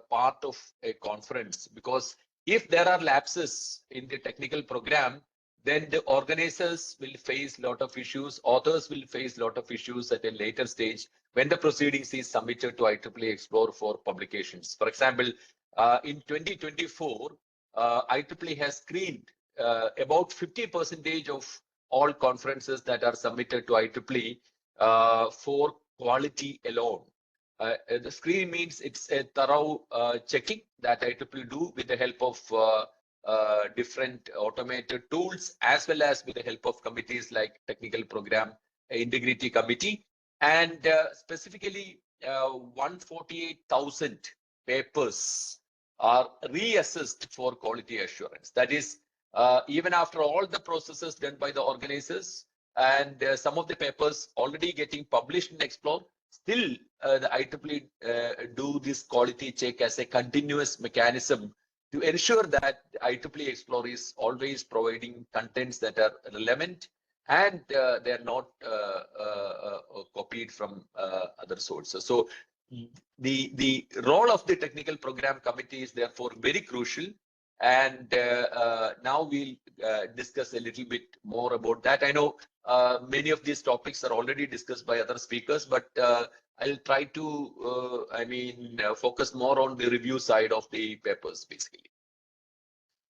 part of a conference, because if there are lapses in the technical program, then the organizers will face a lot of issues, authors will face a lot of issues at a later stage when the proceedings is submitted to IEEE Explore for publications. For example, in 2024, IEEE has screened about 50% of all conferences that are submitted to IEEE for quality alone. The screen means it's a thorough checking that IEEE do with the help of different automated tools, as well as with the help of committees like Technical Program Integrity Committee. And specifically, 148,000 papers are reassessed for quality assurance. That is, even after all the processes done by the organizers, and some of the papers already getting published in Explore, still the IEEE do this quality check as a continuous mechanism to ensure that IEEE Explore is always providing contents that are relevant and they are not copied from other sources. So the role of the technical program committee is therefore very crucial. And now we'll discuss a little bit more about that. I know many of these topics are already discussed by other speakers, but I'll try to, focus more on the review side of the papers, basically.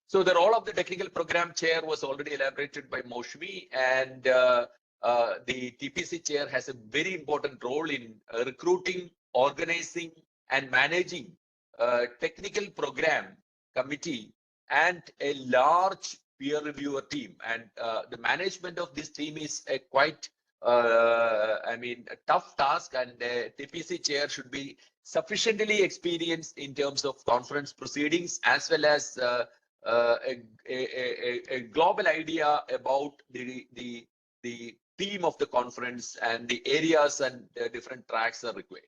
So the role of the technical program chair was already elaborated by Moushami, and the TPC chair has a very important role in recruiting, organizing, and managing technical program committee and a large peer reviewer team. And the management of this team is a quite a tough task, and the TPC chair should be sufficiently experienced in terms of conference proceedings, as well as a global idea about the theme of the conference and the areas and different tracks are required.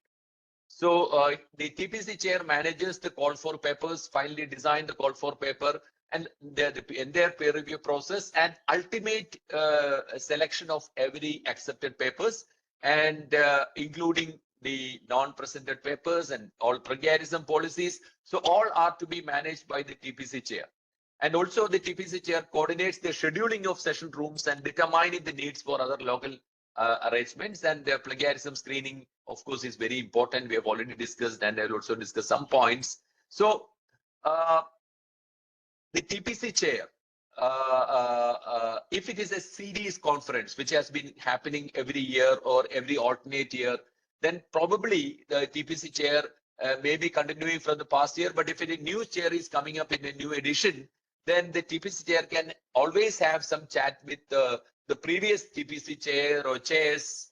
So the TPC chair manages the call for papers, finally design the call for paper, and their peer review process, and ultimate selection of every accepted papers, and including the non-presented papers and all plagiarism policies. So all are to be managed by the TPC chair. And also the TPC chair coordinates the scheduling of session rooms and determining the needs for other local arrangements. And the plagiarism screening, of course, is very important. We have already discussed, and I'll also discuss some points. So the TPC chair, if it is a series conference, which has been happening every year or every alternate year, then probably the TPC chair may be continuing from the past year. But if a new chair is coming up in a new edition, then the TPC chair can always have some chat with the previous TPC chair or chairs,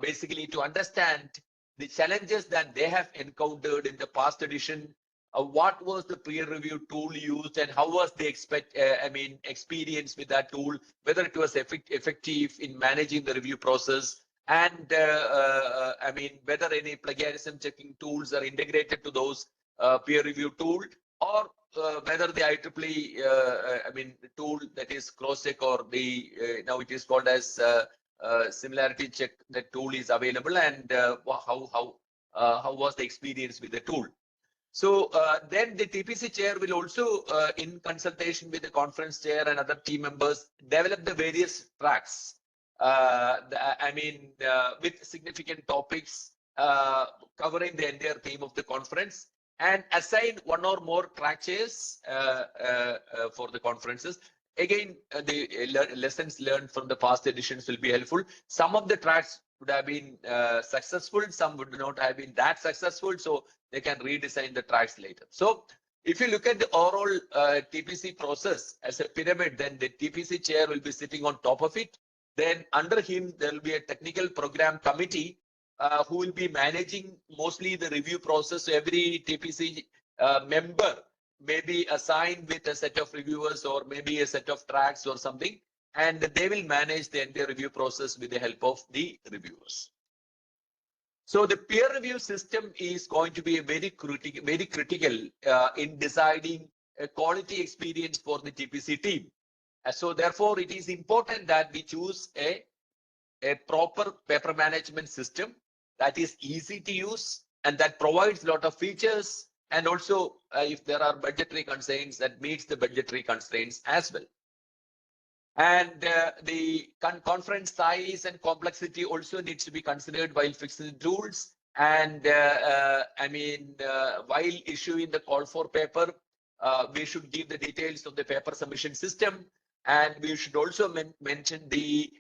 basically to understand the challenges that they have encountered in the past edition. What was the peer review tool used, and how was the experience with that tool, whether it was effective in managing the review process, and whether any plagiarism checking tools are integrated to those peer review tool, or whether the IEEE tool that is cross check, or the now it is called as similarity check, the tool is available, and how was the experience with the tool. So then the TPC chair will also, in consultation with the conference chair and other team members, develop the various tracks, with significant topics covering the entire theme of the conference, and assign one or more track chairs for the conferences. Again, the lessons learned from the past editions will be helpful. Some of the tracks would have been successful, some would not have been that successful, so they can redesign the tracks later. So if you look at the overall TPC process as a pyramid, then the TPC chair will be sitting on top of it. Then under him, there will be a technical program committee who will be managing mostly the review process. So every TPC member may be assigned with a set of reviewers, or maybe a set of tracks or something, and they will manage the entire review process with the help of the reviewers. So the peer review system is going to be very critical in deciding a quality experience for the TPC team. So therefore, it is important that we choose a proper paper management system that is easy to use and that provides a lot of features, and also if there are budgetary constraints, that meets the budgetary constraints as well. And the conference size and complexity also needs to be considered while fixing the tools. And while issuing the call for paper, we should give the details of the paper submission system, and we should also mention the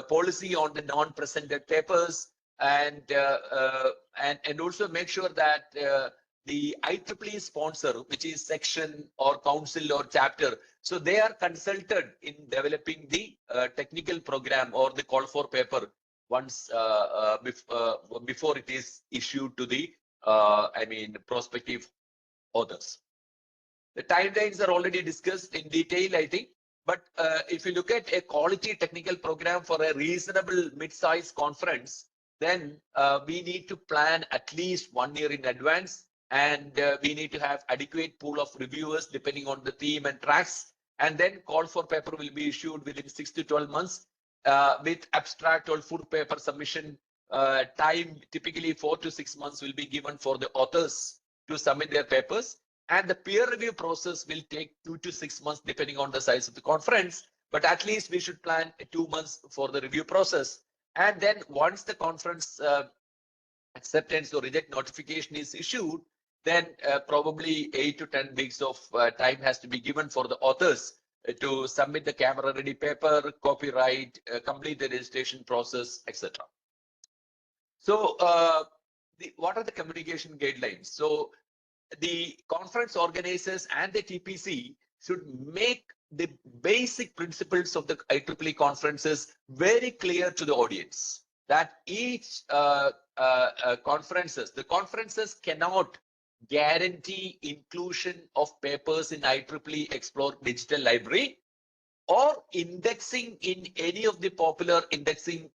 policy on the non-presented papers, and also make sure that the IEEE sponsor, which is section or council or chapter. So they are consulted in developing the technical program or the call for paper once before it is issued to the prospective authors. The timelines are already discussed in detail, I think. But if you look at a quality technical program for a reasonable mid-size conference, then we need to plan at least 1 year in advance, and we need to have adequate pool of reviewers depending on the theme and tracks. And then call for paper will be issued within 6 to 12 months with abstract or full paper submission time. Typically 4 to 6 months will be given for the authors to submit their papers. And the peer review process will take 2 to 6 months depending on the size of the conference. But at least we should plan 2 months for the review process. And then once the conference acceptance or reject notification is issued, then probably 8 to 10 weeks of time has to be given for the authors to submit the camera ready paper, copyright, complete the registration process, etc. So what are the communication guidelines? So the conference organizers and the TPC should make the basic principles of the IEEE conferences very clear to the audience, that each the conferences cannot guarantee inclusion of papers in IEEE Explore Digital Library or indexing in any of the popular indexing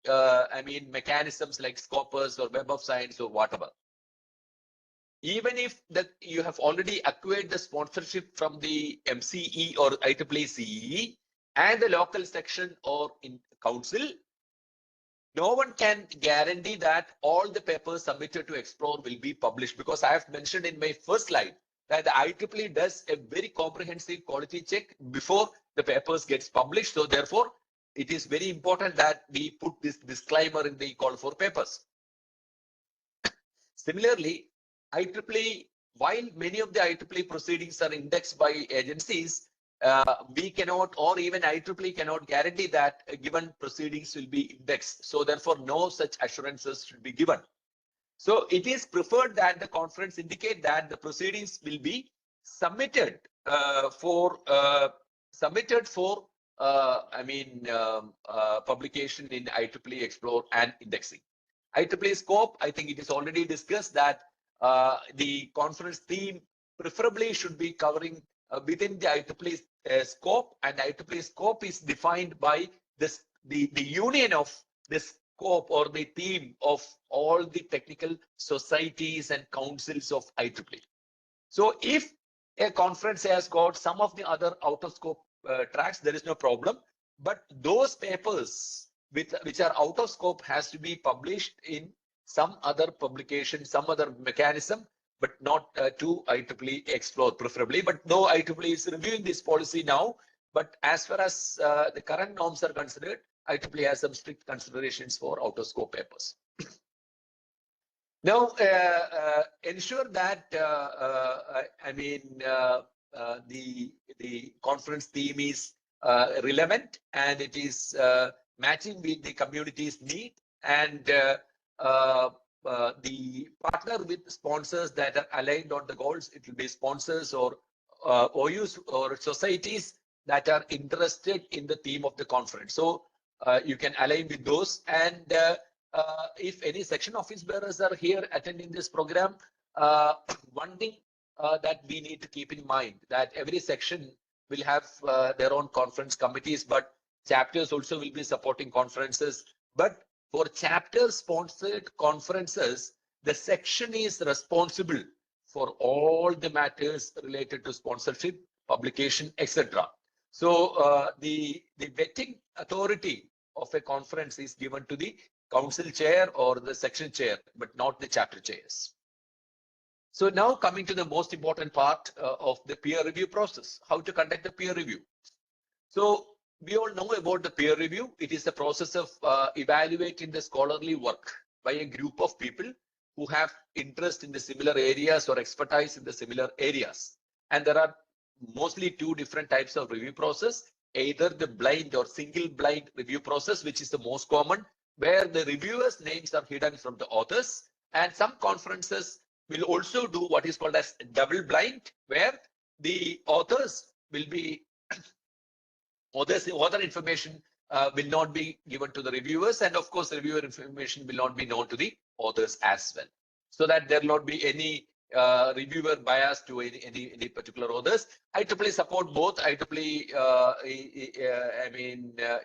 mechanisms like Scopus or Web of Science or whatever. Even if you have already acquired the sponsorship from the MCE or IEEE CEE and the local section or in council, no one can guarantee that all the papers submitted to Explore will be published, because I have mentioned in my first slide that the IEEE does a very comprehensive quality check before the papers gets published. So therefore, it is very important that we put this disclaimer in the call for papers. Similarly, IEEE, while many of the IEEE proceedings are indexed by agencies, we cannot, or even IEEE cannot guarantee that given proceedings will be indexed. So therefore, no such assurances should be given. So it is preferred that the conference indicate that the proceedings will be submitted for publication in IEEE Explore and indexing. IEEE scope, I think it is already discussed that the conference theme preferably should be covering within the IEEE scope, and IEEE scope is defined by this the union of this scope or the theme of all the technical societies and councils of IEEE. So if a conference has got some of the other out of scope tracks, there is no problem, but those papers which are out of scope has to be published in some other publication, some other mechanism, but not to IEEE Explore preferably. But no, IEEE is reviewing this policy now. But as far as the current norms are considered, IEEE has some strict considerations for out of scope papers. Now, ensure that the conference theme is relevant and it is matching with the community's need, and the partner with sponsors that are aligned on the goals. It will be sponsors or OUs or societies that are interested in the theme of the conference. So you can align with those. And if any section office bearers are here attending this program, one thing that we need to keep in mind that every section will have their own conference committees, but chapters also will be supporting conferences. But for chapter sponsored conferences, the section is responsible for all the matters related to sponsorship, publication, etc. So the vetting authority of a conference is given to the council chair or the section chair, but not the chapter chairs. So now coming to the most important part of the peer review process, how to conduct the peer review. So we all know about the peer review. It is the process of evaluating the scholarly work by a group of people who have interest in the similar areas or expertise in the similar areas. And there are mostly two different types of review process, either the blind or single blind review process, which is the most common, where the reviewers' names are hidden from the authors, and some conferences will also do what is called as double blind, where the authors will be author information will not be given to the reviewers, and of course, reviewer information will not be known to the authors as well, so that there will not be any reviewer bias to any particular authors. IEEE support both. IEEE,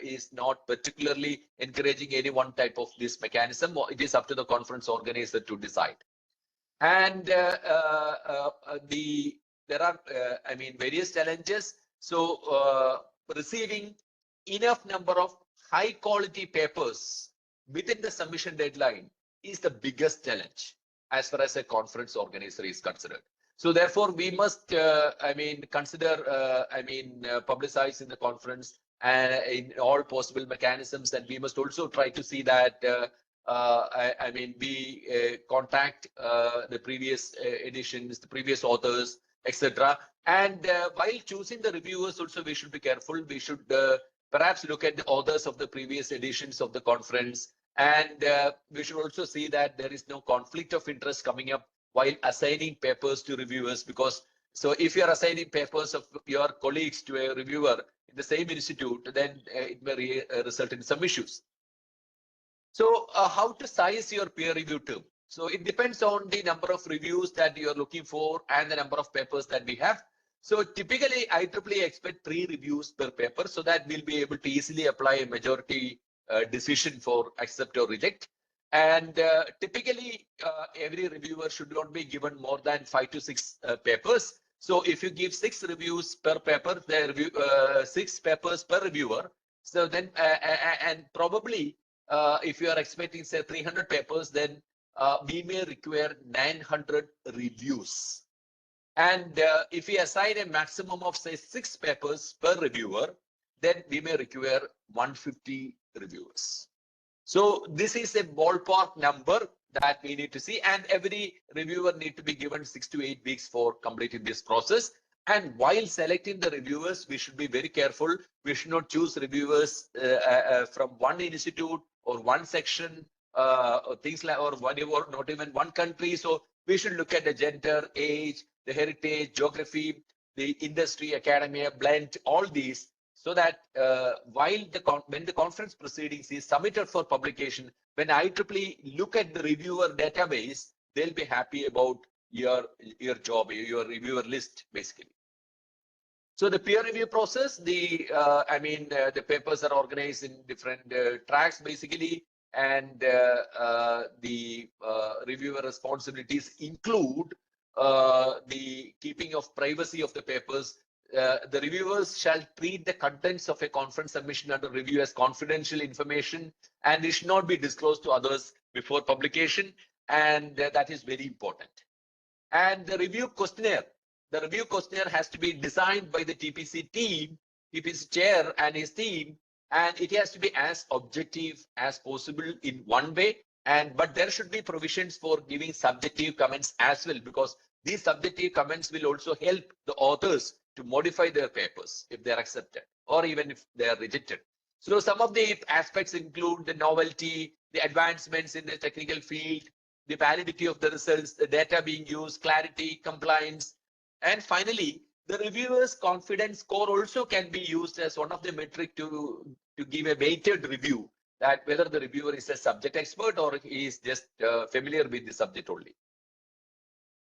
is not particularly encouraging any one type of this mechanism. It is up to the conference organizer to decide. And there are various challenges. So receiving enough number of high quality papers within the submission deadline is the biggest challenge as far as a conference organizer is concerned. So therefore, we must, consider, publicizing the conference in all possible mechanisms, and we must also try to see that we contact the previous editions, the previous authors, etc. And while choosing the reviewers, also we should be careful. We should perhaps look at the authors of the previous editions of the conference, and we should also see that there is no conflict of interest coming up while assigning papers to reviewers. Because so if you are assigning papers of your colleagues to a reviewer in the same institute, then it may result in some issues. So how to size your peer review term? So it depends on the number of reviews that you are looking for and the number of papers that we have. So typically, IEEE expect 3 reviews per paper, so that we'll be able to easily apply a majority decision for accept or reject. And typically, every reviewer should not be given more than 5 to 6 papers. So if you give 6 reviews per paper, 6 papers per reviewer. So then, and probably, if you are expecting say 300 papers, then we may require 900 reviews. And if we assign a maximum of say 6 papers per reviewer, then we may require 150 reviewers. So this is a ballpark number that we need to see, and every reviewer need to be given 6 to 8 weeks for completing this process. And while selecting the reviewers, we should be very careful. We should not choose reviewers from one institute or one section, or things like, or not even one country. So we should look at the gender, age, the heritage, geography, the industry, academia, blend, all these, so that when the conference proceedings is submitted for publication, when IEEE look at the reviewer database, they'll be happy about your job, your reviewer list, basically. So the peer review process, the papers are organized in different tracks, basically, and the reviewer responsibilities include the keeping of privacy of the papers. The reviewers shall treat the contents of a conference submission under review as confidential information, and it should not be disclosed to others before publication, and that is very important. And the review questionnaire has to be designed by the TPC team, TPC chair and his team, and it has to be as objective as possible in one way. But there should be provisions for giving subjective comments as well, because these subjective comments will also help the authors to modify their papers if they are accepted or even if they are rejected. So some of the aspects include the novelty, the advancements in the technical field, the validity of the results, the data being used, clarity, compliance, and finally, the reviewer's confidence score also can be used as one of the metric to give a weighted review, that whether the reviewer is a subject expert or he is just familiar with the subject only.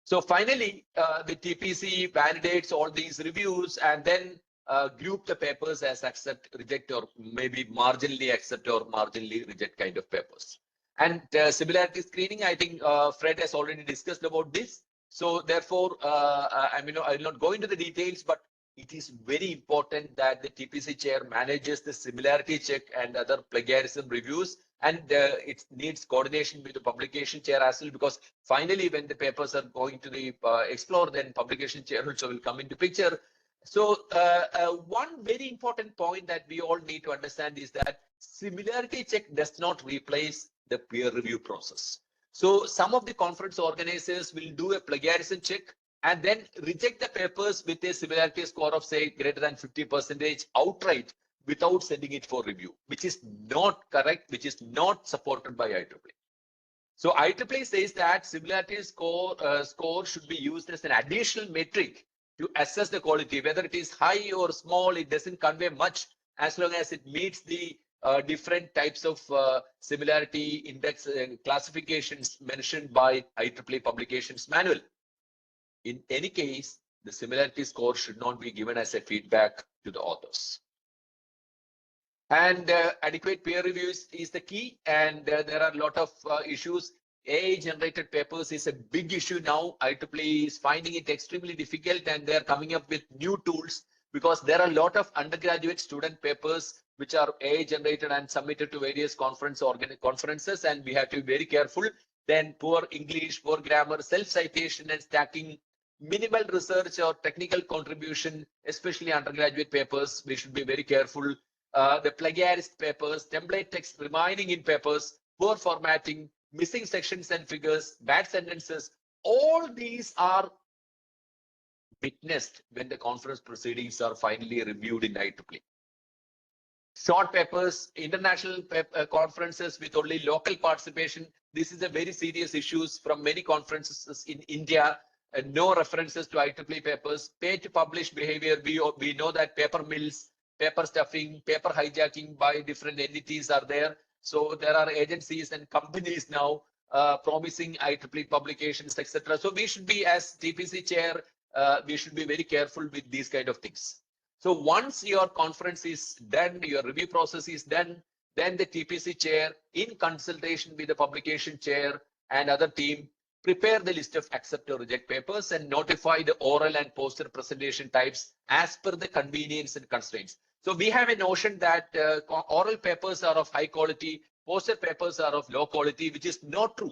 So finally, the TPC validates all these reviews and then group the papers as accept, reject, or maybe marginally accept or marginally reject kind of papers. And similarity screening, I think Fred has already discussed about this. So therefore, I will not go into the details, but it is very important that the TPC chair manages the similarity check and other plagiarism reviews, and it needs coordination with the publication chair as well, because finally when the papers are going to the explore, then publication chair also will come into picture. So one very important point that we all need to understand is that similarity check does not replace the peer review process. So some of the conference organizers will do a plagiarism check and then reject the papers with a similarity score of say greater than 50% outright without sending it for review, which is not correct, which is not supported by IEEE. So IEEE says that similarity score should be used as an additional metric to assess the quality, whether it is high or small. It doesn't convey much as long as it meets the different types of similarity index classifications mentioned by IEEE publications manual. In any case, the similarity score should not be given as a feedback to the authors. And adequate peer reviews is the key. And there are a lot of issues. AI generated papers is a big issue now. IEEE is finding it extremely difficult, and they're coming up with new tools because there are a lot of undergraduate student papers which are AI generated and submitted to various conferences, and we have to be very careful. Then poor English, poor grammar, self-citation and stacking, minimal research or technical contribution, especially undergraduate papers, we should be very careful. The plagiarist papers, template text remaining in papers, poor formatting, missing sections and figures, bad sentences, all these are witnessed when the conference proceedings are finally reviewed in IEEE. Short papers, international conferences with only local participation. This is a very serious issue from many conferences in India. No references to IEEE papers. Pay to publish behavior. We know that paper mills, paper stuffing, paper hijacking by different entities are there. So there are agencies and companies now promising IEEE publications, etc. So we should be, as TPC chair, we should be very careful with these kind of things. So once your conference is done, your review process is done, then the TPC chair, in consultation with the publication chair and other team, prepare the list of accept or reject papers and notify the oral and poster presentation types as per the convenience and constraints. So we have a notion that oral papers are of high quality, poster papers are of low quality, which is not true.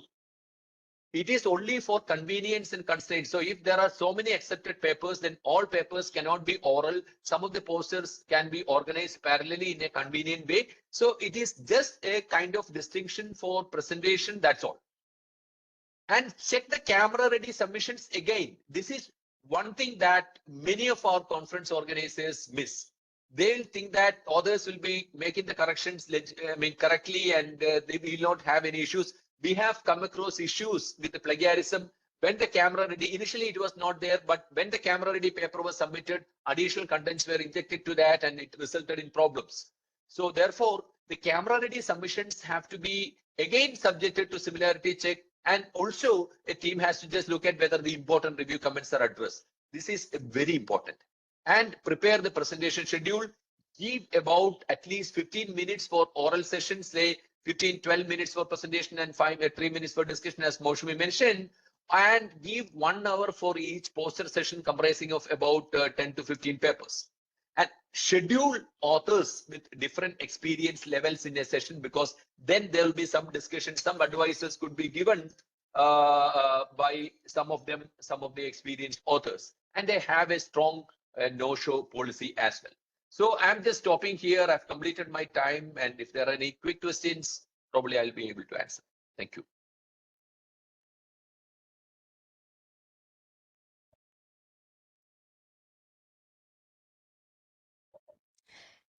It is only for convenience and constraints. So if there are so many accepted papers, then all papers cannot be oral. Some of the posters can be organized parallelly in a convenient way. So it is just a kind of distinction for presentation, that's all. And check the camera ready submissions again. This is one thing that many of our conference organizers miss. They'll think that others will be making the corrections correctly, and they will not have any issues. We have come across issues with the plagiarism when the camera ready, initially it was not there, but when the camera ready paper was submitted, additional contents were injected to that and it resulted in problems. So therefore, the camera ready submissions have to be again subjected to similarity check, and also a team has to just look at whether the important review comments are addressed. This is very important. And prepare the presentation schedule. Give about at least 15 minutes for oral sessions, say 15-12 minutes for presentation and 3 minutes for discussion, as Moushami mentioned, and give 1 hour for each poster session comprising of about 10 to 15 papers. And schedule authors with different experience levels in a session, because then there will be some discussion, some advices could be given by some of them, some of the experienced authors, and they have a strong no-show policy as well. So I'm just stopping here. I've completed my time, and if there are any quick questions, probably I'll be able to answer. Thank you.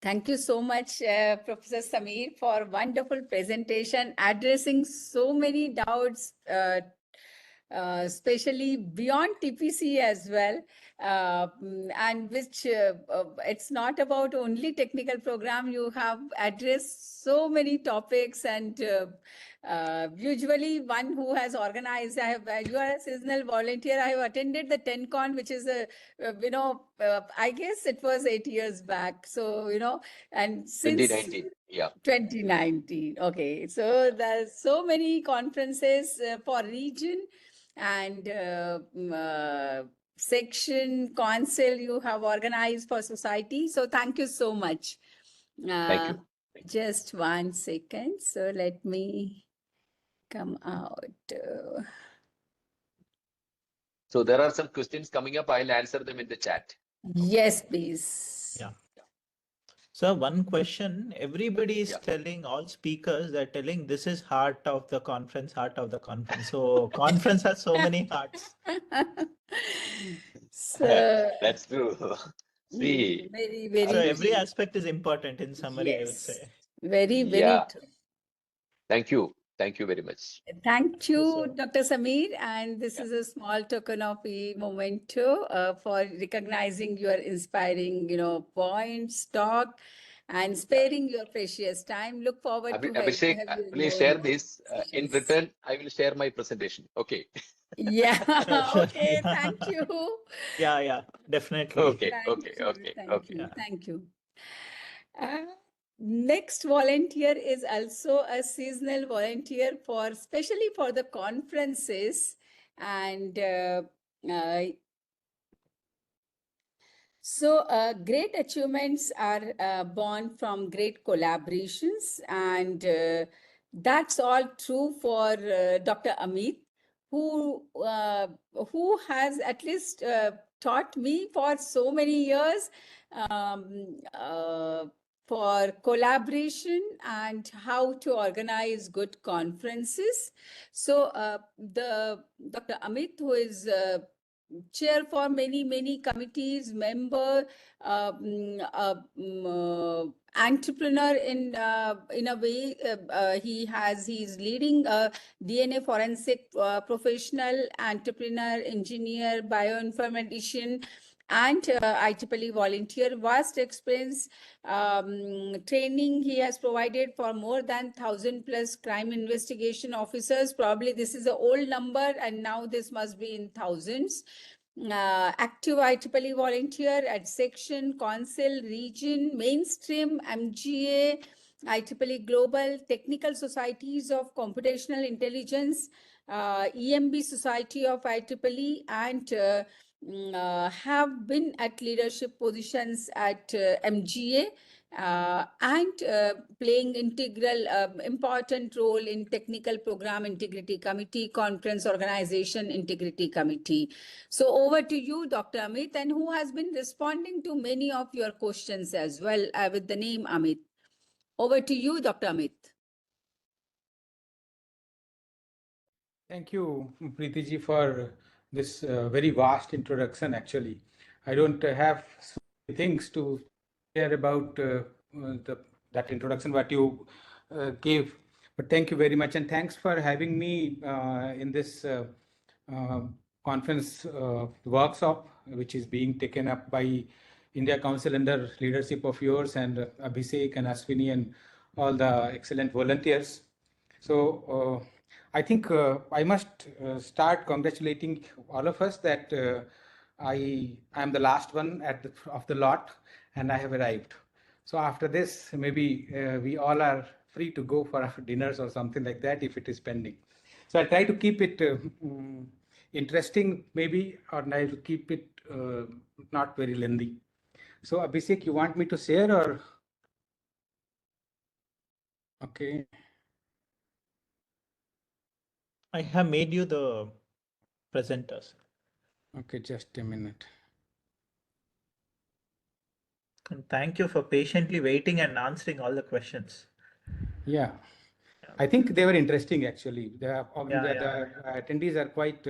Thank you so much, Professor Sameer, for wonderful presentation, addressing so many doubts, especially beyond TPC as well, and which it's not about only technical program. You have addressed so many topics, and usually one who has organized, you are a seasonal volunteer. I have attended the TenCon, which is I guess it was 8 years back. So, and since 2019, yeah. 2019. Okay. So there's so many conferences for region and section council you have organized for society. So thank you so much. Thank you. Just 1 second. So let me come out. So there are some questions coming up. I'll answer them in the chat. Yes, please. Yeah. So one question, everybody is Yeah. telling, all speakers, they're telling this is heart of the conference, heart of the conference. So conference has so many hearts. So That's true. See, very, very So every true. aspect is important in summary, I would Yes. say. Very, very yeah. true. Thank you. Thank you very much. Thank you, you, sir. Dr. Sameer. And this Yeah. is a small token of a memento for recognizing your inspiring, points, talk, and sparing your precious time. Look forward to Abhishek, have you in please more share this. In sessions. return, I will share my presentation. Okay. Yeah. Sure. Okay. Thank you. Yeah, definitely. Okay. Thank you. Okay. Thank you. Yeah. Thank you. Next volunteer is also a seasonal volunteer especially for the conferences, and great achievements are born from great collaborations, and that's all true for Dr. Amit, who has at least taught me for so many years um, uh, for collaboration and how to organize good conferences. So the Dr. Amit, who is chair for many committees, member, entrepreneur in a way. He's leading a DNA forensic professional, entrepreneur, engineer, bioinformatician, and IEEE volunteer. Vast experience, training he has provided for more than 1,000+ crime investigation officers. Probably this is an old number, and now this must be in thousands. Active IEEE volunteer at section, council, region, mainstream, MGA, IEEE Global, Technical Societies of Computational Intelligence, EMB Society of IEEE, and have been at leadership positions at MGA, and playing integral important role in Technical Program Integrity Committee, Conference Organization Integrity Committee. So over to you, Dr. Amit, and who has been responding to many of your questions as well with the name Amit. Over to you, Dr. Amit. Thank you, Preeti ji, for this very vast introduction. Actually, I don't have so many things to share about that introduction what you gave, but thank you very much, and thanks for having me in this uh, conference workshop, which is being taken up by India Council under leadership of yours and Abhishek and Ashwini and all the excellent volunteers. So I think I must start congratulating all of us that I am the last one of the lot, and I have arrived. So after this, maybe we all are free to go for our dinners or something like that if it is pending. So I try to keep it interesting, maybe, or I will keep it not very lengthy. So Abhishek, you want me to share or? Okay. I have made you the presenters. Okay, just a minute. And thank you for patiently waiting and answering all the questions. Yeah, I think they were interesting actually. The Yeah. attendees are quite.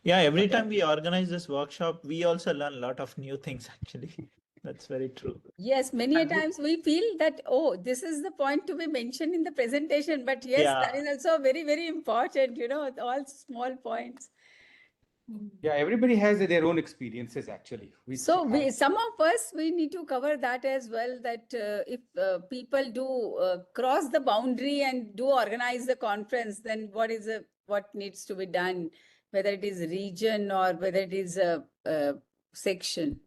Yeah, every time we organize this workshop, we also learn a lot of new things actually. That's very true. Yes, many a And times we feel that, oh, this is the point to be mentioned in the presentation, but yes, that yeah, is also very important, all small points. Yeah, everybody has their own experiences actually, which So some of us, we need to cover that as well, that if people do cross the boundary and do organize the conference, then what needs to be done, whether it is region or whether it is a section.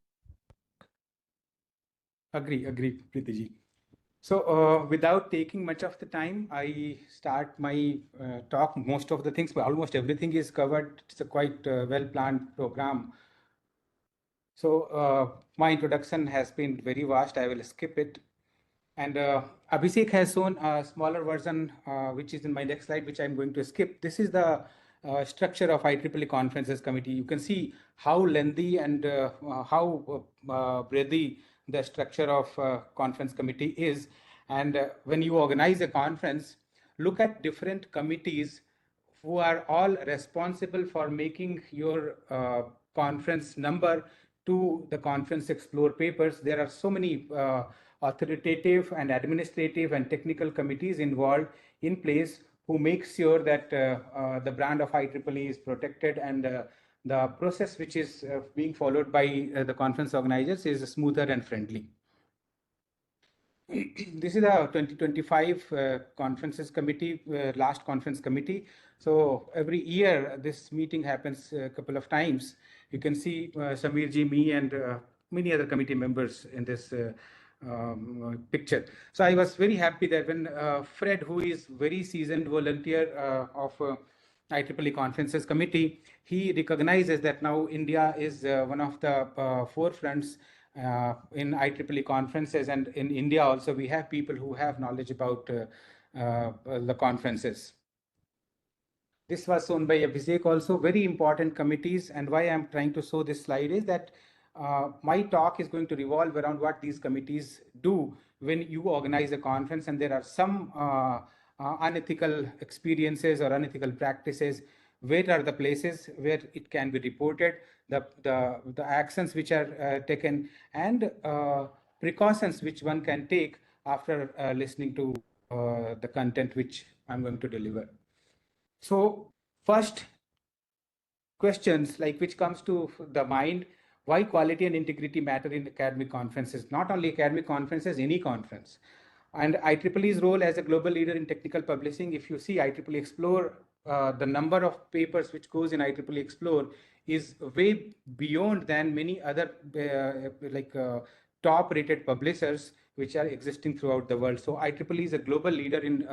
agree, Preeti ji. So without taking much of the time, I start my talk. Most of the things, but almost everything is covered. It's a quite well-planned program. So my introduction has been very vast. I will skip it. And Abhishek has shown a smaller version, which is in my next slide, which I'm going to skip. This is the structure of IEEE Conferences Committee. You can see how lengthy and how breathy the structure of conference committee is. And when you organize a conference, look at different committees who are all responsible for making your conference number to the conference explore papers. There are so many authoritative and administrative and technical committees involved in place who makes sure that the brand of IEEE is protected and the process which is being followed by the conference organizers is smoother and friendly. This is the 2025 conferences committee, last conference committee. So every year this meeting happens a couple of times. You can see Samir ji, me, and many other committee members in this picture. So I was very happy that when Fred, who is very seasoned volunteer of IEEE conferences committee, he recognizes that now India is one of the forefronts in IEEE conferences, and in India also we have people who have knowledge about the conferences. This was shown by Abhishek also, very important committees, and why I'm trying to show this slide is that my talk is going to revolve around what these committees do when you organize a conference and there are some unethical experiences or unethical practices. Where are the places where it can be reported, the actions which are taken, and precautions which one can take after listening to the content which I'm going to deliver. So first questions like which comes to the mind, why quality and integrity matter in academic conferences, not only academic conferences, any conference. And IEEE's role as a global leader in technical publishing, if you see IEEE Explore, the number of papers which goes in IEEE Explore is way beyond than many other top rated publishers which are existing throughout the world. So IEEE is a global leader in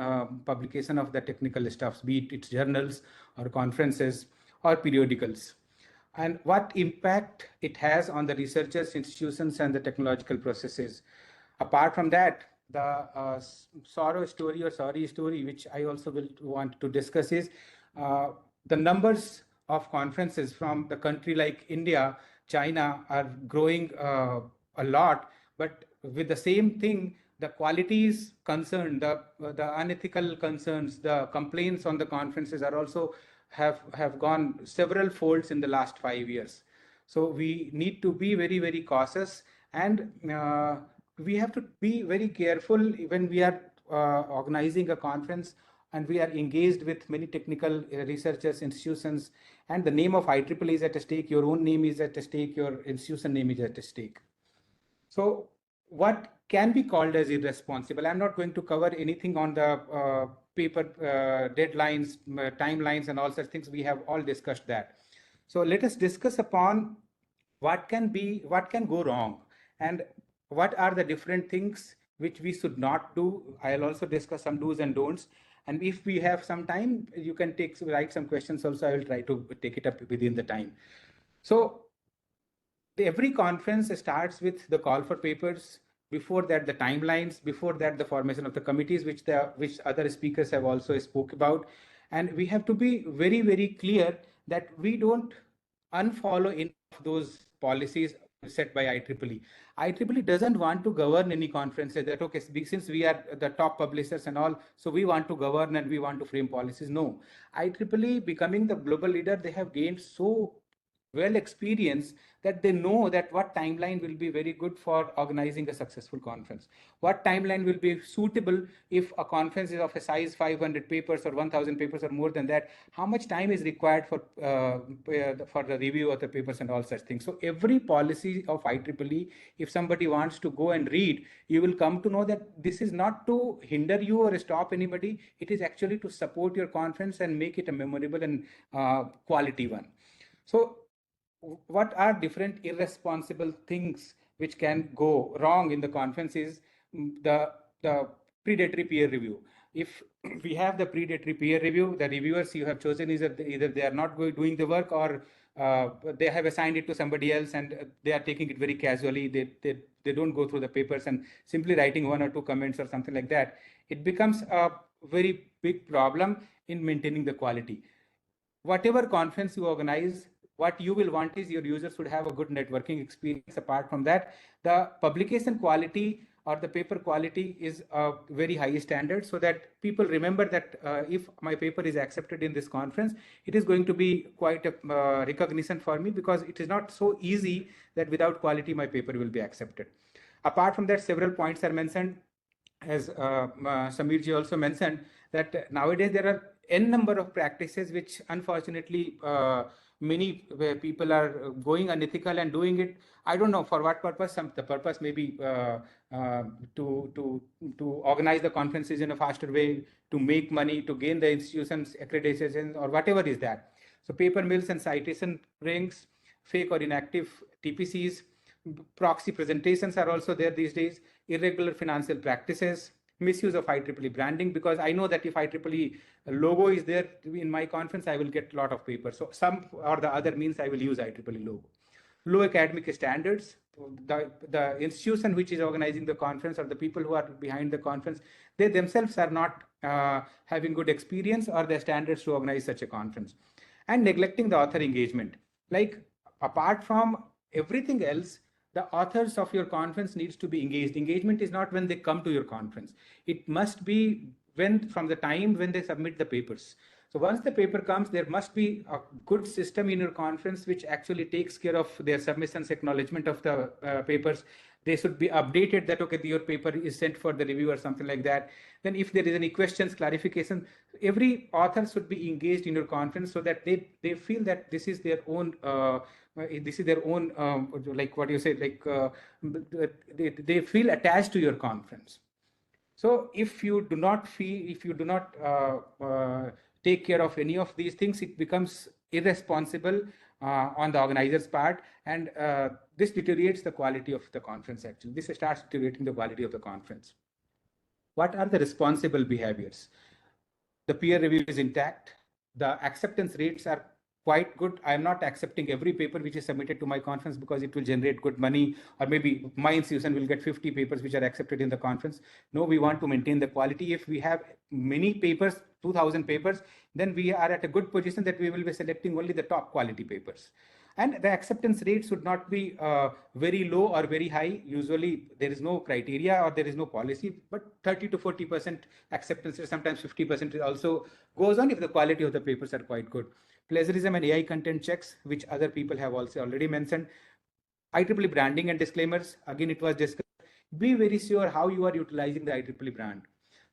publication of the technical stuffs, be it its journals or conferences or periodicals. And what impact it has on the researchers, institutions, and the technological processes. Apart from that, the sorry story, which I also will want to discuss, is the numbers of conferences from the country like India, China are growing a lot, but with the same thing, the quality is concerned, the unethical concerns, the complaints on the conferences are also have gone several folds in the last 5 years. So we need to be very, very cautious, and we have to be very careful when we are organizing a conference and we are engaged with many technical researchers, institutions, and the name of IEEE is at stake, your own name is at stake, your institution name is at stake. So what can be called as irresponsible? I'm not going to cover anything on the paper deadlines, timelines, and all such things. We have all discussed that. So let us discuss upon what can go wrong and what are the different things which we should not do. I'll also discuss some do's and don'ts. And if we have some time, you can write some questions also. I will try to take it up within the time. So every conference starts with the call for papers. Before that, the timelines. Before that, the formation of the committees, which other speakers have also spoke about. And we have to be very, very clear that we don't unfollow any of those policies set by IEEE. IEEE doesn't want to govern any conferences that, okay, since we are the top publishers and all, so we want to govern and we want to frame policies. No, IEEE becoming the global leader, they have gained so well experienced that they know that what timeline will be very good for organizing a successful conference. What timeline will be suitable if a conference is of a size 500 papers or 1000 papers or more than that, how much time is required for the review of the papers and all such things. So every policy of IEEE, if somebody wants to go and read, you will come to know that this is not to hinder you or stop anybody. It is actually to support your conference and make it a memorable and quality one. So what are different irresponsible things which can go wrong in the conference is the predatory peer review. If we have the predatory peer review, the reviewers you have chosen is either they are not doing the work or they have assigned it to somebody else and they are taking it very casually. They don't go through the papers and simply writing 1 or 2 comments or something like that. It becomes a very big problem in maintaining the quality. Whatever conference you organize, what you will want is your users should have a good networking experience. Apart from that, the publication quality or the paper quality is a very high standard, so that people remember that if my paper is accepted in this conference, it is going to be quite a recognition for me, because it is not so easy that without quality my paper will be accepted. Apart from that, several points are mentioned, as Sameer ji also mentioned, that nowadays there are n number of practices which unfortunately many people are going unethical and doing it. I don't know for what purpose. The purpose may be to organize the conferences in a faster way, to make money, to gain the institution's accreditation, or whatever is that. So paper mills and citation rings, fake or inactive TPCs, proxy presentations are also there these days, irregular financial practices, misuse of IEEE branding, because I know that if IEEE logo is there in my conference, I will get a lot of papers. So some or the other means I will use IEEE logo. Low academic standards. The institution which is organizing the conference or the people who are behind the conference, they themselves are not having good experience or the standards to organize such a conference. And neglecting the author engagement. Like apart from everything else, the authors of your conference needs to be engaged. Engagement is not when they come to your conference. It must be from the time when they submit the papers. So once the paper comes, there must be a good system in your conference which actually takes care of their submissions, acknowledgement of the papers. They should be updated that, okay, your paper is sent for the review or something like that. Then if there is any questions, clarification, every author should be engaged in your conference so that they feel that this is their own, like what you say, like they feel attached to your conference. So if you do not take care of any of these things, it becomes irresponsible on the organizer's part, and this deteriorates the quality of the conference. Actually, this starts deteriorating the quality of the conference. What are the responsible behaviors? The peer review is intact. The acceptance rates are quite good. I am not accepting every paper which is submitted to my conference because it will generate good money, or maybe my institution will get 50 papers which are accepted in the conference. No, we want to maintain the quality. If we have many papers, 2000 papers, then we are at a good position that we will be selecting only the top quality papers. And the acceptance rate should not be very low or very high. Usually there is no criteria or there is no policy, but 30 to 40% acceptance, sometimes 50% also goes on if the quality of the papers are quite good. Plagiarism and AI content checks, which other people have also already mentioned. IEEE branding and disclaimers, again, it was discussed. Be very sure how you are utilizing the IEEE brand.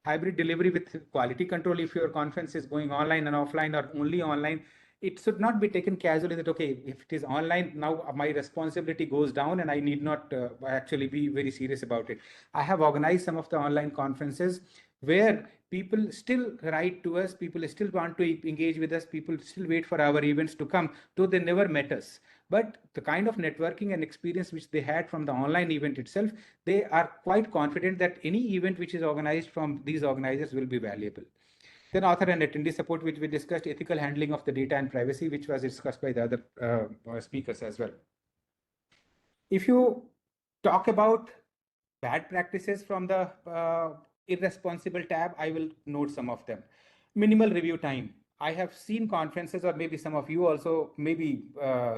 Hybrid delivery with quality control. If your conference is going online and offline or only online, it should not be taken casually that, okay, if it is online, now my responsibility goes down and I need not actually be very serious about it. I have organized some of the online conferences where people still write to us, people still want to engage with us, people still wait for our events to come, though they never met us. But the kind of networking and experience which they had from the online event itself, they are quite confident that any event which is organized from these organizers will be valuable. Then author and attendee support, which we discussed, ethical handling of the data and privacy, which was discussed by the other speakers as well. If you talk about bad practices from the irresponsible tab, I will note some of them. Minimal review time. I have seen conferences, or maybe some of you also maybe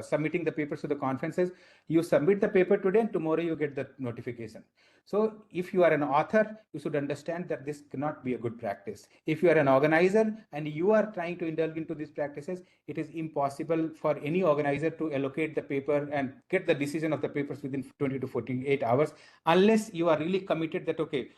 submitting the papers to the conferences. You submit the paper today and tomorrow you get the notification. So if you are an author, you should understand that this cannot be a good practice. If you are an organizer and you are trying to indulge into these practices, it is impossible for any organizer to allocate the paper and get the decision of the papers within 20 to 48 hours, unless you are really committed that, okay,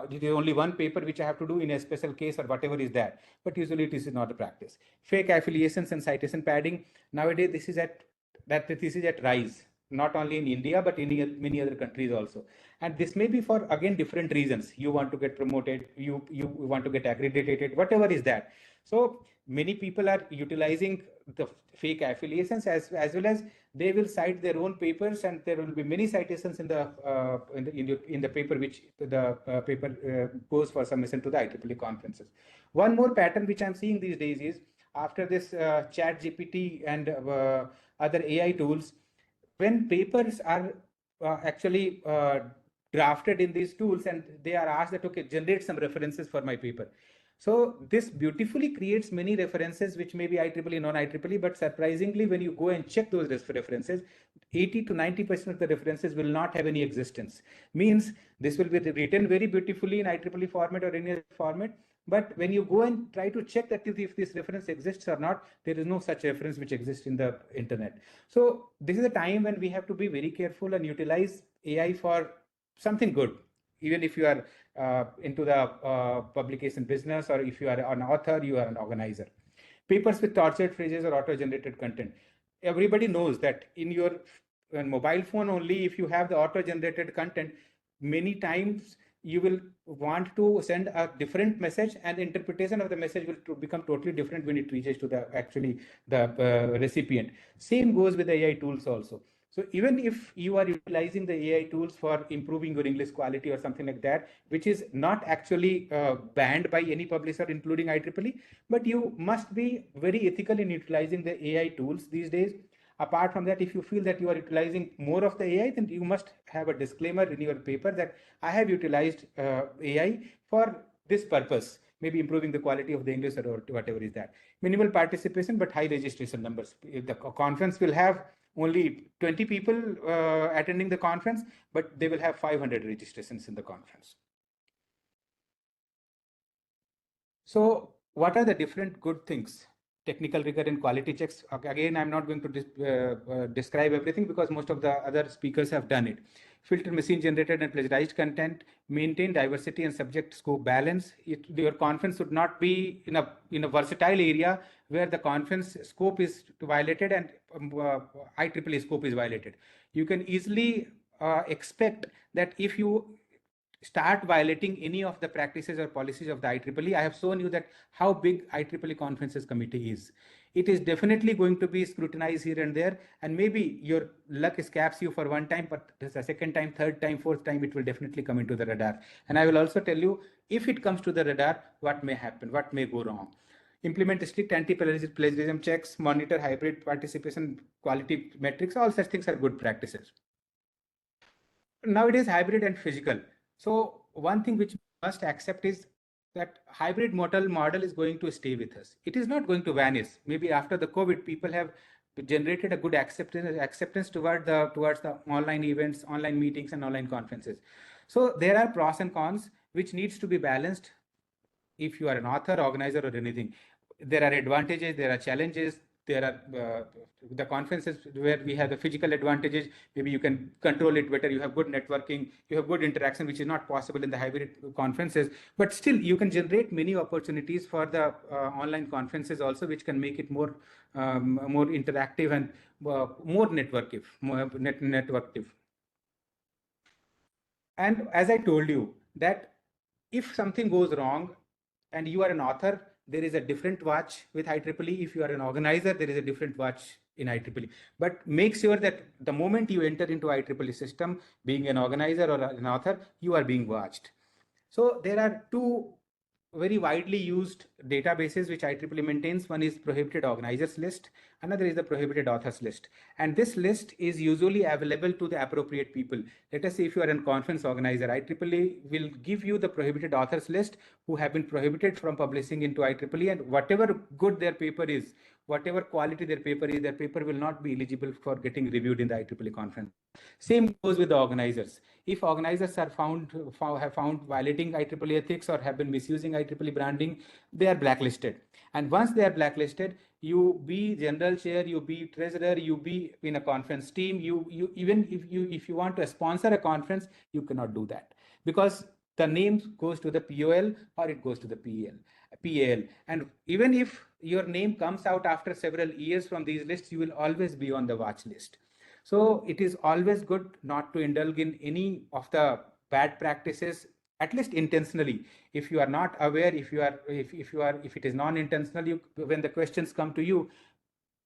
it is only one paper which I have to do in a special case or whatever is that. But usually it is not a practice. Fake affiliations and citation padding. Nowadays, this is at rise, not only in India, but in many other countries also. And this may be for, again, different reasons. You want to get promoted, you want to get accredited, whatever is that. So many people are utilizing the fake affiliations as well as they will cite their own papers, and there will be many citations in the paper which the paper goes for submission to the IEEE conferences. One more pattern which I'm seeing these days is, after this chat GPT and other AI tools, when papers are actually drafted in these tools and they are asked that, okay, generate some references for my paper. So this beautifully creates many references which may be IEEE, non-IEEE, but surprisingly, when you go and check those references, 80 to 90% of the references will not have any existence. Means this will be written very beautifully in IEEE format or any other format, but when you go and try to check that if this reference exists or not, there is no such reference which exists in the internet. So this is a time when we have to be very careful and utilize AI for something good. even if you are into the publication business, or if you are an author, you are an organizer. Papers with tortured phrases or auto-generated content. Everybody knows that in your mobile phone only, if you have the auto-generated content, many times you will want to send a different message, and the interpretation of the message will become totally different when it reaches to the recipient. Same goes with the AI tools also. So even if you are utilizing the AI tools for improving your English quality or something like that, which is not actually banned by any publisher, including IEEE, but you must be very ethical in utilizing the AI tools these days. Apart from that, if you feel that you are utilizing more of the AI, then you must have a disclaimer in your paper that I have utilized AI for this purpose, maybe improving the quality of the English or whatever is that. Minimal participation, but high registration numbers. The conference will have only 20 people attending the conference, but they will have 500 registrations in the conference. So what are the different good things? Technical rigor and quality checks. Again, I'm not going to describe everything because most of the other speakers have done it. Filter machine generated and plagiarized content, maintain diversity and subject scope balance. Your conference should not be in a versatile area where the conference scope is violated and IEEE scope is violated. You can easily expect that if you start violating any of the practices or policies of the IEEE, I have shown you that how big IEEE conferences committee is. It is definitely going to be scrutinized here and there, and maybe your luck escapes you for one time, but the second time, third time, fourth time, it will definitely come into the radar. And I will also tell you, if it comes to the radar, what may happen, what may go wrong. Implement strict anti-plagiarism checks, monitor hybrid participation, quality metrics, all such things are good practices. Now it is hybrid and physical. So one thing which we must accept is that hybrid model is going to stay with us. It is not going to vanish. Maybe after the COVID, people have generated a good acceptance towards the online events, online meetings, and online conferences. So there are pros and cons which needs to be balanced. If you are an author, organizer, or anything, there are advantages, there are challenges. There are the conferences where we have the physical advantages. Maybe you can control it better. You have good networking, you have good interaction, which is not possible in the hybrid conferences. But still, you can generate many opportunities for the online conferences also, which can make it more interactive and more networkive. And as I told you, that if something goes wrong and you are an author, there is a different watch with IEEE. If you are an organizer, there is a different watch in IEEE. But make sure that the moment you enter into IEEE system, being an organizer or an author, you are being watched. So there are two very widely used databases which IEEE maintains. One is prohibited organizers list, another is the prohibited authors list. And this list is usually available to the appropriate people. Let us say if you are a conference organizer, IEEE will give you the prohibited authors list who have been prohibited from publishing into IEEE, and whatever good their paper is, whatever quality their paper will not be eligible for getting reviewed in the IEEE conference. Same goes with the organizers. If organizers are have found violating IEEE ethics or have been misusing IEEE branding, they are blacklisted. And once they are blacklisted, you be general chair, you be treasurer, you be in a conference team, you even if you want to sponsor a conference, you cannot do that because the name goes to the POL or it goes to the PAL. And even if your name comes out after several years from these lists, you will always be on the watch list. So it is always good not to indulge in any of the bad practices, at least intentionally. If you are not aware, if it is non-intentional, when the questions come to you,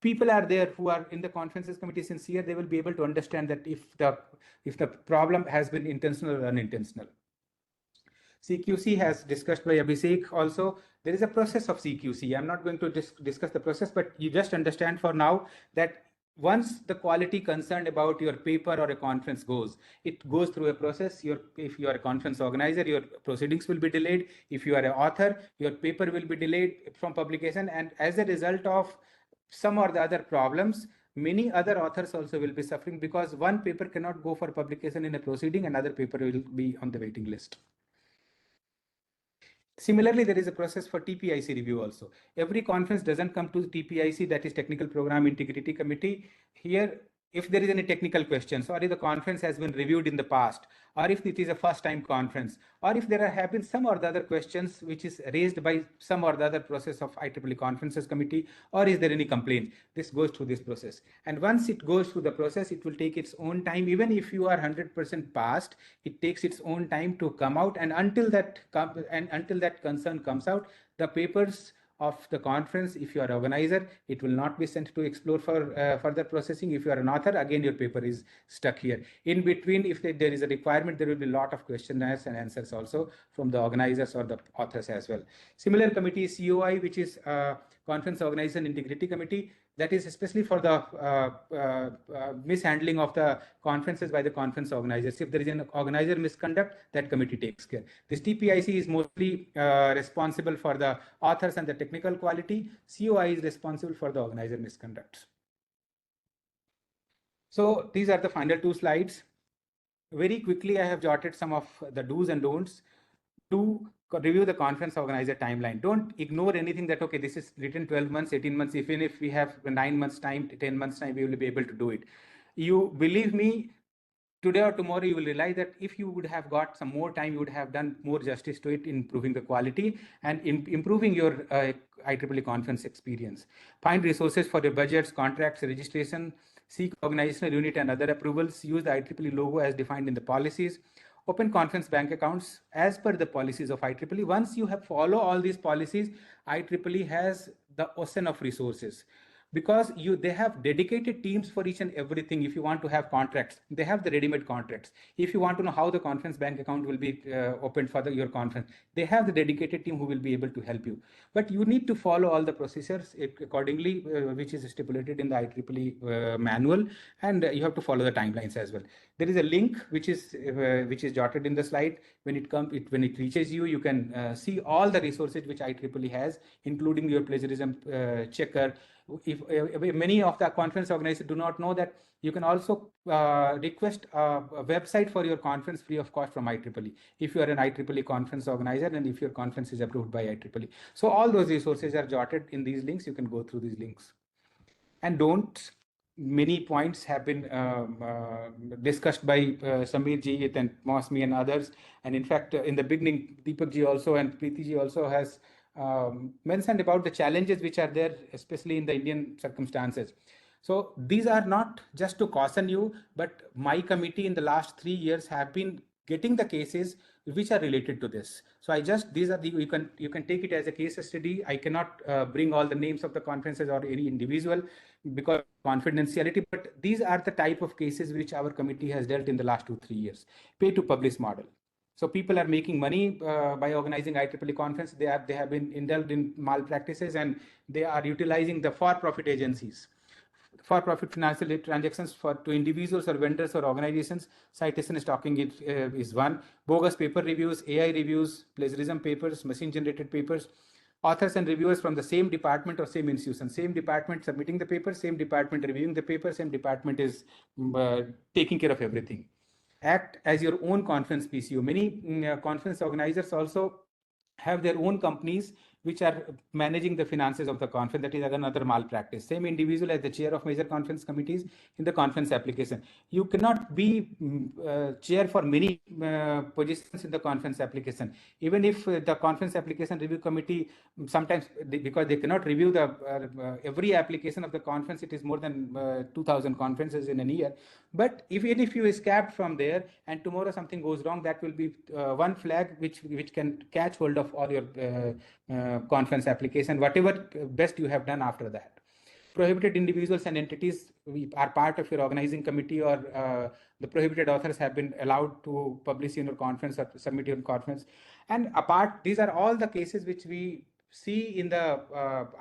people are there who are in the conferences committee sincere, they will be able to understand that if the problem has been intentional or unintentional. CQC has discussed by Abhishek also. There is a process of CQC. I'm not going to discuss the process, but you just understand for now that once the quality concerned about your paper or a conference goes, it goes through a process. If you are a conference organizer, your proceedings will be delayed. If you are an author, your paper will be delayed from publication. And as a result of some or the other problems, many other authors also will be suffering because one paper cannot go for publication in a proceeding, another paper will be on the waiting list. Similarly, there is a process for TPIC review also. Every conference doesn't come to TPIC, that is Technical Program Integrity Committee. Here, if there is any technical questions, or if the conference has been reviewed in the past, or if it is a first time conference, or if there have been some or the other questions which is raised by some or the other process of IEEE conferences committee, or is there any complaint, this goes through this process. And once it goes through the process, it will take its own time. Even if you are 100% passed, it takes its own time to come out. And until that concern comes out, the papers of the conference, if you are organizer, it will not be sent to explore for further processing. If you are an author, again your paper is stuck here. In between, if there is a requirement, there will be a lot of questions and answers also from the organizers or the authors as well. Similar committee, COI, which is Conference Organization Integrity Committee, that is especially for the mishandling of the conferences by the conference organizers. If there is an organizer misconduct, that committee takes care. This TPIC is mostly responsible for the authors and the technical quality. COI is responsible for the organizer misconduct. So these are the final two slides. Very quickly, I have jotted some of the do's and don'ts to review the conference organizer timeline. Don't ignore anything that, okay, this is written 12 months, 18 months, even if we have 9 months time, 10 months time, we will be able to do it. You believe me, today or tomorrow, you will realize that if you would have got some more time, you would have done more justice to it, improving the quality and improving your IEEE conference experience. Find resources for your budgets, contracts, registration, seek organizational unit and other approvals, use the IEEE logo as defined in the policies, open conference bank accounts as per the policies of IEEE. Once you have follow all these policies, IEEE has the ocean of resources, because they have dedicated teams for each and everything. If you want to have contracts, they have the ready-made contracts. If you want to know how the conference bank account will be opened for your conference, they have the dedicated team who will be able to help you. But you need to follow all the procedures accordingly, which is stipulated in the IEEE manual, and you have to follow the timelines as well. There is a link which is jotted in the slide. When it reaches you, you can see all the resources which IEEE has, including your plagiarism checker. If many of the conference organizers do not know that, you can also request a website for your conference free of cost from IEEE, if you are an IEEE conference organizer and if your conference is approved by IEEE. So all those resources are jotted in these links. You can go through these links. And many points have been discussed by Samir ji and Mosmi and others. And in fact, in the beginning, Deepak ji also and Preeti ji also has mentioned about the challenges which are there, especially in the Indian circumstances. So these are not just to caution you, but my committee in the last 3 years have been getting the cases which are related to this. So you can take it as a case study. I cannot bring all the names of the conferences or any individual because confidentiality, but these are the type of cases which our committee has dealt in the last 2-3 years. Pay to publish model. So people are making money by organizing IEEE conference. They have been indulged in malpractices, and they are utilizing the for-profit agencies, for-profit financial transactions to individuals or vendors or organizations. Citation stalking is one. Bogus paper reviews, AI reviews, plagiarism papers, machine-generated papers. Authors and reviewers from the same department or same institution, same department submitting the paper, same department reviewing the paper, same department is taking care of everything. Act as your own conference PCO. Many conference organizers also have their own companies which are managing the finances of the conference. That is another malpractice. Same individual as the chair of major conference committees in the conference application. You cannot be chair for many positions in the conference application. Even if the conference application review committee, sometimes because they cannot review the every application of the conference, it is more than 2,000 conferences in a year. But even if you escape from there and tomorrow something goes wrong, that will be one flag which can catch hold of all your conference application, whatever best you have done after that. Prohibited individuals and entities are part of your organizing committee, or the prohibited authors have been allowed to publish in your conference or submit your conference. And apart, these are all the cases which we see in the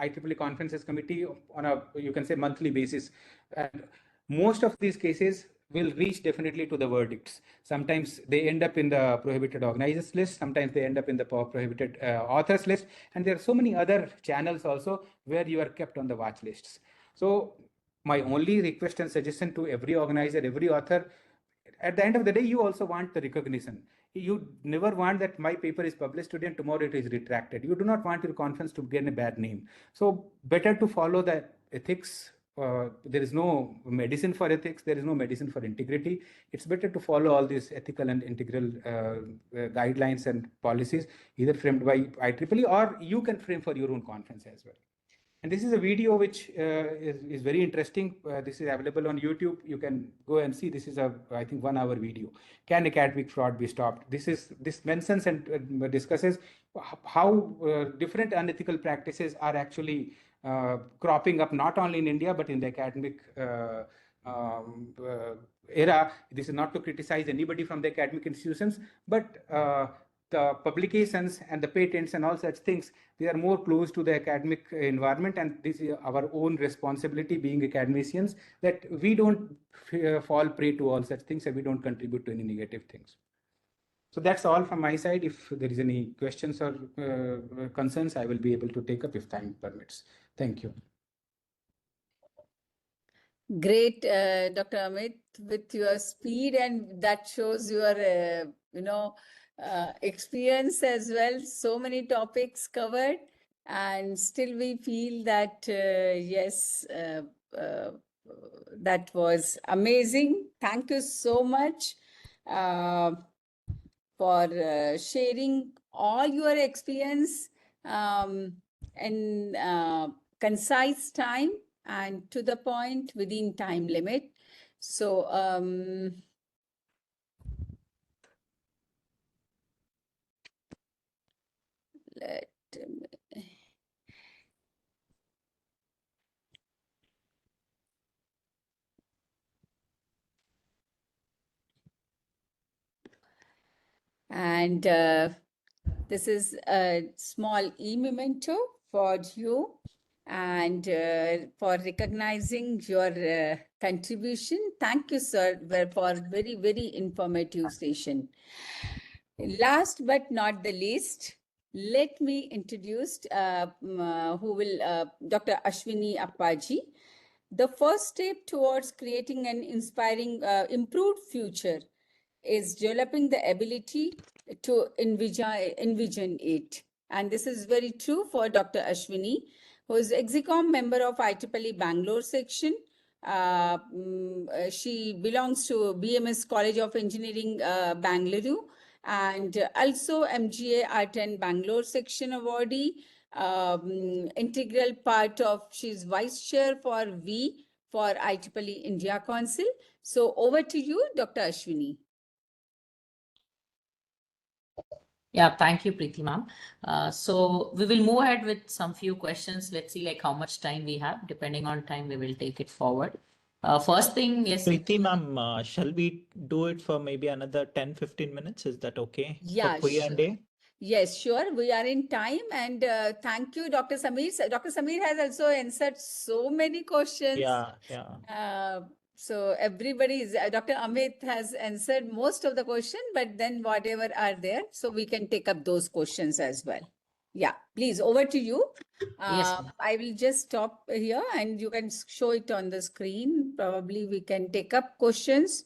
IEEE conferences committee on a, you can say, monthly basis. And most of these cases will reach definitely to the verdicts. Sometimes they end up in the prohibited organizers list, sometimes they end up in the prohibited authors list, and there are so many other channels also where you are kept on the watch lists. So my only request and suggestion to every organizer, every author, at the end of the day, you also want the recognition. You never want that my paper is published today and tomorrow it is retracted. You do not want your conference to get a bad name. So better to follow the ethics, there is no medicine for ethics, there is no medicine for integrity. It's better to follow all these ethical and integral guidelines and policies, either framed by IEEE, or you can frame for your own conference as well. And this is a video which is very interesting. This is available on YouTube. You can go and see. This is a, I think, 1 hour video. Can academic fraud be stopped? This mentions and discusses how different unethical practices are actually cropping up not only in India but in the academic era. This is not to criticize anybody from the academic institutions, but the publications and the patents and all such things, they are more close to the academic environment, and this is our own responsibility being academicians, that we don't fall prey to all such things and we don't contribute to any negative things. So that's all from my side. If there is any questions or concerns, I will be able to take up if time permits. Thank you. Great, Dr. Amit, with your speed, and that shows your, experience as well. So many topics covered, and still we feel that, yes, that was amazing. Thank you so much for sharing all your experience in concise time and to the point within time limit. So let me, and this is a small e-memento for you, and for recognizing your contribution. Thank you, sir, for very, very informative session. Last but not the least, let me introduce Dr. Ashwini Appaji. The first step towards creating an inspiring, improved future is developing the ability to envision it. And this is very true for Dr. Ashwini, who is Execom member of IEEE Bangalore section. She belongs to BMS College of Engineering, Bangalore, and also MGA R10 Bangalore section awardee. Integral part of, she's vice chair for IEEE India Council. So over to you, Dr. Ashwini. Yeah, thank you, Preeti ma'am. So we will move ahead with some few questions. Let's see like how much time we have. Depending on time, we will take it forward. First thing is... Preeti ma'am, shall we do it for maybe another 10-15 minutes? Is that okay? Yeah, for Q&A? Yes, sure. We are in time, and thank you, Dr. Samir. Dr. Samir has also answered so many questions. Yeah. So everybody is, Dr. Amit has answered most of the question, but then whatever are there, so we can take up those questions as well. Yeah, please, over to you. Yes. I will just stop here and you can show it on the screen. Probably we can take up questions.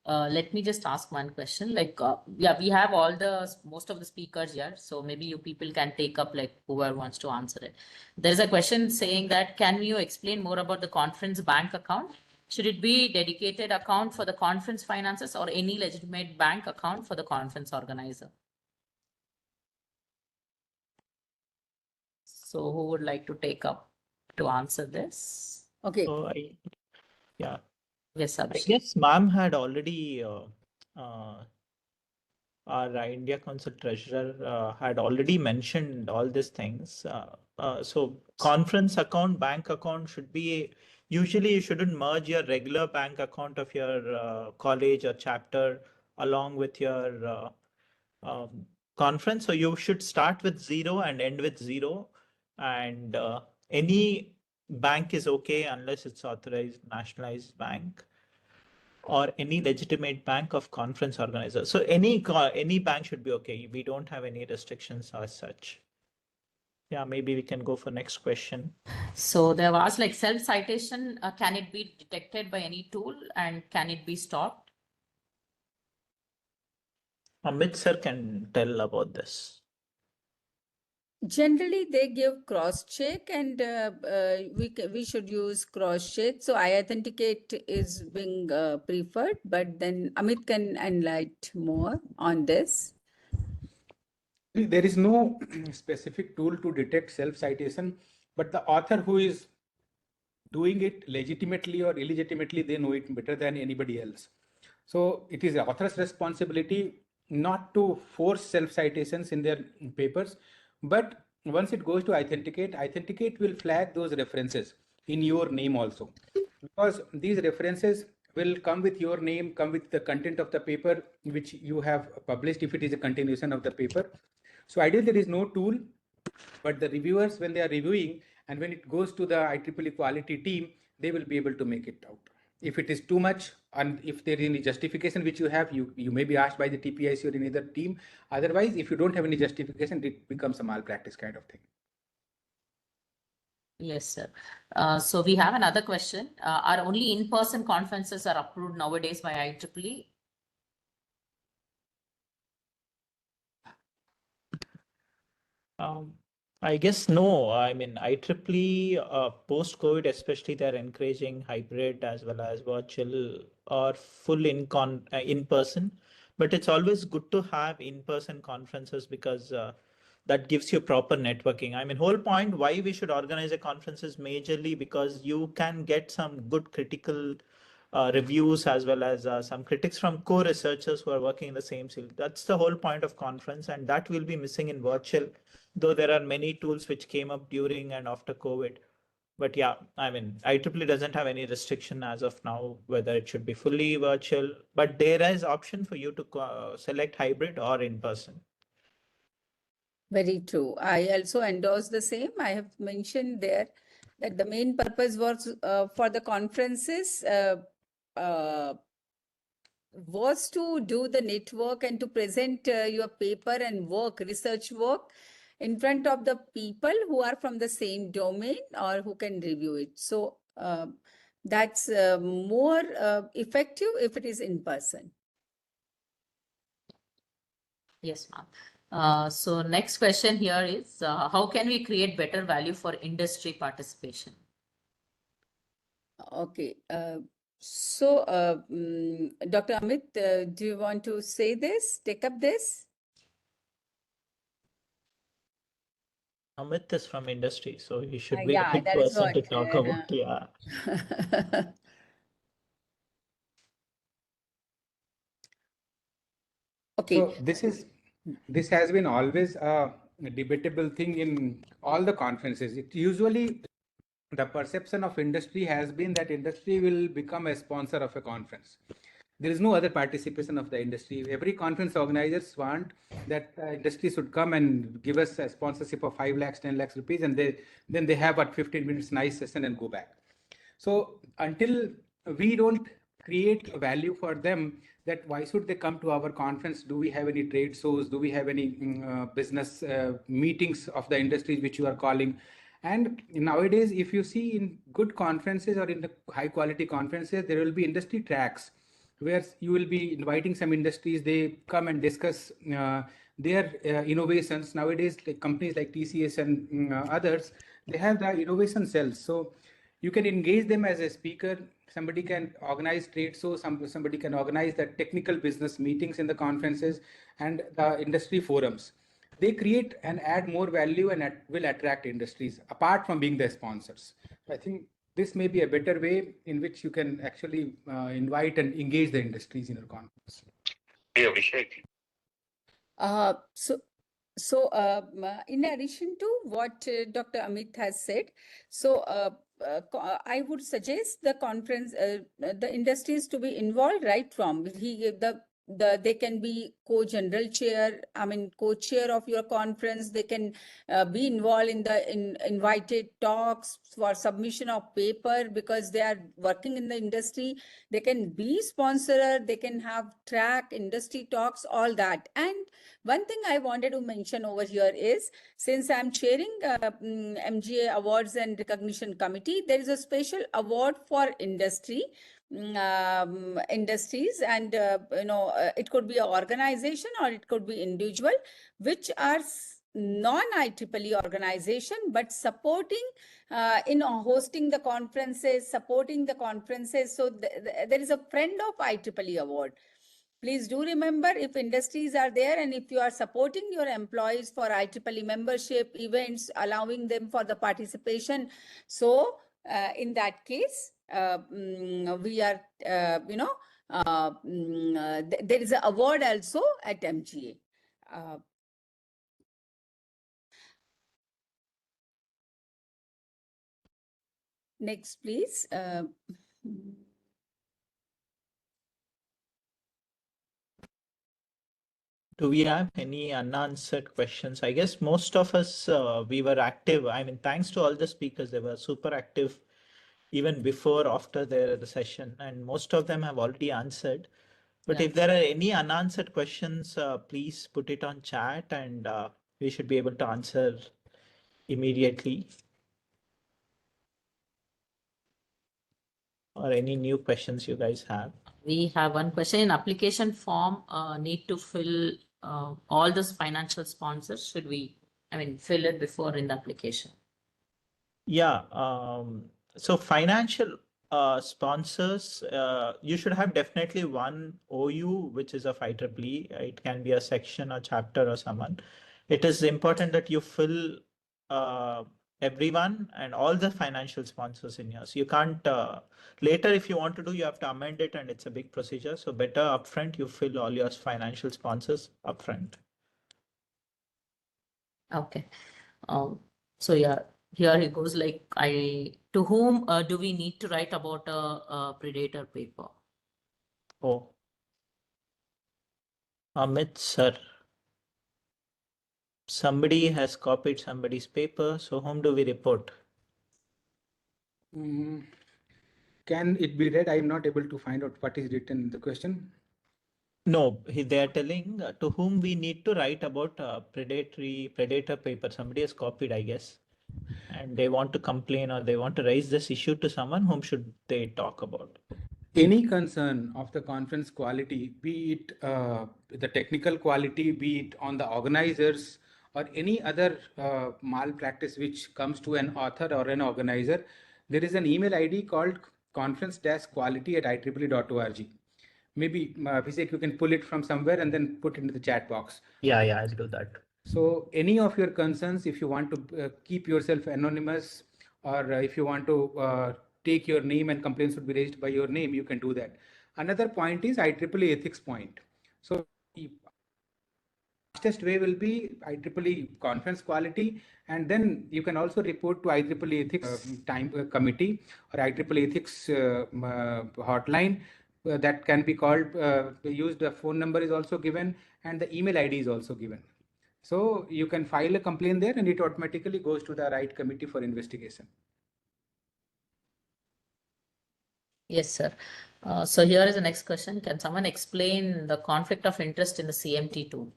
Let me just ask one question. Like, yeah, we have most of the speakers here. So maybe you people can take up like whoever wants to answer it. There's a question saying that, can you explain more about the conference bank account? Should it be dedicated account for the conference finances or any legitimate bank account for the conference organizer? So who would like to take up to answer this? Okay. So yeah. Yes, I Abhishek. guess ma'am had already, our India Council treasurer had already mentioned all these things. So conference account, bank account should be, usually you shouldn't merge your regular bank account of your college or chapter along with your conference. So you should start with 0 and end with 0. And any bank is okay unless it's authorized nationalized bank or any legitimate bank of conference organizer. So any bank should be okay. We don't have any restrictions as such. Yeah, maybe we can go for next question. So there was like self-citation. Can it be detected by any tool and can it be stopped? Amit sir can tell about this. Generally, they give cross-check, and we should use cross-check. So I authenticate is being preferred, but then Amit can enlighten more on this. There is no specific tool to detect self-citation, but the author who is doing it legitimately or illegitimately, they know it better than anybody else. So it is the author's responsibility not to force self-citations in their papers, but once it goes to authenticate will flag those references in your name also, because these references will come with your name, come with the content of the paper which you have published if it is a continuation of the paper. So ideally there is no tool, but the reviewers, when they are reviewing and when it goes to the IEEE quality team, they will be able to make it out. If it is too much and if there is any justification which you have, you may be asked by the TPIC or any other team. Otherwise, if you don't have any justification, it becomes a malpractice kind of thing. Yes, sir. So we have another question. Are only in-person conferences are approved nowadays by IEEE? I guess no. I mean, IEEE post-COVID, especially, they're encouraging hybrid as well as virtual or full in person. But it's always good to have in-person conferences because that gives you proper networking. I mean, whole point why we should organize a conference is majorly because you can get some good critical reviews as well as some critics from co-researchers who are working in the same field. That's the whole point of conference, and that will be missing in virtual, though there are many tools which came up during and after COVID. But yeah, I mean, IEEE doesn't have any restriction as of now, whether it should be fully virtual, but there is option for you to select hybrid or in person. Very true. I also endorse the same. I have mentioned there that the main purpose was for the conferences was to do the network and to present your paper and work, research work in front of the people who are from the same domain or who can review it. So that's more effective if it is in person. Yes, ma'am. So next question here is, how can we create better value for industry participation? Okay. Dr. Amit, do you want to say this, take up this? Amit is from industry, so he should be Yeah, the that is person what. to talk about. Yeah. Okay. So this has been always a debatable thing in all the conferences. It usually, the perception of industry has been that industry will become a sponsor of a conference. There is no other participation of the industry. Every conference organizers want that industry should come and give us a sponsorship of 5 lakhs, 10 lakhs rupees, and then they have a 15 minutes nice session and go back. So until we don't create value for them, that why should they come to our conference? Do we have any trade shows? Do we have any business meetings of the industries which you are calling? And nowadays, if you see in good conferences or in the high quality conferences, there will be industry tracks where you will be inviting some industries. They come and discuss their innovations. Nowadays, like companies like TCS and others, they have the innovation cells. So you can engage them as a speaker. Somebody can organize trade shows, somebody can organize the technical business meetings in the conferences and the industry forums. They create and add more value and will attract industries apart from being the sponsors. I think this may be a better way in which you can actually invite and engage the industries in your conference. Yeah, in addition to what Dr. Amit has said, I would suggest the conference, the industries to be involved right from they can be co-general chair, co-chair of your conference. They can be involved in the invited talks for submission of paper because they are working in the industry. They can be sponsor, they can have track industry talks, all that. And one thing I wanted to mention over here is, since I'm chairing MGA Awards and Recognition Committee, there is a special award for industries, and it could be an organization or it could be individual, which are non-IEEE organization, but supporting in hosting the conferences, supporting the conferences. So there is a Friend of IEEE award. Please do remember, if industries are there and if you are supporting your employees for IEEE membership events, allowing them for the participation. So in that case, we are, there is an award also at MGA. Next, please. Do we have any unanswered questions? I guess most of us, we were active. I mean, thanks to all the speakers, they were super active even before, after the session, and most of them have already answered. But Yeah. if there are any unanswered questions, please put it on chat and we should be able to answer immediately. Or any new questions you guys have. We have one question. In application form, need to fill all those financial sponsors. Should we, fill it before in the application? Yeah. So financial sponsors, you should have definitely one OU, which is of IEEE. It can be a section, a chapter, or someone. It is important that you fill everyone and all the financial sponsors in yours. You can't later, if you want to do, you have to amend it, and it's a big procedure. So better upfront, you fill all your financial sponsors upfront. Okay. So yeah, here it goes. Like, to whom do we need to write about a predator paper? Oh, Amit sir. Somebody has copied somebody's paper. So whom do we report? Can it be read? I am not able to find out what is written in the question. No, they are telling to whom we need to write about predator paper. Somebody has copied, I guess, and they want to complain or they want to raise this issue to someone. Whom should they talk about? Any concern of the conference quality, be it the technical quality, be it on the organizers or any other malpractice which comes to an author or an organizer, there is an email ID called conference-quality@ieee.org. Maybe Abhishek, you can pull it from somewhere and then put it into the chat box. Yeah, I'll do that. So any of your concerns, if you want to keep yourself anonymous, or if you want to take your name and complaints would be raised by your name, you can do that. Another point is IEEE ethics point. So the fastest way will be IEEE conference quality, and then you can also report to IEEE ethics committee or IEEE ethics hotline. That can be called, used, the phone number is also given and the email ID is also given. So you can file a complaint there and it automatically goes to the right committee for investigation. Yes, sir. So here is the next question. Can someone explain the conflict of interest in the CMT tool?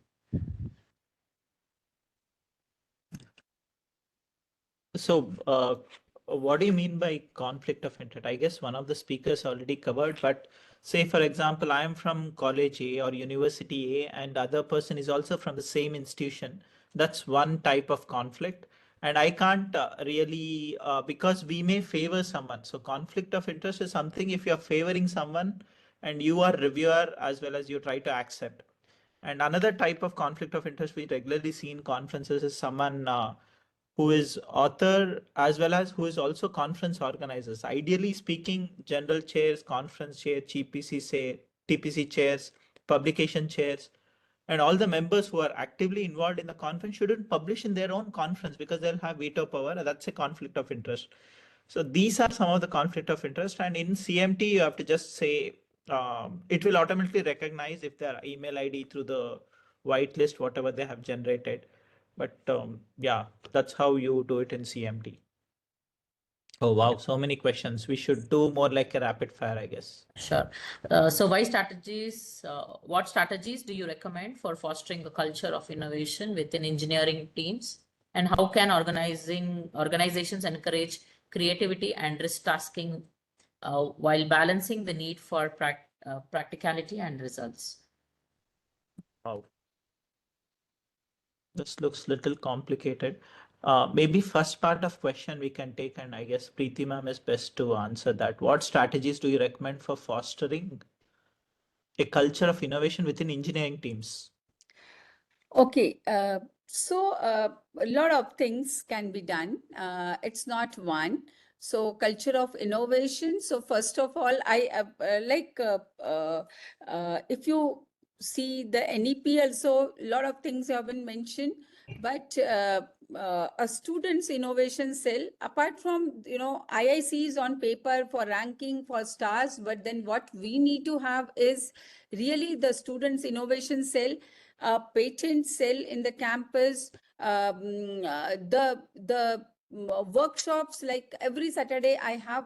So what do you mean by conflict of interest? I guess one of the speakers already covered, but say, for example, I am from college A or university A and the other person is also from the same institution. That's one type of conflict. And I can't really, because we may favor someone. So conflict of interest is something if you're favoring someone and you are reviewer as well as you try to accept. And another type of conflict of interest we regularly see in conferences is someone who is author as well as who is also conference organizers. Ideally speaking, general chairs, conference chair, TPC chairs, publication chairs, and all the members who are actively involved in the conference shouldn't publish in their own conference because they'll have veto power. That's a conflict of interest. So these are some of the conflict of interest. And in CMT, you have to just say, it will automatically recognize if their email ID through the whitelist, whatever they have generated. But yeah, that's how you do it in CMT. Oh, wow. So many questions. We should do more like a rapid fire, I guess. Sure. So what strategies do you recommend for fostering a culture of innovation within engineering teams? And how can organizations encourage creativity and risk tasking while balancing the need for practicality and results? Wow. This looks little complicated. Maybe first part of question we can take, and I guess Preeti ma'am is best to answer that. What strategies do you recommend for fostering a culture of innovation within engineering teams? Okay, a lot of things can be done. It's not one. So culture of innovation. So first of all, if you see the NEP also, a lot of things have been mentioned, but a student's innovation cell, apart from, IIC is on paper for ranking for stars, but then what we need to have is really the student's innovation cell, a patent cell in the campus, workshops. Like every Saturday I have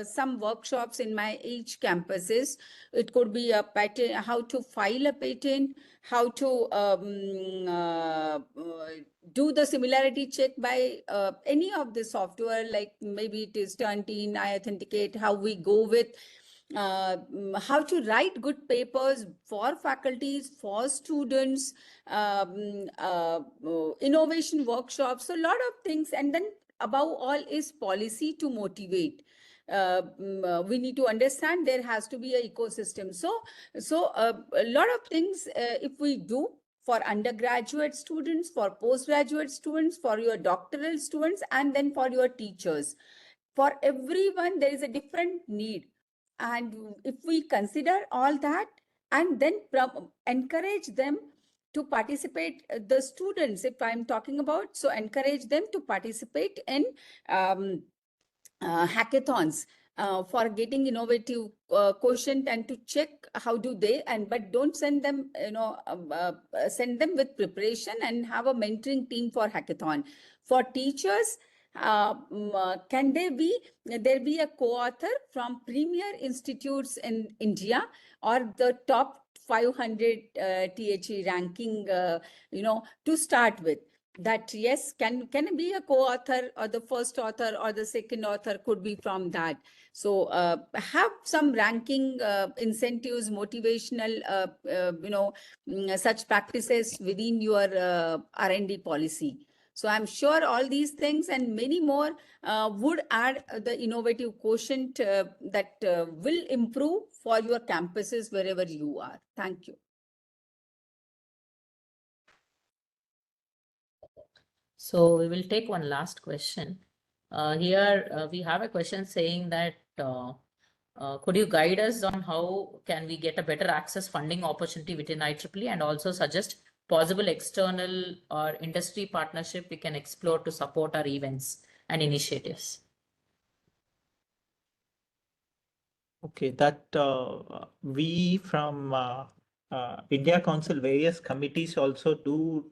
some workshops in my each campuses. It could be a patent, how to file a patent, how to do the similarity check by any of the software, like maybe it is Turnitin, iAuthenticate, how we go with how to write good papers for faculties, for students, innovation workshops, so a lot of things. And then above all is policy to motivate. We need to understand there has to be an ecosystem. So a lot of things if we do for undergraduate students, for postgraduate students, for your doctoral students, and then for your teachers. For everyone, there is a different need. And if we consider all that and then encourage them to participate, the students, if I'm talking about, so encourage them to participate in hackathons for getting innovative quotient and to check how do they, but don't send them, send them with preparation and have a mentoring team for hackathon. For teachers, can there be a co-author from premier institutes in India or the top 500 THE ranking, to start with? That yes, can be a co-author, or the first author or the second author could be from that. So have some ranking incentives, motivational, such practices within your R&D policy. So I'm sure all these things and many more would add the innovative quotient that will improve for your campuses wherever you are. Thank you. So we will take one last question. Here we have a question saying that could you guide us on how can we get a better access funding opportunity within IEEE, and also suggest possible external or industry partnership we can explore to support our events and initiatives? Okay, that we from India Council, various committees also do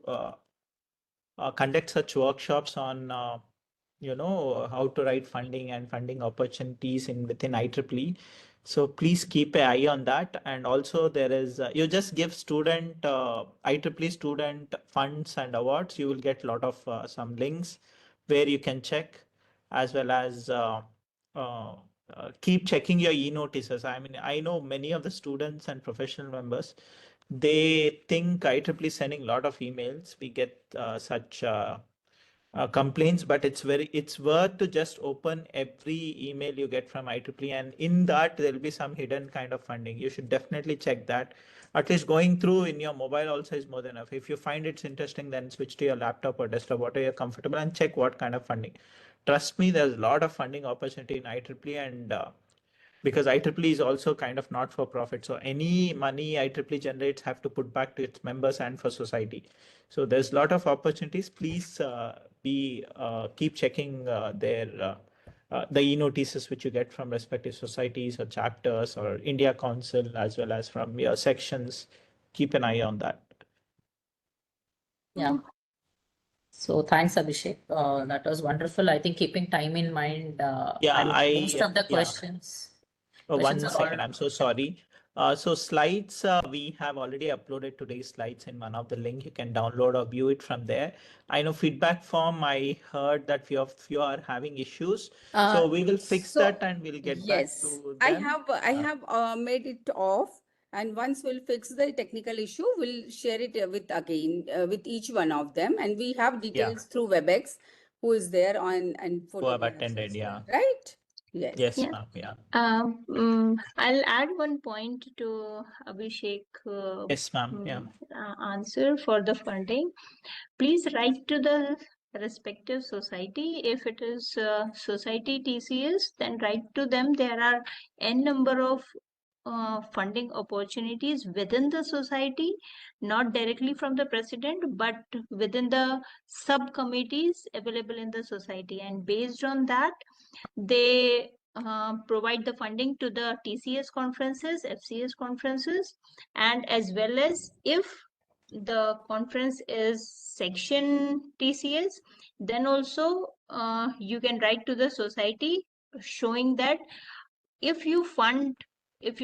conduct such workshops on how to write funding and funding opportunities within IEEE. So please keep an eye on that. And also there is you just give student IEEE student funds and awards. You will get a lot of some links where you can check, as well as keep checking your e-notices. I mean, I know many of the students and professional members, they think IEEE is sending a lot of emails. We get such complaints, but it's worth to just open every email you get from IEEE, and in that there will be some hidden kind of funding. You should definitely check that. At least going through in your mobile also is more than enough. If you find it's interesting, then switch to your laptop or desktop, whatever you're comfortable, and check what kind of funding. Trust me, there's a lot of funding opportunity in IEEE, and because IEEE is also kind of not for profit. So any money IEEE generates have to put back to its members and for society. So there's a lot of opportunities. Please keep checking the e-notices which you get from respective societies or chapters or India Council, as well as from your sections. Keep an eye on that. Yeah. So thanks, Abhishek. That was wonderful. I think keeping time in mind, most of the questions. One Questions are second, all- I'm so sorry. So slides, we have already uploaded today's slides in one of the link. You can download or view it from there. I know feedback form, I heard that few of you are having issues. So we will fix that and we'll get back to them. I have made it off. And once we'll fix the technical issue, we'll share it with each one of them. And we have details through WebEx, who is there on and Who have photographs attended, as well, yeah. right? Yes. Yes, Yeah. ma'am, yeah. I'll add one point to Abhishek Yes, ma'am, yeah. answer for the funding. Please write to the respective society. If it is society TCS, then write to them. There are n number of funding opportunities within the society, not directly from the president, but within the subcommittees available in the society. And based on that, they provide the funding to the TCS conferences, FCS conferences, and as well as if the conference is section TCS, then also you can write to the society showing that if you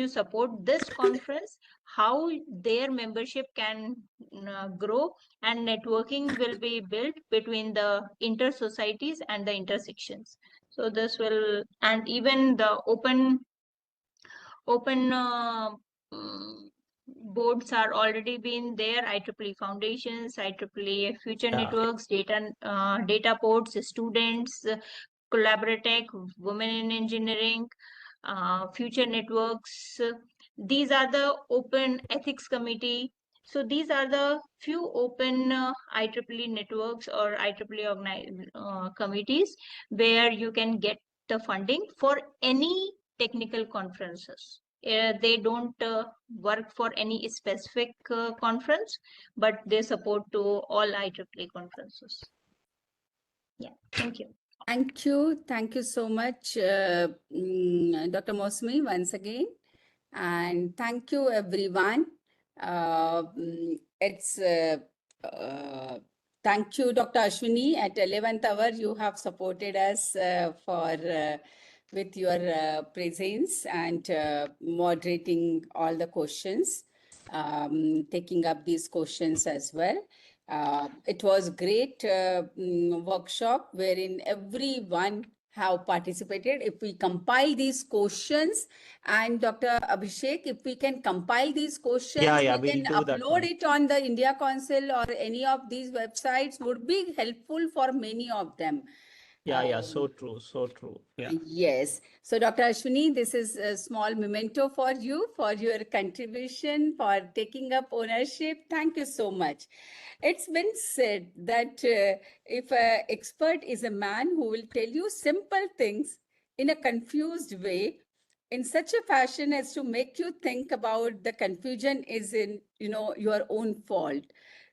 support this conference, how their membership can grow, and networking will be built between the inter societies and the intersections. So this will, and even the open boards are already been there. IEEE foundations, IEEE future networks, data ports, students, Collaboratech, women in engineering, future networks. These are the open ethics committee. So these are the few open IEEE networks or IEEE committees where you can get the funding for any technical conferences. They don't work for any specific conference, but they support to all IEEE conferences. Yeah, thank you. Thank you. Thank you so much, Dr. Mosmi, once again. And thank you, everyone. Thank you, Dr. Ashwini. At 11th hour, you have supported us with your presence and moderating all the questions, taking up these questions as well. It was great workshop wherein everyone have participated. If we compile these questions, and Dr. Abhishek, if we can compile these questions, we we'll can do that upload one. it on the India Council or any of these websites, would be helpful for many of them. So true, so true. Yeah. Yes. So, Dr. Ashwini, this is a small memento for you, for your contribution, for taking up ownership. Thank you so much. It's been said that if an expert is a man who will tell you simple things in a confused way, in such a fashion as to make you think about the confusion is in, your own fault.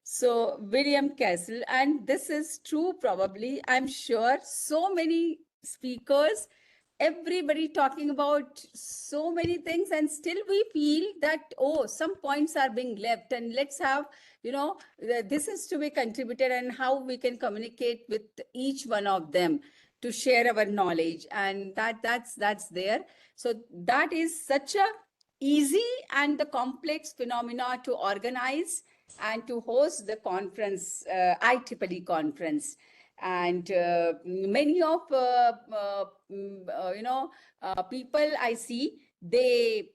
So William Castle, and this is true probably, I'm sure so many speakers, everybody talking about so many things, and still we feel that, oh, some points are being left, and let's have, this is to be contributed, and how we can communicate with each one of them to share our knowledge, and that's there. So that is such a easy and the complex phenomena to organize and to host the conference, IEEE conference. And many of people I see, they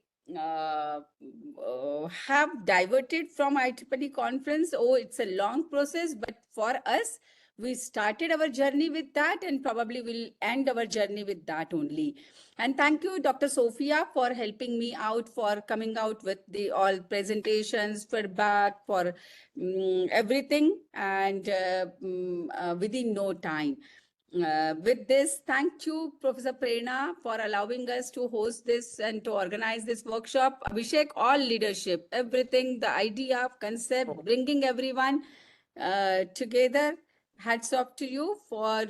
have diverted from IEEE conference. Oh, it's a long process, but for us, we started our journey with that, and probably will end our journey with that only. And thank you, Dr. Sophia, for helping me out, for coming out with the all presentations, feedback, for everything, and within no time. With this, thank you, Professor Prerna, for allowing us to host this and to organize this workshop. Abhishek, all leadership, everything, the idea, concept, bringing everyone together. Hats off to you for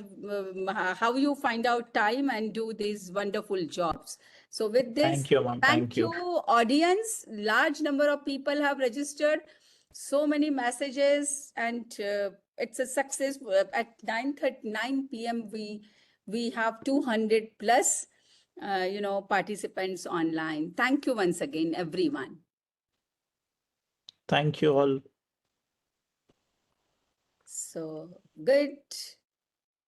how you find out time and do these wonderful jobs. So with this, Thank you, ma'am. thank you, audience. Large number of people have registered. So many messages, and it's a success. At 9:39 p.m. we have 200 plus participants online. Thank you once again, everyone. Thank you all. So good.